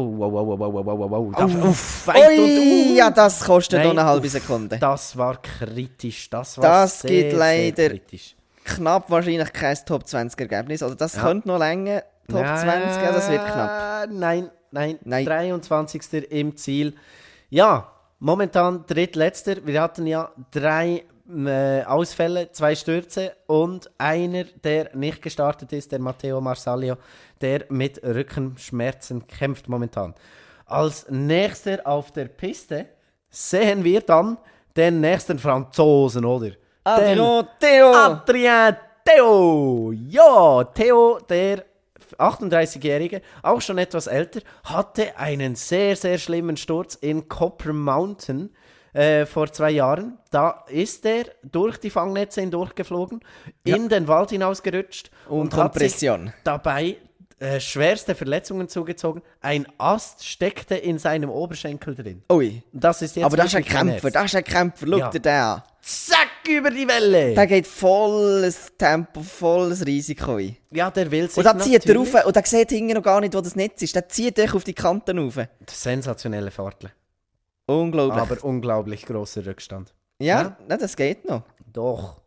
[SPEAKER 2] Ui, ja, das kostet noch
[SPEAKER 1] Nein,
[SPEAKER 2] eine halbe Sekunde.
[SPEAKER 1] Das war kritisch. Das
[SPEAKER 2] Das
[SPEAKER 1] sehr,
[SPEAKER 2] gibt leider-
[SPEAKER 1] sehr kritisch.
[SPEAKER 2] Knapp wahrscheinlich kein Top 20 Ergebnis. Oder das könnte noch länger. Top 20, ja, das wird knapp.
[SPEAKER 1] Nein.
[SPEAKER 2] Nein.
[SPEAKER 1] 23. im Ziel. Ja, momentan drittletzter. Wir hatten ja 3 Ausfälle, 2 Stürze und einer, der nicht gestartet ist, der Matteo Marsaglio, der mit Rückenschmerzen kämpft momentan. Als nächster auf der Piste sehen wir dann den nächsten Franzosen, oder? Adrien Theo! Ja, Theo, der 38-Jährige, auch schon etwas älter, hatte einen sehr, sehr schlimmen Sturz in Copper Mountain vor 2 Jahren. Da ist er durch die Fangnetze hindurchgeflogen, in den Wald hinausgerutscht
[SPEAKER 2] Und
[SPEAKER 1] hat sich
[SPEAKER 2] Kompression.
[SPEAKER 1] dabei schwerste Verletzungen zugezogen. Ein Ast steckte in seinem Oberschenkel drin.
[SPEAKER 2] Ui.
[SPEAKER 1] Das ist jetzt
[SPEAKER 2] Aber das ist ein
[SPEAKER 1] wirklich kein
[SPEAKER 2] Kämpfer,
[SPEAKER 1] Ernst.
[SPEAKER 2] das ist ein Kämpfer. Schau
[SPEAKER 1] Ja.
[SPEAKER 2] dir den an.
[SPEAKER 1] Zack, über die Welle!
[SPEAKER 2] Der geht volles Tempo, volles Risiko ein.
[SPEAKER 1] Ja, der will sich
[SPEAKER 2] Und da zieht er
[SPEAKER 1] natürlich-
[SPEAKER 2] rauf und der sieht hinten noch gar nicht, wo das Netz ist. Der zieht euch auf die Kanten rauf.
[SPEAKER 1] Sensationelle Fahrtle.
[SPEAKER 2] Unglaublich.
[SPEAKER 1] Aber unglaublich grosser Rückstand.
[SPEAKER 2] ja, nein, das geht noch.
[SPEAKER 1] Doch,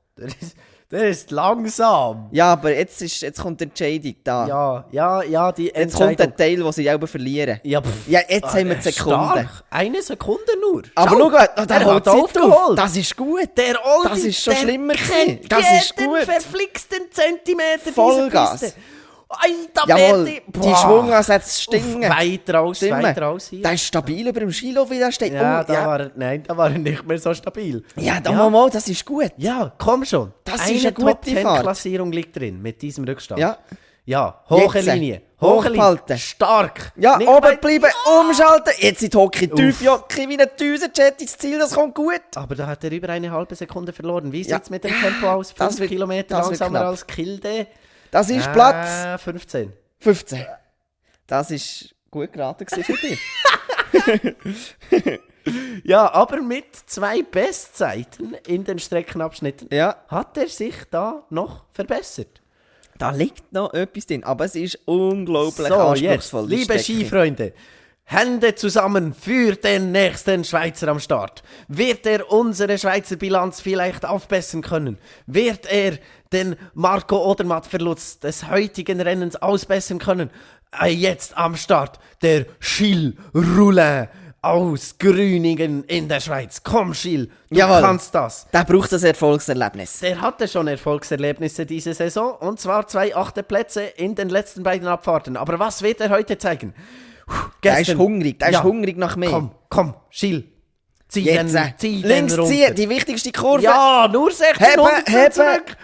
[SPEAKER 1] der ist langsam.
[SPEAKER 2] Ja, aber jetzt kommt die Entscheidung da.
[SPEAKER 1] Ja, die
[SPEAKER 2] Jetzt kommt der
[SPEAKER 1] Entscheidung.
[SPEAKER 2] Teil, wo sie selber verlieren.
[SPEAKER 1] Ja,
[SPEAKER 2] Ja, jetzt haben wir die Sekunde.
[SPEAKER 1] Stark. 1 Sekunde nur.
[SPEAKER 2] Aber schau,
[SPEAKER 1] der
[SPEAKER 2] der
[SPEAKER 1] hat
[SPEAKER 2] holt Zeit
[SPEAKER 1] aufgeholt.
[SPEAKER 2] auf. Das ist gut.
[SPEAKER 1] Der Oldi,
[SPEAKER 2] Das ist schon
[SPEAKER 1] der
[SPEAKER 2] schlimmer
[SPEAKER 1] kennt
[SPEAKER 2] gewesen. Das ist
[SPEAKER 1] jeden
[SPEAKER 2] gut.
[SPEAKER 1] verflixten Zentimeter
[SPEAKER 2] Vollgas.
[SPEAKER 1] dieser Piste. Alter,
[SPEAKER 2] Jawohl,
[SPEAKER 1] Berti.
[SPEAKER 2] die
[SPEAKER 1] Boah.
[SPEAKER 2] Schwungansätze stimmen.
[SPEAKER 1] Weit raus hier.
[SPEAKER 2] Der ist stabil über dem Skilo, wie der steht.
[SPEAKER 1] Ja,
[SPEAKER 2] Oh,
[SPEAKER 1] da war er nicht mehr so stabil.
[SPEAKER 2] Ja, mal, das ist gut.
[SPEAKER 1] Ja, komm schon.
[SPEAKER 2] Das
[SPEAKER 1] eine
[SPEAKER 2] ist eine gute Fahrt.
[SPEAKER 1] Top-10-Klassierung liegt drin mit diesem Rückstand.
[SPEAKER 2] Ja.
[SPEAKER 1] Ja, hohe
[SPEAKER 2] Jetzt,
[SPEAKER 1] Linie. Hohe Linie.
[SPEAKER 2] hochhalten.
[SPEAKER 1] Stark.
[SPEAKER 2] Ja,
[SPEAKER 1] Nicht
[SPEAKER 2] oben
[SPEAKER 1] weit-
[SPEAKER 2] bleiben, umschalten. Jetzt sind die Hockey tief, Jocki, wie ein Düsenjet ins Ziel, das kommt gut.
[SPEAKER 1] Aber da hat er über eine halbe Sekunde verloren. Wie sieht es
[SPEAKER 2] Ja.
[SPEAKER 1] mit dem Tempo aus? 5
[SPEAKER 2] Das wird-
[SPEAKER 1] Kilometer
[SPEAKER 2] das wird
[SPEAKER 1] langsamer
[SPEAKER 2] knapp.
[SPEAKER 1] als Kilde.
[SPEAKER 2] Das ist Platz
[SPEAKER 1] 15.
[SPEAKER 2] 15. Das ist gut geraten gewesen für dich.
[SPEAKER 1] Ja, aber mit 2 Bestzeiten in den Streckenabschnitten
[SPEAKER 2] Ja,
[SPEAKER 1] hat er sich da noch verbessert.
[SPEAKER 2] da liegt noch etwas drin, aber es ist unglaublich
[SPEAKER 1] So, jetzt,
[SPEAKER 2] anspruchsvoll. die
[SPEAKER 1] liebe
[SPEAKER 2] Strecke.
[SPEAKER 1] Skifreunde, Hände zusammen für den nächsten Schweizer am Start. Wird er unsere Schweizer Bilanz vielleicht aufbessern können? Wird er den Marco Odermatt-Verlust des heutigen Rennens ausbessern können? Jetzt am Start der Gilles Roulin aus Grüningen in der Schweiz. Komm, Gilles, du
[SPEAKER 2] Jawohl.
[SPEAKER 1] kannst das.
[SPEAKER 2] Der braucht das Erfolgserlebnis.
[SPEAKER 1] Der hatte schon Erfolgserlebnisse diese Saison, und zwar 2 8. Plätze in den letzten beiden Abfahrten. Aber was wird er heute zeigen?
[SPEAKER 2] Der ist hungrig, der ist hungrig nach mehr.
[SPEAKER 1] Komm, Gilles. Zieh
[SPEAKER 2] Jetzt,
[SPEAKER 1] den
[SPEAKER 2] links
[SPEAKER 1] runter.
[SPEAKER 2] ziehen, die wichtigste Kurve.
[SPEAKER 1] Ja, nur 1600
[SPEAKER 2] Heben.
[SPEAKER 1] zurück.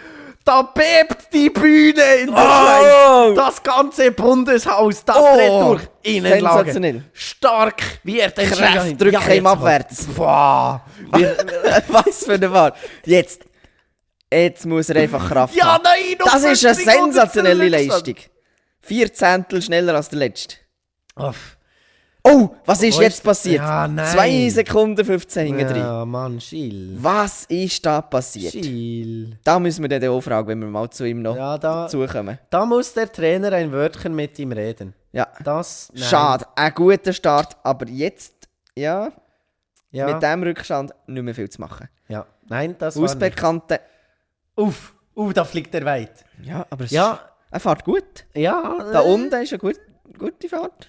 [SPEAKER 1] Da bebt die Bühne in der
[SPEAKER 2] Oh!
[SPEAKER 1] Schweiz. Das ganze Bundeshaus, das
[SPEAKER 2] Oh!
[SPEAKER 1] dreht durch. Innenlage.
[SPEAKER 2] Sensationell.
[SPEAKER 1] Stark, wie er den
[SPEAKER 2] Kräfte drücken
[SPEAKER 1] jetzt
[SPEAKER 2] ihm abwärts.
[SPEAKER 1] Boah.
[SPEAKER 2] Was für eine Wahl. Jetzt muss er einfach Kraft
[SPEAKER 1] Ja,
[SPEAKER 2] haben.
[SPEAKER 1] nein, noch
[SPEAKER 2] Das ist eine
[SPEAKER 1] 50 Sekunden
[SPEAKER 2] sensationelle
[SPEAKER 1] Rückstand.
[SPEAKER 2] Leistung. 4 Zehntel schneller als der letzte.
[SPEAKER 1] Uff.
[SPEAKER 2] Oh, was ist
[SPEAKER 1] Wo
[SPEAKER 2] jetzt
[SPEAKER 1] ist-
[SPEAKER 2] passiert?
[SPEAKER 1] Ja, nein.
[SPEAKER 2] 2 Sekunden 15 hinten drin.
[SPEAKER 1] Ja, Mann, Gilles.
[SPEAKER 2] Was ist da passiert?
[SPEAKER 1] Gilles.
[SPEAKER 2] Da müssen wir den auch fragen, wenn wir mal zu ihm noch
[SPEAKER 1] Ja, da
[SPEAKER 2] zukommen.
[SPEAKER 1] muss der Trainer ein Wörtchen mit ihm reden.
[SPEAKER 2] Ja.
[SPEAKER 1] Das, nein.
[SPEAKER 2] Schade, ein guter Start, aber jetzt, ja,
[SPEAKER 1] Ja,
[SPEAKER 2] mit diesem Rückstand nicht mehr viel zu machen.
[SPEAKER 1] ja. Nein, das war nicht.
[SPEAKER 2] Ausbekannte.
[SPEAKER 1] Da fliegt er weit.
[SPEAKER 2] Ja, aber es
[SPEAKER 1] Ja,
[SPEAKER 2] Er fährt gut.
[SPEAKER 1] Ja,
[SPEAKER 2] Da unten ist eine gute Fahrt.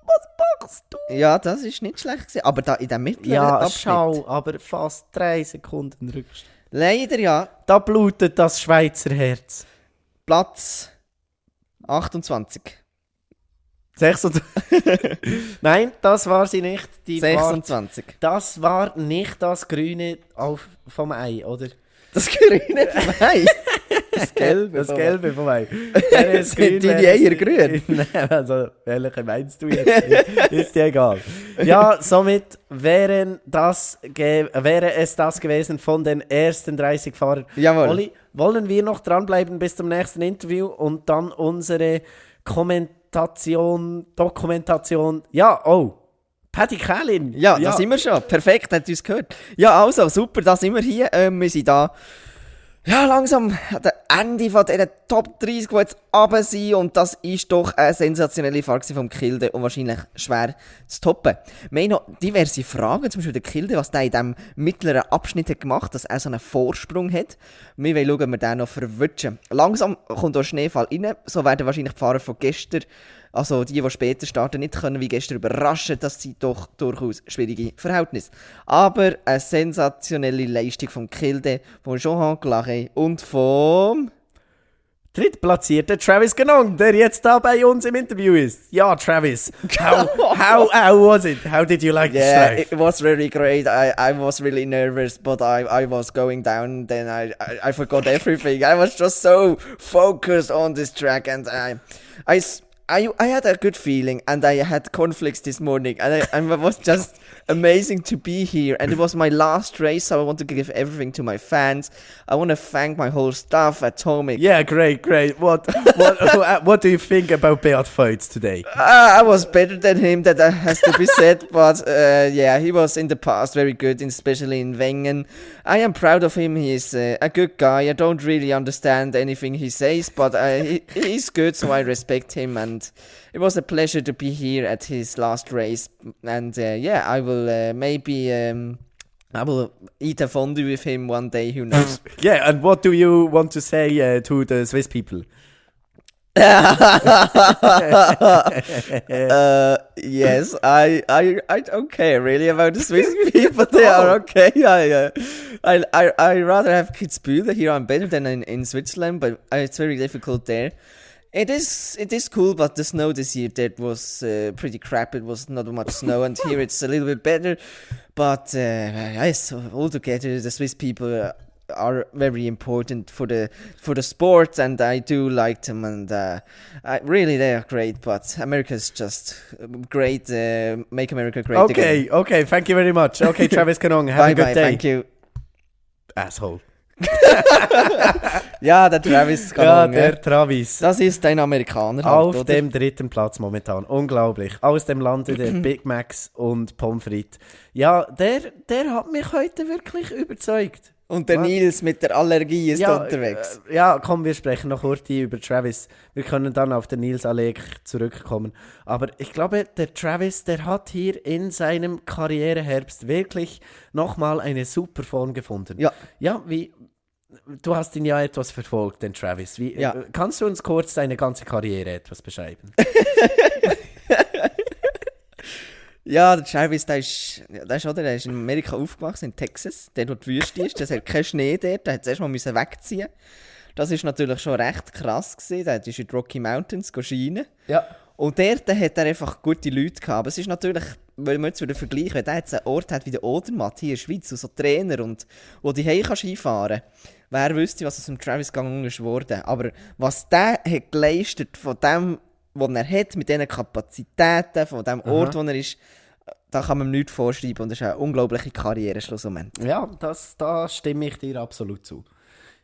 [SPEAKER 1] was machst du?
[SPEAKER 2] Ja, das ist nicht schlecht gewesen. Aber da in dem mittleren
[SPEAKER 1] Ja,
[SPEAKER 2] Abschnitt.
[SPEAKER 1] schau, aber fast 3 Sekunden Rückstand.
[SPEAKER 2] Leider ja.
[SPEAKER 1] Da blutet das Schweizer Herz.
[SPEAKER 2] Platz 28.
[SPEAKER 1] 26. Nein, das war sie nicht. Die
[SPEAKER 2] 26.
[SPEAKER 1] das war nicht das Grüne vom Ei, oder?
[SPEAKER 2] Das Grüne vom Ei. Das Gelbe.
[SPEAKER 1] Das Gelbe vom Ei. Wäre es
[SPEAKER 2] Sind die
[SPEAKER 1] wäre es-
[SPEAKER 2] Eier grün?
[SPEAKER 1] Nein, also, welche meinst du jetzt? Ist ja egal. Ja, somit wäre es das gewesen von den ersten 30 Fahrern.
[SPEAKER 2] Jawohl.
[SPEAKER 1] Olli, wollen wir noch dranbleiben bis zum nächsten Interview und dann unsere Dokumentation. Ja, oh. Paddy Kählin.
[SPEAKER 2] Ja, da sind wir schon. Perfekt, hat uns gehört. Ja, also, super, da sind wir hier. Wir sind da langsam an dem Ende von dieser Top 30, die jetzt runter sind. Und das ist doch eine sensationelle Fahrt vom Kilde und wahrscheinlich schwer zu toppen. Wir haben noch diverse Fragen, zum Beispiel der Kilde, was der in diesem mittleren Abschnitt hat gemacht, dass er so einen Vorsprung hat. Wir wollen schauen, ob wir den noch verwutschen. Langsam kommt auch Schneefall rein. So werden wahrscheinlich die Fahrer von gestern, also die später starten, nicht können wie gestern überraschen. Das sind doch durchaus schwierige Verhältnisse. Aber eine sensationelle Leistung von Kilde, von Johan Claret und vom...
[SPEAKER 1] Drittplatzierte Travis Genong, der jetzt da bei uns im Interview ist. Ja, Travis, how was it? How did you like the
[SPEAKER 2] Yeah,
[SPEAKER 1] strife?
[SPEAKER 2] it was really great. I was really nervous, but I was going down. Then I forgot everything. I was just so focused on this track, and I had a good feeling, and I had conflicts this morning, and it was just amazing to be here. And it was my last race, so I want to give everything to my fans. I want to thank my whole staff at Atomic.
[SPEAKER 1] Yeah, great. What do you think about Beat Feuz today?
[SPEAKER 2] I was better than him, that has to be said, but yeah, he was in the past very good, especially in Wengen. I am proud of him. He's a good guy. I don't really understand anything he says, but he's good, so I respect him, and it was a pleasure to be here at his last race. And yeah, I will I will eat a fondue with him one day, who knows.
[SPEAKER 1] Yeah, and what do you want to say to the Swiss people?
[SPEAKER 2] Yes, I don't care really about the Swiss people. They are okay. I rather have Kitzbühel here. I'm better than in Switzerland, but it's very difficult there. It is cool, but the snow this year that was pretty crap. It was not much snow, and here it's a little bit better. But yes, altogether the Swiss people are very important for the sport, and I do like them, and really they are great. But America's just great. Make America great again.
[SPEAKER 1] Okay, thank you very much. Okay, Travis Genong, have a good
[SPEAKER 2] Bye,
[SPEAKER 1] day.
[SPEAKER 2] thank you.
[SPEAKER 1] Asshole.
[SPEAKER 2] Ja, der Travis
[SPEAKER 1] Ja,
[SPEAKER 2] Genong,
[SPEAKER 1] der Travis.
[SPEAKER 2] das ist ein Amerikaner halt,
[SPEAKER 1] Auf
[SPEAKER 2] oder?
[SPEAKER 1] dem 3. Platz momentan. Unglaublich. Aus dem Lande der Big Macs und Pommes frites. Ja, der hat mich heute wirklich überzeugt.
[SPEAKER 2] Und der
[SPEAKER 1] Was?
[SPEAKER 2] Nils mit der Allergie ist unterwegs.
[SPEAKER 1] Ja, komm, wir sprechen noch kurz über Travis. Wir können dann auf den Nils Alleg zurückkommen. Aber ich glaube, der Travis, der hat hier in seinem Karriereherbst wirklich nochmal eine super Form gefunden.
[SPEAKER 2] Ja.
[SPEAKER 1] Ja, du hast ihn ja etwas verfolgt, den Travis.
[SPEAKER 2] Ja.
[SPEAKER 1] Kannst du uns kurz seine ganze Karriere etwas beschreiben?
[SPEAKER 2] Ja, der Travis, der ist in Amerika aufgewachsen, in Texas, der dort die Wüste ist. Das hat keinen Schnee dort, der hat zuerst mal wegziehen. Das ist natürlich schon recht krass gewesen. Der ist in die Rocky Mountains schienen.
[SPEAKER 1] Ja.
[SPEAKER 2] Und dort hat er einfach gute Leute gehabt. Aber es ist natürlich, weil man jetzt wieder vergleichen, wenn der jetzt einen Ort hat wie der Odermatt hier in der Schweiz, und so Trainer, und wo die Skifahren kann, wer wüsste, was aus dem Travis gegangen ist worden. Aber was der hat geleistet von dem, was er hat, mit diesen Kapazitäten, von dem Ort, wo er ist, da kann man ihm nichts vorschreiben, und das ist eine unglaubliche Karriere schlussendlich.
[SPEAKER 1] Ja, da stimme ich dir absolut zu.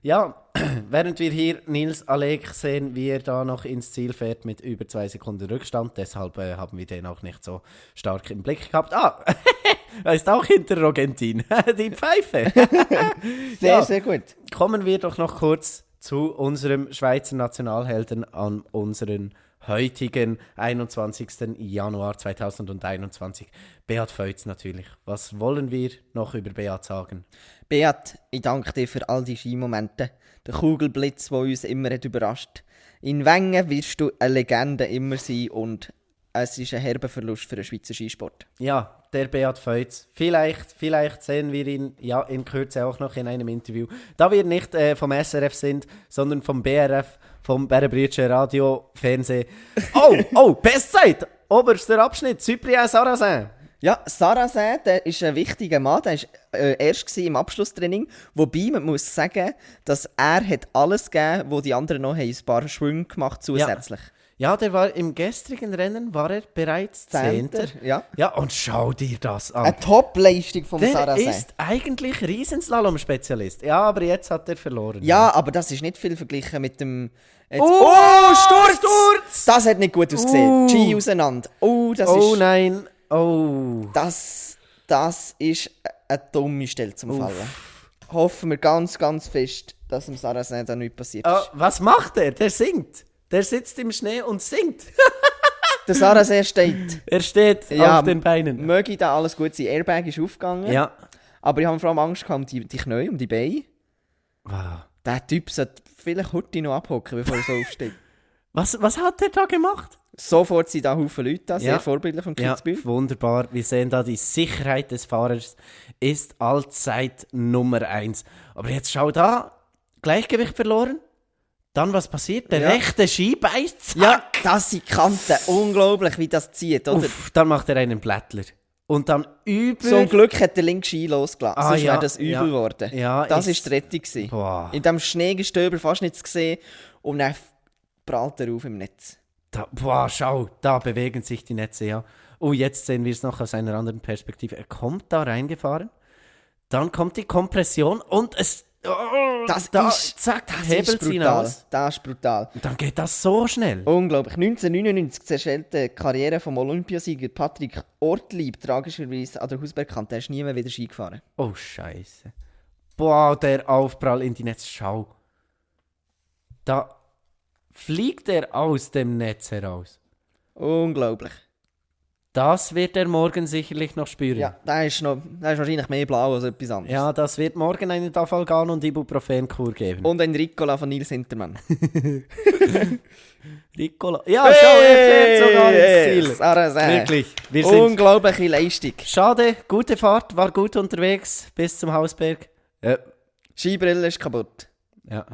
[SPEAKER 1] Ja, während wir hier Nils Alleg sehen, wie er da noch ins Ziel fährt mit über 2 Sekunden Rückstand, deshalb haben wir den auch nicht so stark im Blick gehabt. Ah, er ist auch hinter Rogentin, die Pfeife.
[SPEAKER 2] Sehr gut.
[SPEAKER 1] Kommen wir doch noch kurz zu unserem Schweizer Nationalhelden an unseren heutigen 21. Januar 2021. Beat Feuz natürlich. Was wollen wir noch über Beat sagen?
[SPEAKER 2] Beat, ich danke dir für all die Skimomente. Der Kugelblitz, der uns immer hat überrascht. In Wengen wirst du eine Legende immer sein und es ist ein herber Verlust für den Schweizer Skisport.
[SPEAKER 1] Ja, der Beat Feuz. Vielleicht sehen wir ihn ja in Kürze auch noch in einem Interview. Da wir nicht vom SRF sind, sondern vom BRF, vom Bärenbrütsche Radio Fernsehen. Oh, Bestzeit! Oberster Abschnitt, Cyprien Sarrazin.
[SPEAKER 2] Ja, Sarrazin, der ist ein wichtiger Mann, der war erst im Abschlusstraining. Wobei, man muss sagen, dass er hat alles gegeben, wo die anderen noch haben, ein paar Schwünge gemacht zusätzlich.
[SPEAKER 1] Ja, der war im gestrigen Rennen war er bereits Zehnter.
[SPEAKER 2] Ja.
[SPEAKER 1] Ja, und schau dir das an.
[SPEAKER 2] Eine Top-Leistung vom
[SPEAKER 1] Der
[SPEAKER 2] Sarrazin.
[SPEAKER 1] ist eigentlich Riesenslalom-Spezialist. Ja, aber jetzt hat er verloren.
[SPEAKER 2] Ja, aber das ist nicht viel verglichen mit dem... Jetzt...
[SPEAKER 1] Sturz!
[SPEAKER 2] Das hat nicht gut ausgesehen. Ski auseinander. Das ist...
[SPEAKER 1] Nein. Oh.
[SPEAKER 2] Das ist eine dumme Stelle zum Fallen. Hoffen wir ganz, ganz fest, dass dem Sarrazin da nichts passiert ist.
[SPEAKER 1] Was macht er? Der singt. Der sitzt im Schnee und singt.
[SPEAKER 2] Der Sarrazin steht.
[SPEAKER 1] Er steht auf den Beinen.
[SPEAKER 2] Möge da alles gut sein. Airbag ist aufgegangen.
[SPEAKER 1] Ja.
[SPEAKER 2] Aber ich habe vor allem Angst gehabt um die Knie, um die Beine.
[SPEAKER 1] Wow.
[SPEAKER 2] Der Typ sollte vielleicht heute noch abhocken, bevor er so aufsteht.
[SPEAKER 1] Was hat er da gemacht?
[SPEAKER 2] Sofort sind da Haufen Leute da, sehr vorbildlich vom Kitzbühel.
[SPEAKER 1] Ja, wunderbar. Wir sehen da, die Sicherheit des Fahrers ist allzeit Nummer 1. Aber jetzt schau da, Gleichgewicht verloren. Dann was passiert? Der rechte Ski beißt.
[SPEAKER 2] Ja, das sind Kanten. Unglaublich, wie das zieht, oder?
[SPEAKER 1] Dann macht er einen Blättler. Und dann über...
[SPEAKER 2] Zum Glück hat der linke Ski losgelassen, sonst
[SPEAKER 1] ja,
[SPEAKER 2] wäre das übel geworden.
[SPEAKER 1] Ja,
[SPEAKER 2] das war die Rettung gewesen.
[SPEAKER 1] Boah.
[SPEAKER 2] In diesem Schneegestöber fast nichts gesehen und dann prallt er auf im Netz.
[SPEAKER 1] Schau, da bewegen sich die Netze, ja. Oh, jetzt sehen wir es noch aus einer anderen Perspektive. Er kommt da reingefahren, dann kommt die Kompression und es... hebelt ihn aus.
[SPEAKER 2] Das ist brutal.
[SPEAKER 1] Und dann geht das so schnell.
[SPEAKER 2] Unglaublich. 1999 zerschellte die Karriere vom Olympiasieger Patrick Ortlieb tragischerweise an der Hausbergkante. Er ist nie mehr wieder Ski gefahren.
[SPEAKER 1] Oh, Scheiße. Boah, der Aufprall in die Netz. Schau. Da fliegt er aus dem Netz heraus.
[SPEAKER 2] Unglaublich.
[SPEAKER 1] Das wird er morgen sicherlich noch spüren.
[SPEAKER 2] Ja, da ist wahrscheinlich mehr blau als etwas anderes.
[SPEAKER 1] Ja, das wird morgen eine Dafalgan- und Ibuprofen-Kur geben.
[SPEAKER 2] Und ein Ricola von Nils Hintermann.
[SPEAKER 1] Ricola. Ja, schau, er fährt sogar ins Ziel.
[SPEAKER 2] Sarrazin.
[SPEAKER 1] Wirklich. Wir sind
[SPEAKER 2] unglaubliche Leistung.
[SPEAKER 1] Schade, gute Fahrt, war gut unterwegs bis zum Hausberg.
[SPEAKER 2] Skibrille ist kaputt.
[SPEAKER 1] Ja.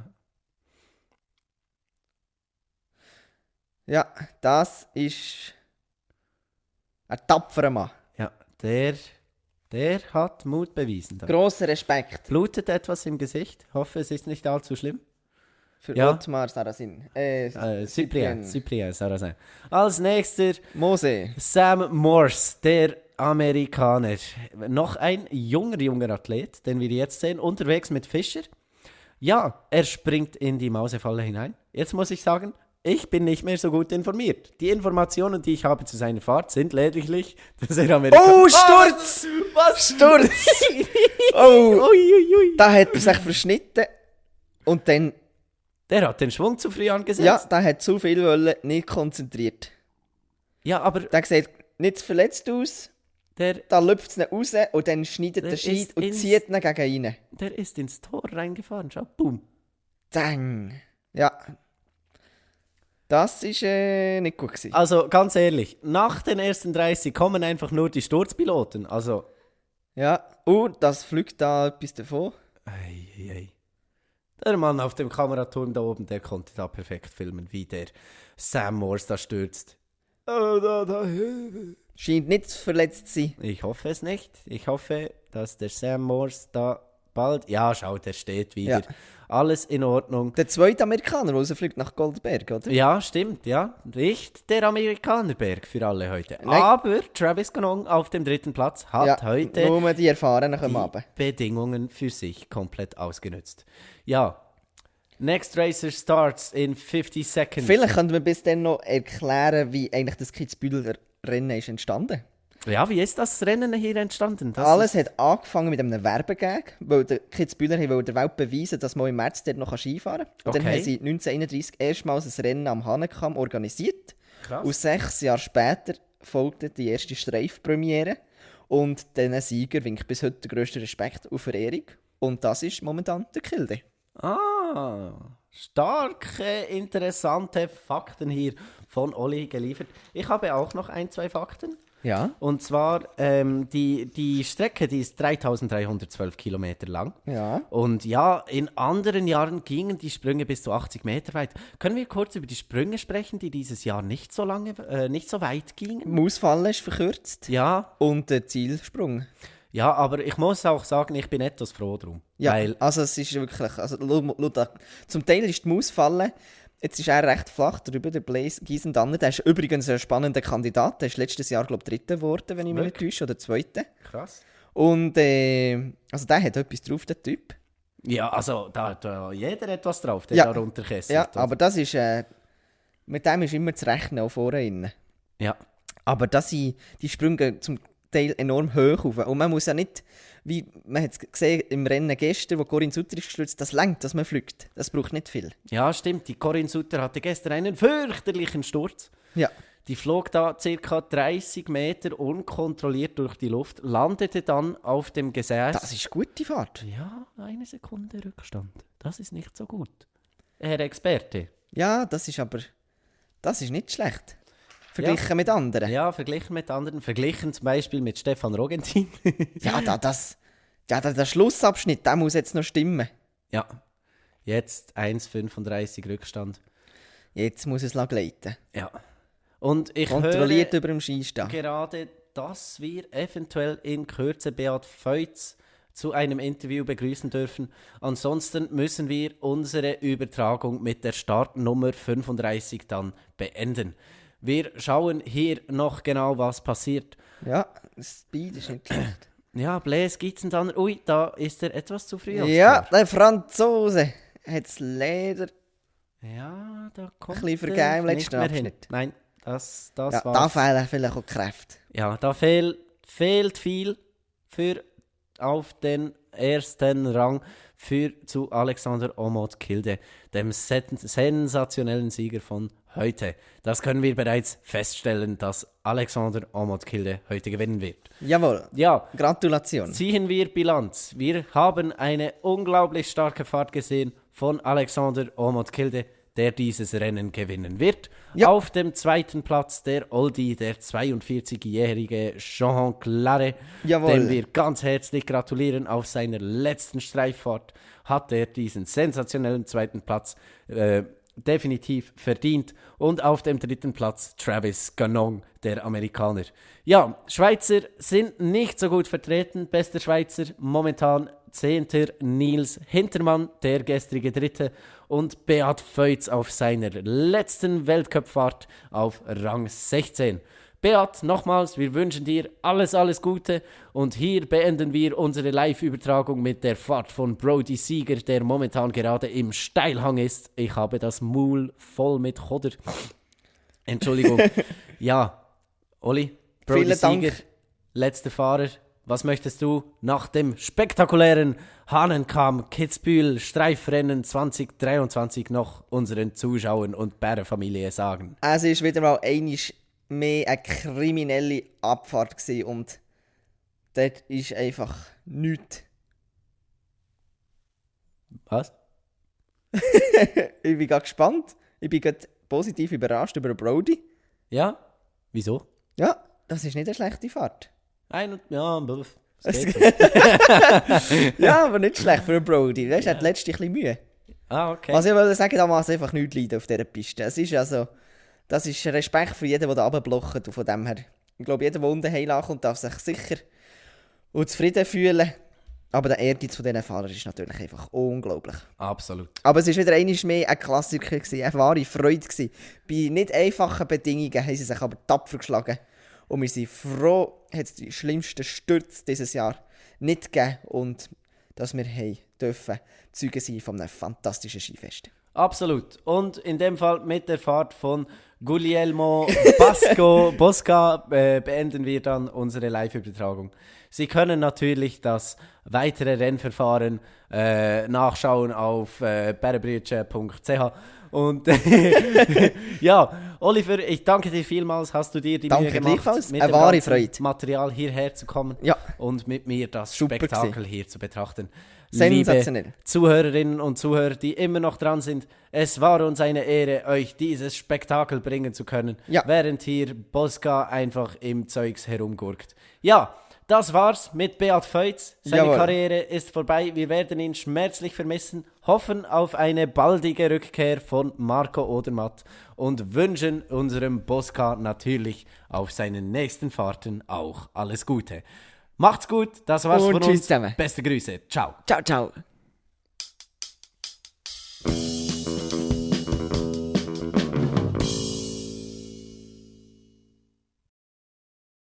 [SPEAKER 2] Ja, das ist ein tapferer Mann.
[SPEAKER 1] Ja, der hat Mut bewiesen.
[SPEAKER 2] Grosser Respekt.
[SPEAKER 1] Blutet etwas im Gesicht. Hoffe, es ist nicht allzu schlimm.
[SPEAKER 2] Für Ottmar Sarrazin.
[SPEAKER 1] Cyprien Sarrazin. Als nächster
[SPEAKER 2] Mose.
[SPEAKER 1] Sam Morse, der Amerikaner. Noch ein junger Athlet, den wir jetzt sehen, unterwegs mit Fischer. Ja, er springt in die Mausefalle hinein. Jetzt muss ich sagen, ich bin nicht mehr so gut informiert. Die Informationen, die ich habe zu seiner Fahrt, sind lediglich, dass er Amerikaner...
[SPEAKER 2] Oh, Sturz! Was? Sturz! Oh!
[SPEAKER 1] Ui.
[SPEAKER 2] Da hat er sich verschnitten und dann...
[SPEAKER 1] Der hat den Schwung zu früh angesetzt.
[SPEAKER 2] Ja, der hat zu viel wollen, nicht konzentriert.
[SPEAKER 1] Ja, aber...
[SPEAKER 2] Der sieht nicht verletzt aus. Da läuft es nicht raus und dann schneidet der Ski und zieht ihn gegen rein.
[SPEAKER 1] Der ist ins Tor reingefahren, schau, boom.
[SPEAKER 2] Dang. Ja. Das war nicht gut gewesen.
[SPEAKER 1] Also, ganz ehrlich, nach den ersten 30 kommen einfach nur die Sturzpiloten, also...
[SPEAKER 2] Ja, das fliegt da etwas davon.
[SPEAKER 1] Ei. Der Mann auf dem Kameraturm da oben, der konnte da perfekt filmen, wie der Sam Morse da stürzt.
[SPEAKER 2] Scheint nicht verletzt zu sein.
[SPEAKER 1] Ich hoffe es nicht. Ich hoffe, dass der Sam Morse da bald... Ja, schau, der steht wieder. Ja. Alles in Ordnung.
[SPEAKER 2] Der zweite Amerikaner, der rausfliegt nach Goldberg, oder?
[SPEAKER 1] Ja, stimmt, ja. Nicht der Amerikanerberg für alle heute. Nein. Aber Travis Ganong auf dem 3. Platz hat heute
[SPEAKER 2] nur die Erfahrenen
[SPEAKER 1] die Bedingungen für sich komplett ausgenutzt. Ja, next racer starts in 50 seconds.
[SPEAKER 2] Vielleicht könnten wir bis dann noch erklären, wie eigentlich das Kitzbüheler Rennen ist entstanden.
[SPEAKER 1] Ja, wie ist das Rennen hier entstanden?
[SPEAKER 2] Alles hat angefangen mit einem Werbegag, weil der Kitzbühler der Welt beweisen, dass man im März dort noch Skifahren kann. Und dann haben sie 1931 erstmals ein Rennen am Hahnenkamm organisiert.
[SPEAKER 1] Krass.
[SPEAKER 2] Und 6 Jahre später folgte die erste Streifpremiere. Und diesen Sieger winkt bis heute der grösste Respekt und Verehrung. Und das ist momentan der Kilde.
[SPEAKER 1] Starke, interessante Fakten hier von Oli geliefert. Ich habe auch noch 2 Fakten.
[SPEAKER 2] Ja.
[SPEAKER 1] Und zwar, die Strecke, die ist 3312 Kilometer lang.
[SPEAKER 2] Ja.
[SPEAKER 1] Und ja, in anderen Jahren gingen die Sprünge bis zu 80 Meter weit. Können wir kurz über die Sprünge sprechen, die dieses Jahr nicht so weit gingen?
[SPEAKER 2] Die Ausfall ist verkürzt.
[SPEAKER 1] Ja.
[SPEAKER 2] Und der Zielsprung.
[SPEAKER 1] Ja, aber ich muss auch sagen, ich bin etwas froh drum.
[SPEAKER 2] Ja,
[SPEAKER 1] Weil,
[SPEAKER 2] also es ist wirklich, zum Teil ist die Maus fallen, jetzt ist er recht flach drüber, der Blaise Giesendanner, der ist übrigens ein spannender Kandidat, der ist letztes Jahr, glaube ich, 3. geworden, wenn ich mich nicht täusche, oder 2.
[SPEAKER 1] krass.
[SPEAKER 2] Und, also der hat etwas drauf, der Typ.
[SPEAKER 1] Ja, also da hat jeder etwas drauf, der
[SPEAKER 2] Ja.
[SPEAKER 1] da runterkesselt.
[SPEAKER 2] Ja,
[SPEAKER 1] oder?
[SPEAKER 2] aber das ist, mit dem ist immer zu rechnen, auch vorne.
[SPEAKER 1] Ja.
[SPEAKER 2] Aber das sind die Sprünge zum Teil enorm hoch auf. Und man muss ja nicht, wie man hat es gesehen im Rennen gestern, wo Corinne Sutter ist gestürzt, das lenkt, dass man fliegt. Das braucht nicht viel.
[SPEAKER 1] Ja, stimmt. Die Corinne Sutter hatte gestern einen fürchterlichen Sturz.
[SPEAKER 2] Ja.
[SPEAKER 1] Die flog da ca. 30 Meter unkontrolliert durch die Luft, landete dann auf dem Gesäß.
[SPEAKER 2] Das ist gute Fahrt.
[SPEAKER 1] Ja, 1 Sekunde Rückstand. Das ist nicht so gut. Herr Experte.
[SPEAKER 2] Ja, das ist nicht schlecht. Verglichen mit anderen.
[SPEAKER 1] Ja, verglichen mit anderen. Verglichen zum Beispiel mit Stefan Rogentin.
[SPEAKER 2] Ja, der Schlussabschnitt, der muss jetzt noch stimmen.
[SPEAKER 1] Ja. Jetzt 1,35 Rückstand.
[SPEAKER 2] Jetzt muss es gleiten.
[SPEAKER 1] Ja. Und ich
[SPEAKER 2] Kontrolliert
[SPEAKER 1] höre
[SPEAKER 2] über dem Skistand.
[SPEAKER 1] gerade, dass wir eventuell in Kürze Beat Feutz zu einem Interview begrüßen dürfen. Ansonsten müssen wir unsere Übertragung mit der Startnummer 35 dann beenden. Wir schauen hier noch genau, was passiert.
[SPEAKER 2] Ja, das Speed ist nicht schlecht.
[SPEAKER 1] Ja, Blaise Giesendanner, ui, da ist er etwas zu früh. aufs
[SPEAKER 2] Ja,
[SPEAKER 1] Tor.
[SPEAKER 2] der Franzose hat es leider
[SPEAKER 1] Ja, da kommt
[SPEAKER 2] ein bisschen vergeben im
[SPEAKER 1] nicht
[SPEAKER 2] letzten
[SPEAKER 1] mehr hin.
[SPEAKER 2] Abschnitt.
[SPEAKER 1] Nein, das
[SPEAKER 2] Ja,
[SPEAKER 1] war's.
[SPEAKER 2] da fehlen vielleicht auch Kräfte.
[SPEAKER 1] Ja, da fehlt viel für auf den ersten Rang zu Alexander Omot Kilde, dem sensationellen Sieger von heute. Das können wir bereits feststellen, dass Alexander Omot Kilde heute gewinnen wird.
[SPEAKER 2] Jawohl,
[SPEAKER 1] Ja,
[SPEAKER 2] Gratulation.
[SPEAKER 1] ziehen wir Bilanz. Wir haben eine unglaublich starke Fahrt gesehen von Alexander Omot Kilde, der dieses Rennen gewinnen wird.
[SPEAKER 2] Ja.
[SPEAKER 1] Auf dem 2. Platz der Oldie, der 42-jährige Jean Clare,
[SPEAKER 2] Jawohl.
[SPEAKER 1] dem wir ganz herzlich gratulieren. Auf seiner letzten Streiffahrt hat er diesen sensationellen 2. Platz definitiv verdient. Und auf dem 3. Platz Travis Ganong, der Amerikaner. Ja, Schweizer sind nicht so gut vertreten. Bester Schweizer momentan 10. Nils Hintermann, der gestrige 3. Und Beat Feutz auf seiner letzten Weltcupfahrt auf Rang 16. Beat, nochmals, wir wünschen dir alles Gute und hier beenden wir unsere Live-Übertragung mit der Fahrt von Brody Sieger, der momentan gerade im Steilhang ist. Ich habe das Maul voll mit Choder. Entschuldigung. Ja, Oli, Brody
[SPEAKER 2] Vielen Dank.
[SPEAKER 1] Sieger, letzter Fahrer. Was möchtest du nach dem spektakulären Hahnenkamm Kitzbühel Streifrennen 2023 noch unseren Zuschauern und Bärenfamilie sagen?
[SPEAKER 2] Es war wieder mal einmal mehr eine kriminelle Abfahrt gewesen und dort ist einfach nichts.
[SPEAKER 1] Was?
[SPEAKER 2] Ich bin gerade gespannt. Ich bin gerade positiv überrascht über Brody.
[SPEAKER 1] Ja? Wieso?
[SPEAKER 2] Ja, das ist nicht eine schlechte Fahrt.
[SPEAKER 1] Ja, es geht so.
[SPEAKER 2] Ja, aber nicht schlecht für Brody. Der hat letzte ein bisschen Mühe.
[SPEAKER 1] Ah, okay.
[SPEAKER 2] Was ich wollte sagen, da muss einfach nichts leiden auf dieser Piste. Es ist also, das ist Respekt für jeden, der da runterblockt. Und von dem her, ich glaube, jeder, der unten heimkommt, darf sich sicher und zufrieden fühlen. Aber der Ehrgeiz von diesen Fahrern ist natürlich einfach unglaublich.
[SPEAKER 1] Absolut.
[SPEAKER 2] Aber es war wieder einmal mehr ein Klassiker, eine wahre Freude gewesen. Bei nicht einfachen Bedingungen haben sie sich aber tapfer geschlagen. Und wir sind froh, hat es die schlimmsten Stürze dieses Jahr nicht gegeben und dass wir dürfen Zeugen sein von einem fantastischen Skifest.
[SPEAKER 1] Absolut. Und in dem Fall mit der Fahrt von Guglielmo Bosca beenden wir dann unsere Live-Übertragung. Sie können natürlich das weitere Rennverfahren nachschauen auf bärenbrütsche.ch Und ja, Oliver, ich danke dir vielmals, hast du dir die Mühe gemacht,
[SPEAKER 2] gleichfalls.
[SPEAKER 1] mit
[SPEAKER 2] Eine
[SPEAKER 1] dem
[SPEAKER 2] wahre
[SPEAKER 1] ganzen
[SPEAKER 2] Freude.
[SPEAKER 1] Material hierher zu kommen
[SPEAKER 2] Ja.
[SPEAKER 1] und mit mir das
[SPEAKER 2] Super
[SPEAKER 1] Spektakel hier zu betrachten.
[SPEAKER 2] Sensationell.
[SPEAKER 1] Liebe Zuhörerinnen und Zuhörer, die immer noch dran sind, es war uns eine Ehre, euch dieses Spektakel bringen zu können,
[SPEAKER 2] Ja.
[SPEAKER 1] während hier Bosca einfach im Zeugs herumgurkt. Ja, das war's mit Beat Feutz. Seine
[SPEAKER 2] Jawohl.
[SPEAKER 1] Karriere ist vorbei. Wir werden ihn schmerzlich vermissen, hoffen auf eine baldige Rückkehr von Marco Odermatt und wünschen unserem Bosca natürlich auf seinen nächsten Fahrten auch alles Gute. Macht's gut, das war's
[SPEAKER 2] Und
[SPEAKER 1] von
[SPEAKER 2] tschüss
[SPEAKER 1] uns.
[SPEAKER 2] zusammen.
[SPEAKER 1] Beste Grüße, ciao.
[SPEAKER 2] Ciao, ciao.